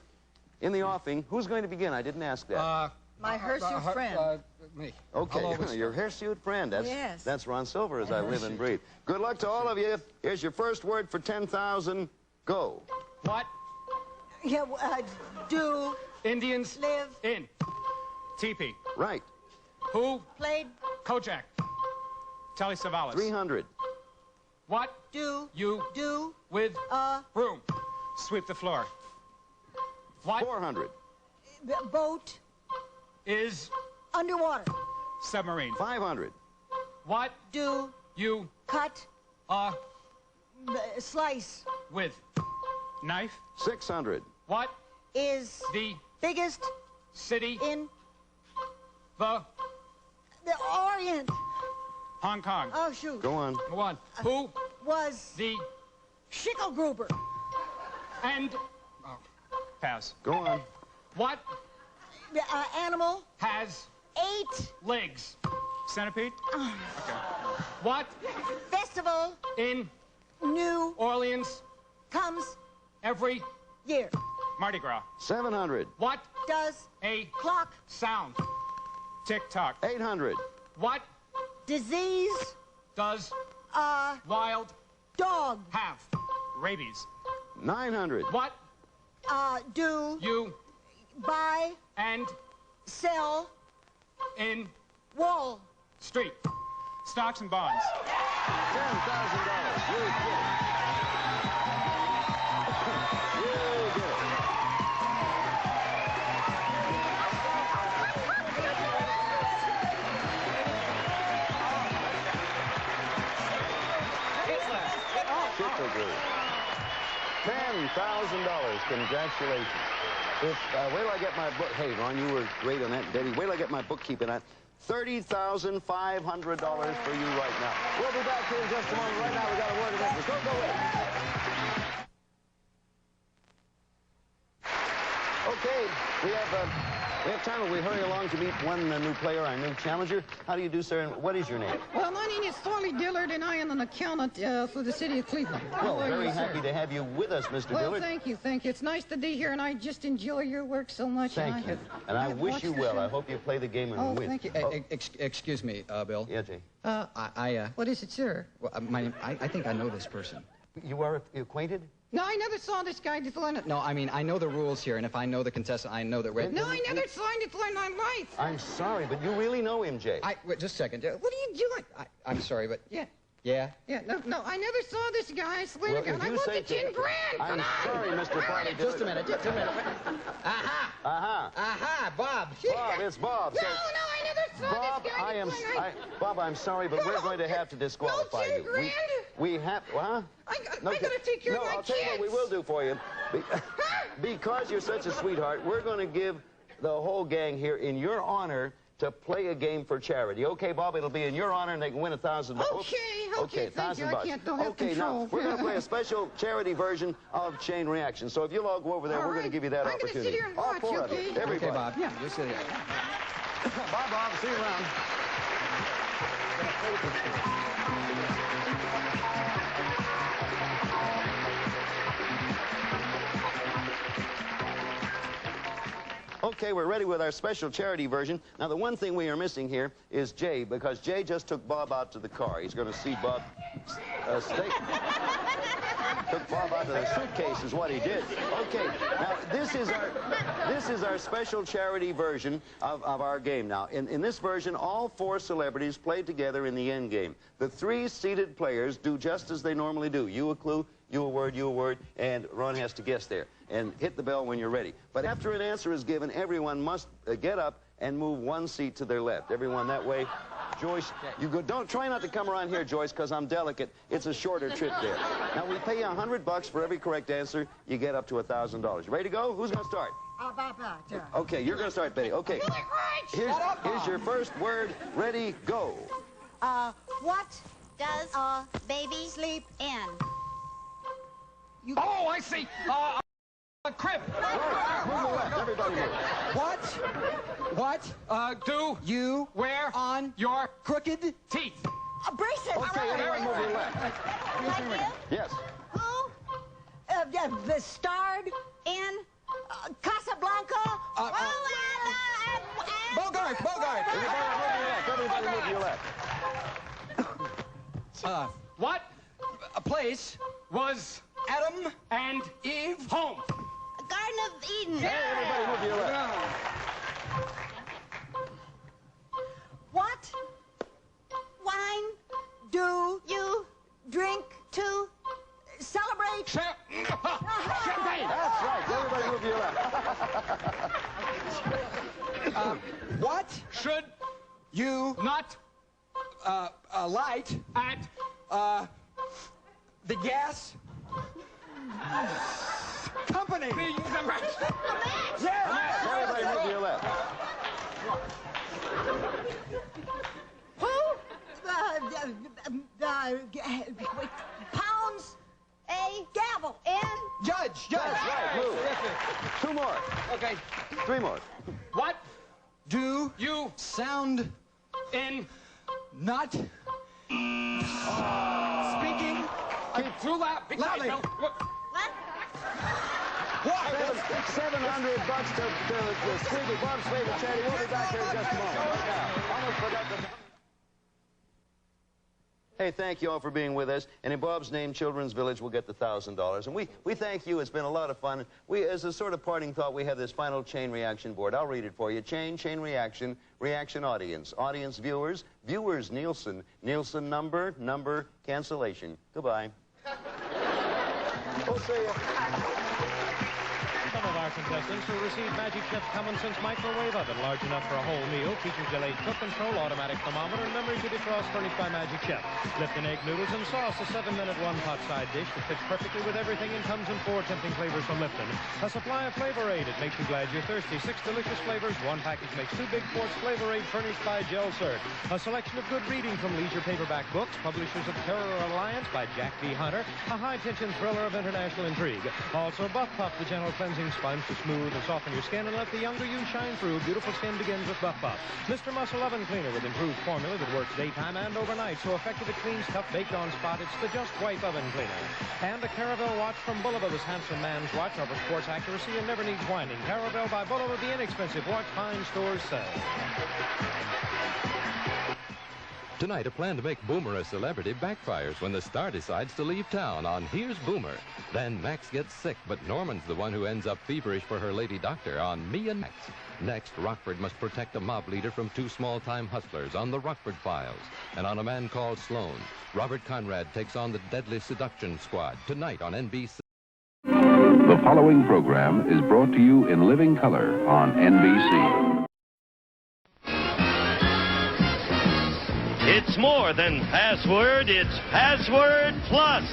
in the offing. Who's going to begin? I didn't ask that. My hirsute friend. Me. Okay, your hirsute friend. Yes. That's Ron Silver, as I live and breathe. Good luck to all of you. Here's your first word for 10,000. Go. What? Yeah, do Indians live in teepee. Right. Who played Kojak? Telly Savalas. 300. What do you do with broom? Sweep the floor. What 400. Boat is underwater. Submarine. 500. What do you cut slice with knife? 600. What is the biggest city in the Orient? Hong Kong. Oh, shoot. Go on. Go on. Who was the Schicklgruber? And pass. Go on. What Animal has 8 legs? Centipede? Okay. What festival in New Orleans comes every year? Mardi Gras. 700. What Does a clock sound? Tick-tock. 800. What disease does wild dog have? Rabies. 900. What do you buy and sell in Wall Street? Stocks and bonds. $10,000. You did it. You did it. $10,000. Congratulations. Wait till I get my book. Hey, Ron, you were great on that. Betty, wait till I get my bookkeeping on. $30,500 for you right now. We'll be back here in just a moment. Right now, we got a word of interest. Don't go away. Okay, we have time. Will we hurry along to meet one new player, our new challenger? How do you do, sir? And what is your name? Well, my name is Thorley Dillard, and I am an accountant for the city of Cleveland. Well, very happy to have you with us, Mr. Well, Dillard. thank you. It's nice to be here, and I just enjoy your work so much. Thank you. And I wish you well. I hope you play the game and win. Thank you. Excuse me, Bill. Yeah, Jay. What is it, sir? Well, I think I know this person. You are acquainted? No, I never saw this guy before. No, I mean, I know the rules here, and if I know the contestant, I know that... No, I never saw him before in my life. I'm sorry, but you really know him, Jay. Wait, just a second. What are you doing? I'm sorry, but... Yeah. Yeah? Yeah, no, I never saw this guy. I swear to God. I you want say the 10 grand. I'm sorry, Mr. Party. Just a minute. Aha! Aha! Aha, Bob. Bob, it's Bob. No, I never saw Bob, this guy. Bob, I'm sorry, but we're going to have to disqualify you. 10 grand? We have... Huh? I gotta take care of my No, I'll tell you what we will do for you. Because you're such a sweetheart, we're going to give the whole gang here, in your honor, to play a game for charity. Okay, Bob, it'll be in your honor, and they can win $1,000. Okay, thank you. I $1,000. don't have Okay, control. now, we're going to play a special charity version of Chain Reaction. So if you'll all go over there, we're going to give you that opportunity. I'm going to sit here and watch, All four of you. okay? Everybody. Okay, Bob. Yeah. You sit here. Bye, Bob. See you around. Okay, we're ready with our special charity version. Now, the one thing we are missing here is Jay, because Jay just took Bob out to the car. He's going to see Bob stay. Took Bob out to the suitcase is what he did. Okay, now this is our special charity version of our game. Now, in this version, all four celebrities play together in the end game. The three seated players do just as they normally do. You a clue, you a word, and Ron has to guess there. And hit the bell when you're ready. But after an answer is given, everyone must get up and move one seat to their left. Everyone that way. Joyce, you go. Don't try not to come around here, Joyce, because I'm delicate. It's a shorter trip there. Now, we pay you $100 for every correct answer. You get up to $1,000. You ready to go? Who's going to start? Okay, you're going to start, Betty. Okay. Here's your first word. Ready, go. What does baby sleep in? Oh, I see. A crib. Move to the left. Everybody move. What do you wear on your crooked teeth? A bracelet. Okay, everyone move to the left. Yes. Who? The starred in Casablanca. Bogart. Everybody move to your left. What a place was Adam and Eve home? Garden of Eden. Everybody move to your left. What wine do you drink to celebrate? Champagne. That's right. Everybody move to your left. What Should you not light at the gas company? Everybody move to your left. Who? Pounds a gavel. Judge. That's right. Move. Two more. Okay. Three more. what Do you sound in not speaking too loud? Be quiet, Loudly. Bill. $700 to Squeaky, Bob's favorite charity. We'll be back here in just a moment. Almost forgot the... Hey, thank you all for being with us. And in Bob's name, Children's Village will get the $1,000. And we thank you. It's been a lot of fun. We, as a sort of parting thought, we have this final chain reaction board. I'll read it for you. Chain reaction, reaction audience. Audience viewers, viewers Nielsen. Nielsen number, cancellation. Goodbye. We'll see you. Some of our contestants will receive Magic Chef's Common Sense microwave oven, large enough for a whole meal, features delayed cook control, automatic thermometer, and memory to defrost furnished by Magic Chef. Lipton egg noodles and sauce, a 7-minute one-pot side dish that fits perfectly with everything and comes in 4 tempting flavors from Lipton. A supply of Flavor Aid. It makes you glad you're thirsty. 6 delicious flavors. One package makes 2 big quarts Flavor Aid furnished by Gel Cert. A selection of good reading from Leisure Paperback Books, publishers of Terror Alliance by Jack B. Hunter, a high-tension thriller of international intrigue. Also, Buff Puff, the gentle cleansing sponge to smooth and soften your skin and let the younger you shine through. Beautiful skin begins with Buff Puff. Mr. Muscle Oven Cleaner with improved formula that works daytime and overnight, so effective it cleans tough baked-on spot. It's the Just Wipe Oven Cleaner. And a Caravel watch from Bulova, this handsome man's watch, offers sports accuracy and never needs winding. Caravel by Bulova, the inexpensive watch fine stores sell. Tonight, a plan to make Boomer a celebrity backfires when the star decides to leave town on Here's Boomer. Then Max gets sick, but Norman's the one who ends up feverish for her lady doctor on Me and Max. Next, Rockford must protect a mob leader from 2 small-time hustlers on The Rockford Files. And on A Man Called Sloan, Robert Conrad takes on the Deadly Seduction Squad tonight on NBC. The following program is brought to you in living color on NBC. It's more than password, it's Password Plus.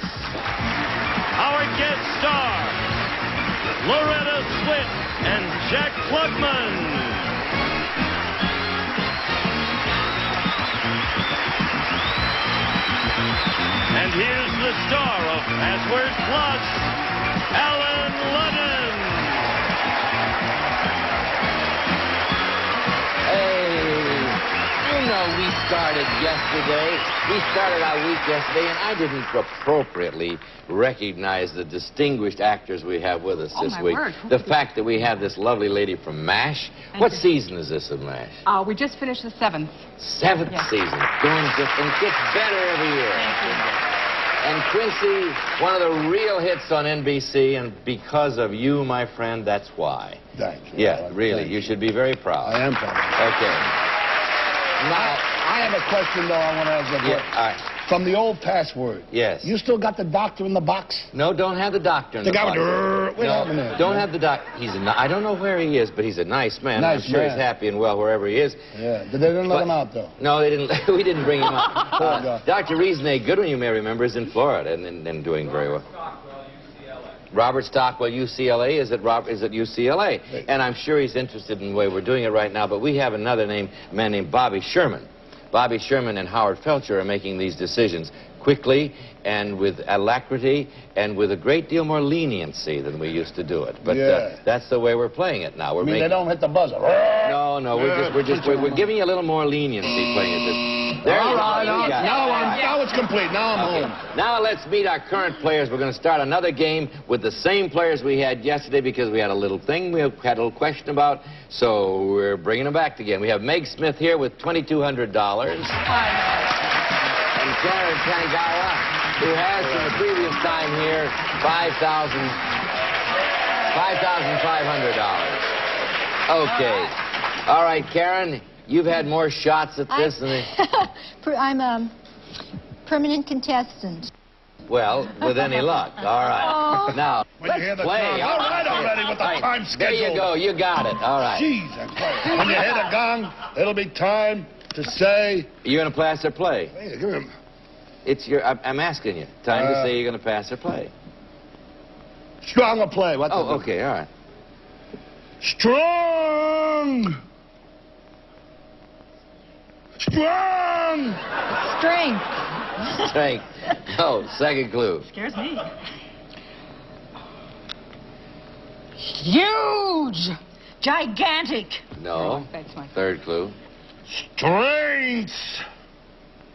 Our guest star, Loretta Swit and Jack Klugman. the star of Password Plus, Alan Ludden. You know, we started yesterday. We started our week yesterday, and I didn't appropriately recognize the distinguished actors we have with us this week. Word. The fact that we have this lovely lady from MASH. What season is this of MASH? We just finished the 7th. Seventh season. Going just, and it gets better every year. And Quincy, one of the real hits on NBC, and because of you, my friend, that's why. Thank you. Yeah, really. You should be very proud. I am proud. Okay. Now, I have a question, though, I want to ask you. Yeah, all right. From the old Password. Yes. You still got the doctor in the box? No, don't have the doctor in the guy box. with what happened there? Don't have the doctor. I don't know where he is, but he's a nice man. Nice I'm sure man. he's happy and well wherever he is. Yeah. They didn't let him out, though. No, they didn't. We didn't bring him out. Poor guy. Dr. Reesnay Goodwin, you may remember, is in Florida and doing very well. Robert Stockwell, UCLA, is at UCLA. And I'm sure he's interested in the way we're doing it right now, but we have another man named Bobby Sherman. Bobby Sherman and Howard Felcher are making these decisions quickly and with alacrity and with a great deal more leniency than we used to do it. But that's the way we're playing it now. They don't hit the buzzer. No, we're giving you a little more leniency playing it. There All you go. right, You got it. now it's complete. Now I'm home. Now let's meet our current players. We're going to start another game with the same players we had yesterday because we had a little thing we had a little question about, so we're bringing them back again. We have Meg Smith here with $2,200. And Karen Tangawa, who has from the previous time here $5,500. Okay. All right, Karen, you've had more shots at this than... I'm a permanent contestant. Well, with any luck. All right. Oh. Now, When you hear the play. gong. All right already with the time There schedule. you go. You got it. All right. Jesus Christ. When you hear the gong, it'll be time to say... You're going to pass or play? Hey, give him. It's your... I'm asking you. Time to say you're going to pass or play. Strong or play. What okay. All right. Strong! Strong! Strength. Strength. No, second clue. Scares me. Huge. Gigantic. No. That's my Third clue. Strength.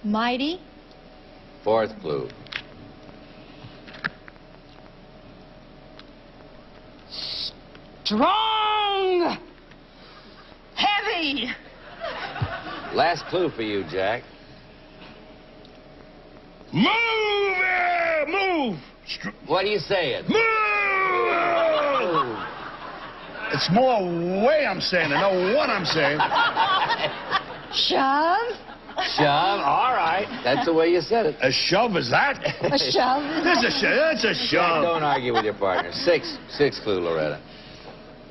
Mighty. Fourth clue. Strong. Heavy. Last clue for you, Jack. Move! Move! What are you saying? Move! It's more way I'm saying it, not what I'm saying. Shove. Shove. All right. That's the way you said it. A shove is that? A shove. That's a shove. That's a shove. Don't argue with your partner. Sixth clue, Loretta.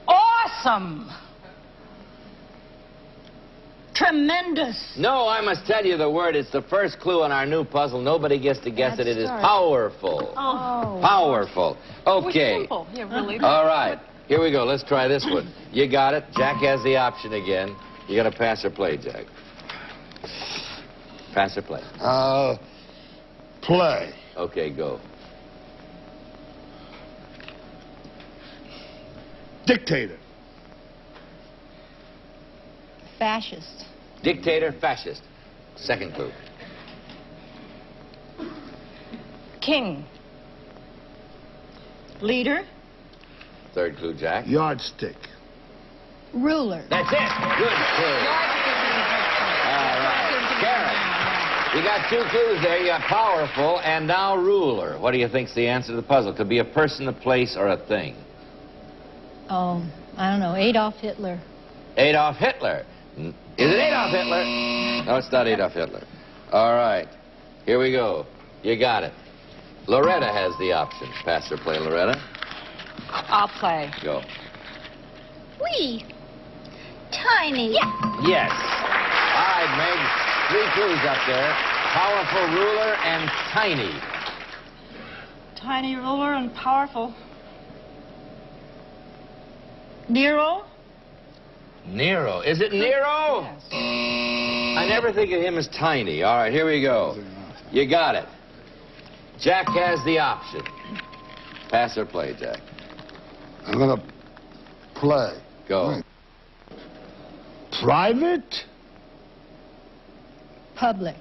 Awesome. Tremendous. No, I must tell you the word. It's the first clue on our new puzzle. Nobody gets to guess it. It is start. powerful. Oh. Powerful. Okay. Simple. Yeah, really. All right. Here we go. Let's try this one. You got it. Jack has the option again. You got to pass or play, Jack. Pass or play? Play. Okay, go. Dictator. Fascist. Dictator, fascist. Second clue. King. Leader. Third clue, Jack. Yardstick. Ruler. That's it. Good clue. All right. Karen, you got two clues there. You got powerful and now ruler. What do you think's the answer to the puzzle? Could be a person, a place, or a thing. Oh, I don't know. Adolf Hitler. Adolf Hitler. Is it Adolf Hitler? No, it's not Adolf Hitler. All right. Here we go. You got it. Loretta has the option. Pass or play, Loretta. I'll play. Go. Wee. Tiny. Yes. All right, Meg. Three clues up there. Powerful ruler and tiny. Tiny ruler and powerful. Nero? Nero. Is it Nero? Yes. I never think of him as tiny. All right, here we go. You got it. Jack has the option. Pass or play, Jack? I'm gonna play. Go. Private? Public.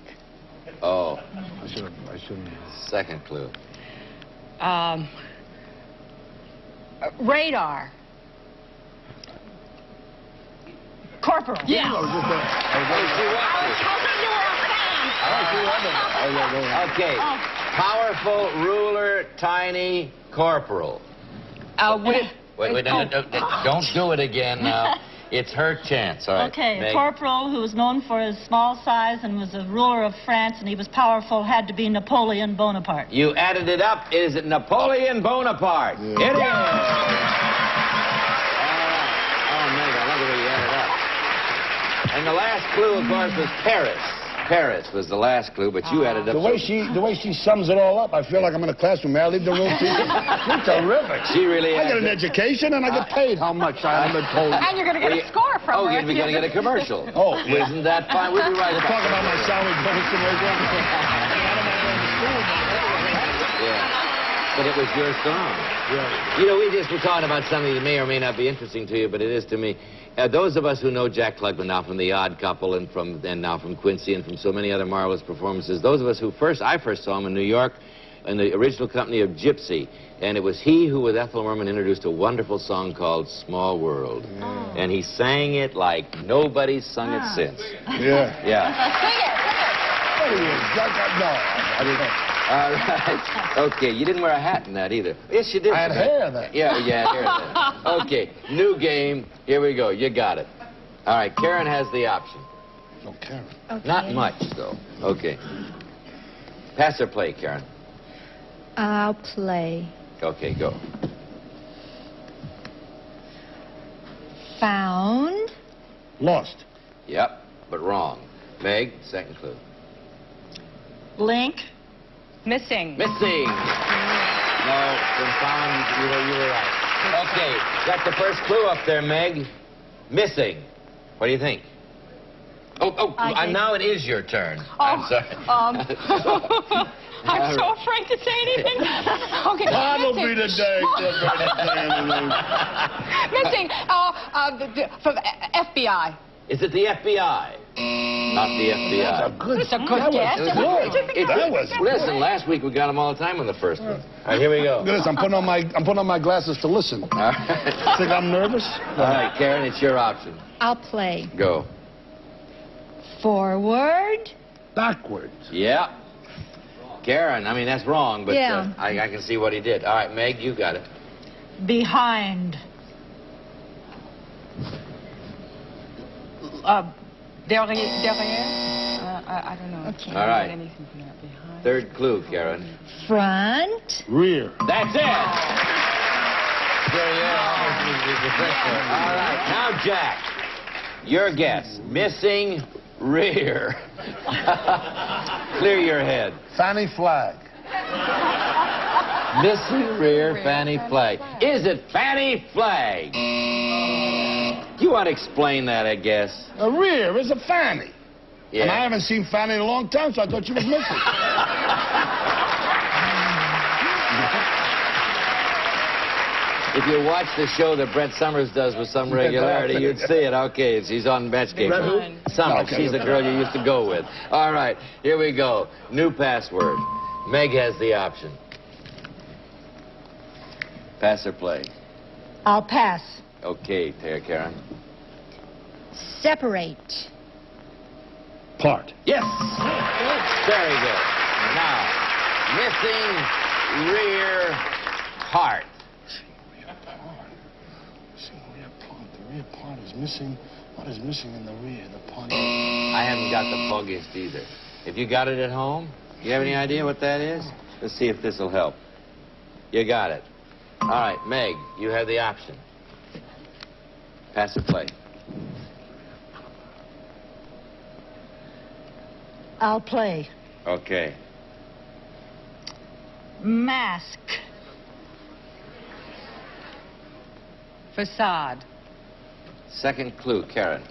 Oh. I shouldn't. Second clue. Radar. Corporal. Yeah. Okay. Powerful, ruler, tiny, corporal. Wait, no, don't do it again now. It's her chance. All right. Okay, a Meg. corporal who was known for his small size and was a ruler of France, and he was powerful, had to be Napoleon Bonaparte. You added it up. Is it Napoleon Bonaparte? Yeah. It is. All right. Oh, Meg, I love the way you added up. And the last clue, of course, was Paris. Paris was the last clue, but you added up. The way she sums it all up, I feel like I'm in a classroom. May I leave the room, please? You're terrific. She really I has get an it. education and I get paid how much I haven't been told. And you're going to get a score from her. Oh, you're going to get a commercial. Oh, Isn't that fine? We'll be right We'll back. talk about my salary bonus and all Yeah. But it was your song. Yeah. You know, we just were talking about something that may or may not be interesting to you, but it is to me. Those of us who know Jack Klugman now from The Odd Couple and now from Quincy and from so many other marvelous performances, those of us who I first saw him in New York in the original company of Gypsy, and it was he who, with Ethel Merman, introduced a wonderful song called Small World. Oh. And he sang it like nobody's sung it since. Yeah. Yeah. Sing it. No, I didn't. All right. Okay, you didn't wear a hat in that either. Yes, you did. I had hair then. Yeah, hair then. Okay, new game. Here we go. You got it. All right, Karen has the option. No, Karen. Okay. Not much, though. Okay. Pass or play, Karen? I'll play. Okay, go. Found. Lost. Yep, but wrong. Meg, second clue. Link. Missing. Missing. No, from found, you were right. Okay, got the first clue up there, Meg. Missing. What do you think? Now it is your turn. I'm sorry. I'm so afraid to say anything. Okay. That'll be the day. Missing. From FBI. Is it the FBI? Not the FBI. It's a good guess. Listen, last week we got them all the time on the first one. All right, here we go. Look at this. I'm putting on my glasses to listen. All right. Think I'm nervous? All right, Karen, it's your option. I'll play. Go. Forward. Backwards. Yeah. Karen, I mean, that's wrong, but Yeah. I can see what he did. All right, Meg, you got it. Behind. Derrière? I don't know. Okay. All right. Third clue, Karen. Front. Rear. That's it. There you are. All right, now, Jack, your guess. Missing rear. Clear your head. Fanny flag. Missing rear fanny flag. Is it fanny flag? You want to explain that, I guess. A rear is a fanny. Yeah. And I haven't seen Fanny in a long time, so I thought she was missing. If you watch the show that Brett Summers does with some regularity, you'd see it. Okay, she's on Match Game. Brett who? Summers. Okay, She's the girl you used to go with. All right, here we go. New password. Meg has the option. Pass or play? I'll pass. Okay, Karen. Separate. Part. Yes. Very good. Now, missing rear part. The rear part is missing. What is missing in the rear? The part. I haven't got the foggiest either. If you got it at home, you have any idea what that is? Let's see if this will help. You got it. All right, Meg, you have the option. Pass or play? I'll play. Okay. Mask. Facade. Second clue, Karen.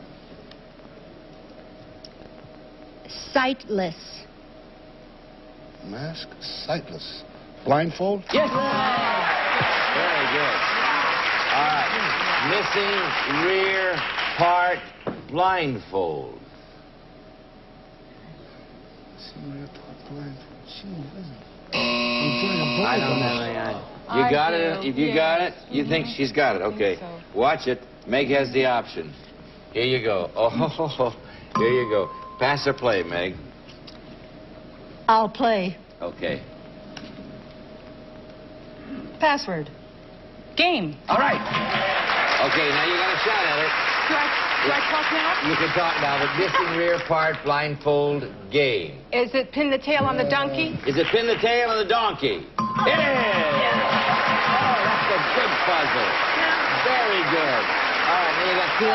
Sightless. Mask, sightless. Blindfold? Yes. Very good. All right. Missing rear part, blindfold. I don't know. You got it? If you got it? You think she's got it? Okay. Watch it. Meg has the option. Here you go. Oh, here you go. Pass or play, Meg? I'll play. Okay. Password. Game. All right. Okay, now you got a shot at it. Do I talk now? You can talk now, but missing rear part, blindfold, game. Is it pin the tail on the donkey? Is it pin the tail of the donkey? It is! Oh, that's a big puzzle. Very good. All right, now you got $200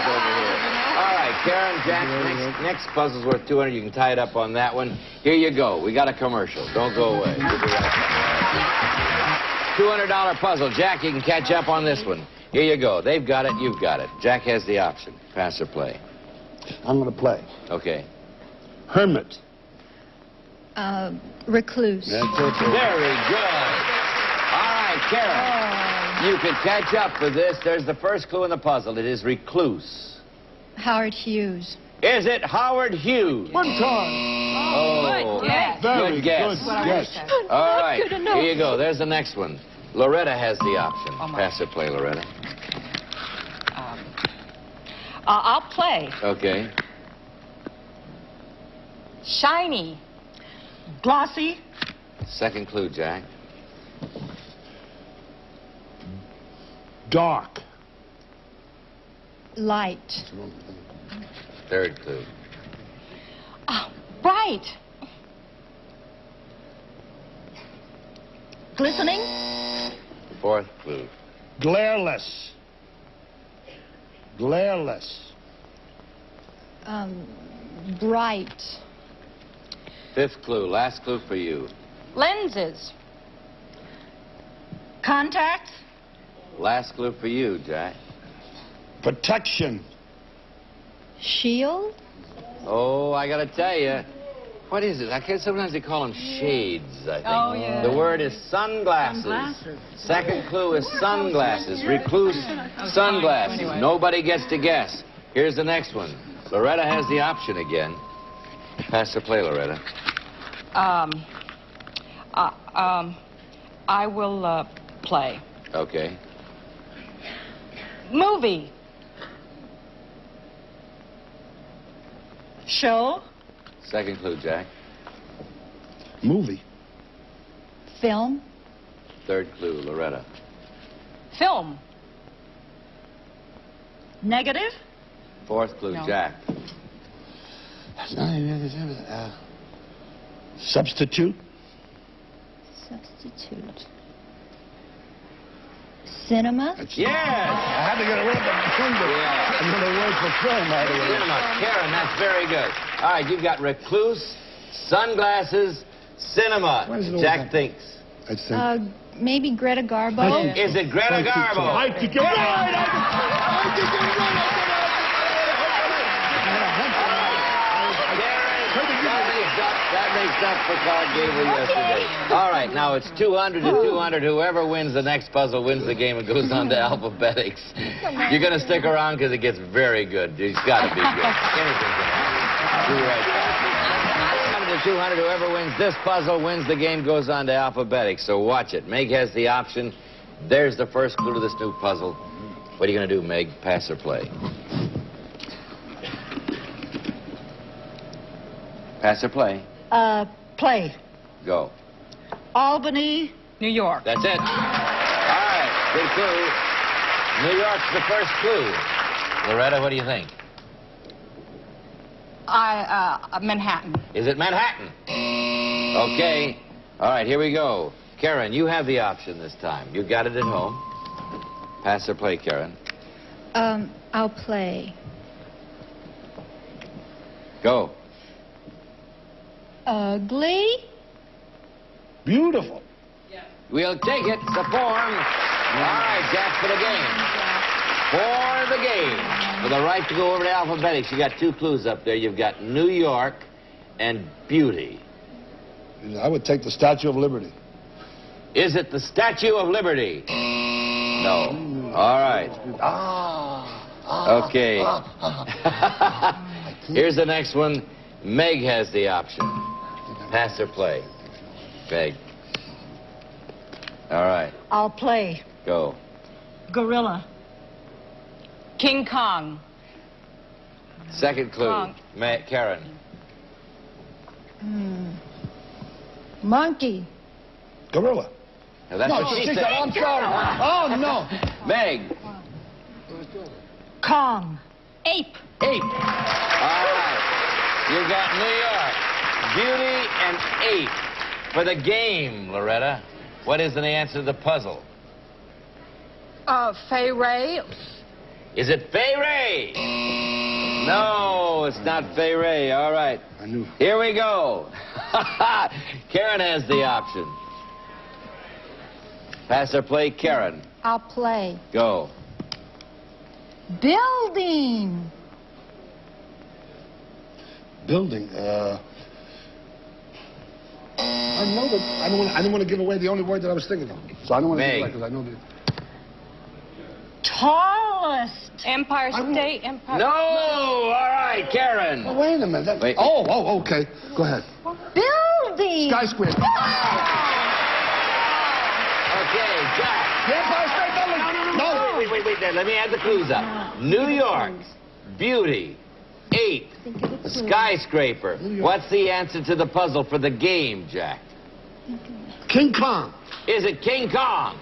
over here. All right, Karen, Jack, next puzzle's worth $200. You can tie it up on that one. Here you go. We got a commercial. Don't go away. We'll be right back. $200 puzzle. Jack, you can catch up on this one. Here you go. They've got it. You've got it. Jack has the option. Pass or play. I'm going to play. Okay. Hermit. Recluse. That's it. Very good. All right, Karen. You can catch up for this. There's the first clue in the puzzle. It is recluse. Howard Hughes. Is it Howard Hughes? One time. Oh, good guess. Very good guess. good guess. All right. Here you go. There's the next one. Loretta has the option. Pass or play, Loretta. I'll play. Okay. Shiny. Glossy. Second clue, Jack. Dark. Light. Third clue. Bright. Glistening. Fourth clue. Glareless. Glareless. Bright. Fifth clue. Last clue for you. Lenses. Contact. Last clue for you, Jack. Protection. Shield. Oh, I gotta tell you. What is it? Sometimes they call them shades, I think. Oh, yeah. The word is sunglasses. Second clue is sunglasses. Recluse sunglasses. Nobody gets to guess. Here's the next one. Loretta has the option again. Pass or play, Loretta. I will play. Okay. Movie. Show. Second clue, Jack. Movie. Film. Third clue, Loretta. Film. Negative. Fourth clue, Jack. Substitute. Substitute. Cinema. Yes! I had to get rid of the finger. Yeah. Another word for film, by the way. Cinema. Karen, that's very good. All right, you've got recluse, sunglasses, cinema. Jack thinks. Maybe Greta Garbo. Is it Greta Garbo? I had to get That makes up for Clark Gable yesterday. All right, now it's 200 to 200. Whoever wins the next puzzle wins the game and goes on to alphabetics. You're going to stick around because it gets very good. It's got to be good. Anything can happen. Be right back. 200 to 200. Whoever wins this puzzle wins the game, goes on to alphabetics. So watch it. Meg has the option. There's the first clue to this new puzzle. What are you going to do, Meg? Pass or play? Pass or play? Play. Go. Albany, New York. That's it. All right, good clue. New York's the first clue. Loretta, what do you think? Manhattan. Is it Manhattan? Okay. All right, here we go. Karen, you have the option this time. You got it at home. Pass or play, Karen? I'll play. Go. Ugly. Beautiful. We'll take it. It's a form. All right, Jack, for the game. For the game. For the right to go over to alphabetics, you got two clues up there. You've got New York and beauty. I would take the Statue of Liberty. Is it the Statue of Liberty? No. All right. Okay. Here's the next one. Meg has the option. Pass or play? Meg. All right. I'll play. Go. Gorilla. King Kong. Second clue. Kong. Karen. Monkey. Gorilla. Now, that's No, what she she said. said, I'm sorry. Oh, no. Meg. Kong. Ape. Ape. All right. You got New York, Beauty, and Ape. For the game, Loretta, what is the answer to the puzzle? Fay Ray. Is it Fay Ray? No, it's not Fay Ray. All right. I knew. Here we go. Karen has the option. Pass or play, Karen. I'll play. Go. Building. Building. I know that. I didn't want to give away the only word that I was thinking of. So I don't want to give it away because I know that. Tallest. Empire State. Empire. No! All right, Karen. Oh, wait a minute. Wait. Okay. Go ahead. Building. Skyscraper. Okay, Jack. The Empire State Building. No. Wait. Let me add the clues up. New York, Beauty, Ape, Skyscraper. What's the answer to the puzzle for the game, Jack? King Kong. Is it King Kong?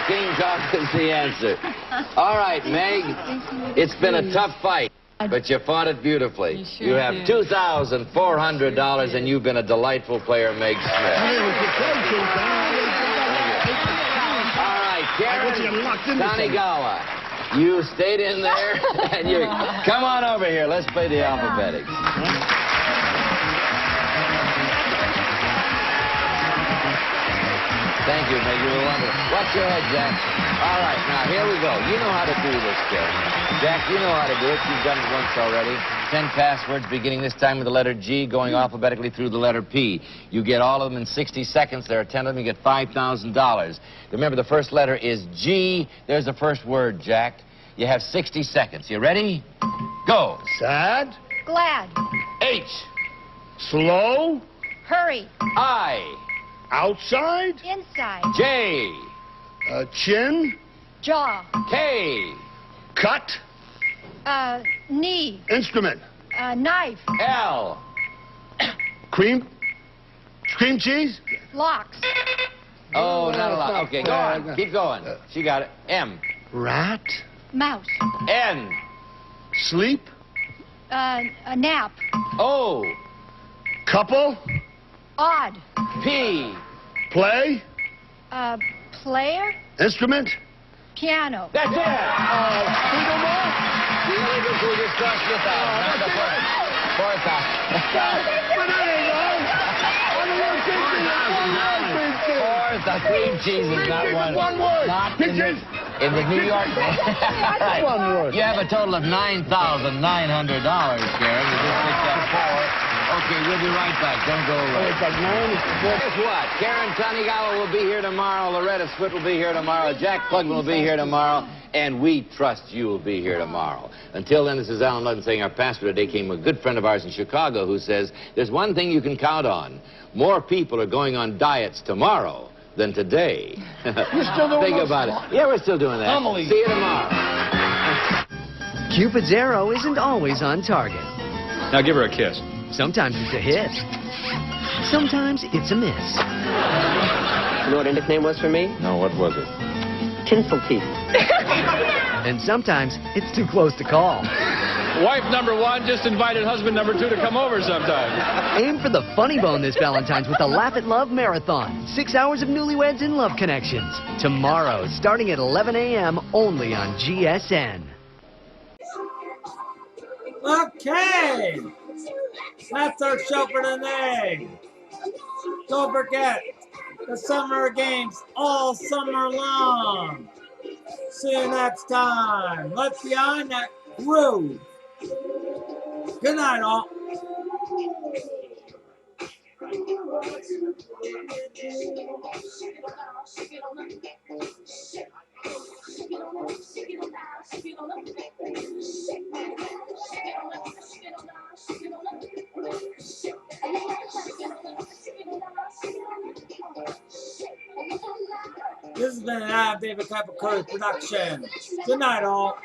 King Kong is the answer. All right, Meg, it's been a tough fight, but you fought it beautifully. You have $2,400, and you've been a delightful player, Meg Smith. All right, Karen Tanigawa, you stayed in there, and you come on over here. Let's play the alphabetics. Thank you, Meg. You were wonderful. Watch your head, Jack. All right, now, here we go. You know how to do this, Karen. Jack, you know how to do it. You've done it once already. 10 passwords, beginning this time with the letter G, going alphabetically through the letter P. You get all of them in 60 seconds. There are 10 of them. You get $5,000. Remember, the first letter is G. There's the first word, Jack. You have 60 seconds. You ready? Go. Sad. Glad. H. Slow. Hurry. I. Outside. Inside. J. Chin. Jaw. K. Cut. Knee. Instrument. Knife. L. Cream cheese. Locks. Oh, not a lot. Okay, go on. Keep going. She got it. M. Rat. Mouse. N. Sleep. A nap. O. Couple. Odd. P. Play. Player. Instrument. Piano. That's it. We just crossed this out. The cream cheese is not one. Not in the New York. Right. One word. You have a total of $9,900, Karen. You just picked up 4. Okay, we'll be right back. Don't go away. Guess what? Karen Tanigawa will be here tomorrow. Loretta Swit will be here tomorrow. Jack Klugman will be here tomorrow. And we trust you will be here tomorrow. Until then, this is Alan Ludden saying our pastor today came from a good friend of ours in Chicago who says, there's one thing you can count on. More people are going on diets tomorrow than today. You're still doing Think about it. Yeah, we're still doing that. See you tomorrow. Cupid's arrow isn't always on target. Now give her a kiss. Sometimes it's a hit. Sometimes it's a miss. You know what a nickname was for me? No, what was it? Tinsel teeth. And sometimes it's too close to call. Wife number 1 just invited husband number 2 to come over sometime. Aim for the funny bone this Valentine's with the Laugh at Love Marathon. 6 hours of newlyweds and love connections. Tomorrow, starting at 11 a.m. only on GSN. Okay. That's our show for today. Don't forget the summer games all summer long. See you next time. Let's be on that groove. Good night, all. This has been an Adam David Kuyper Curry production. Good night, all.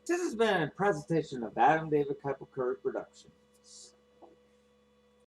This has been a presentation of Adam David Kuyper Curry production.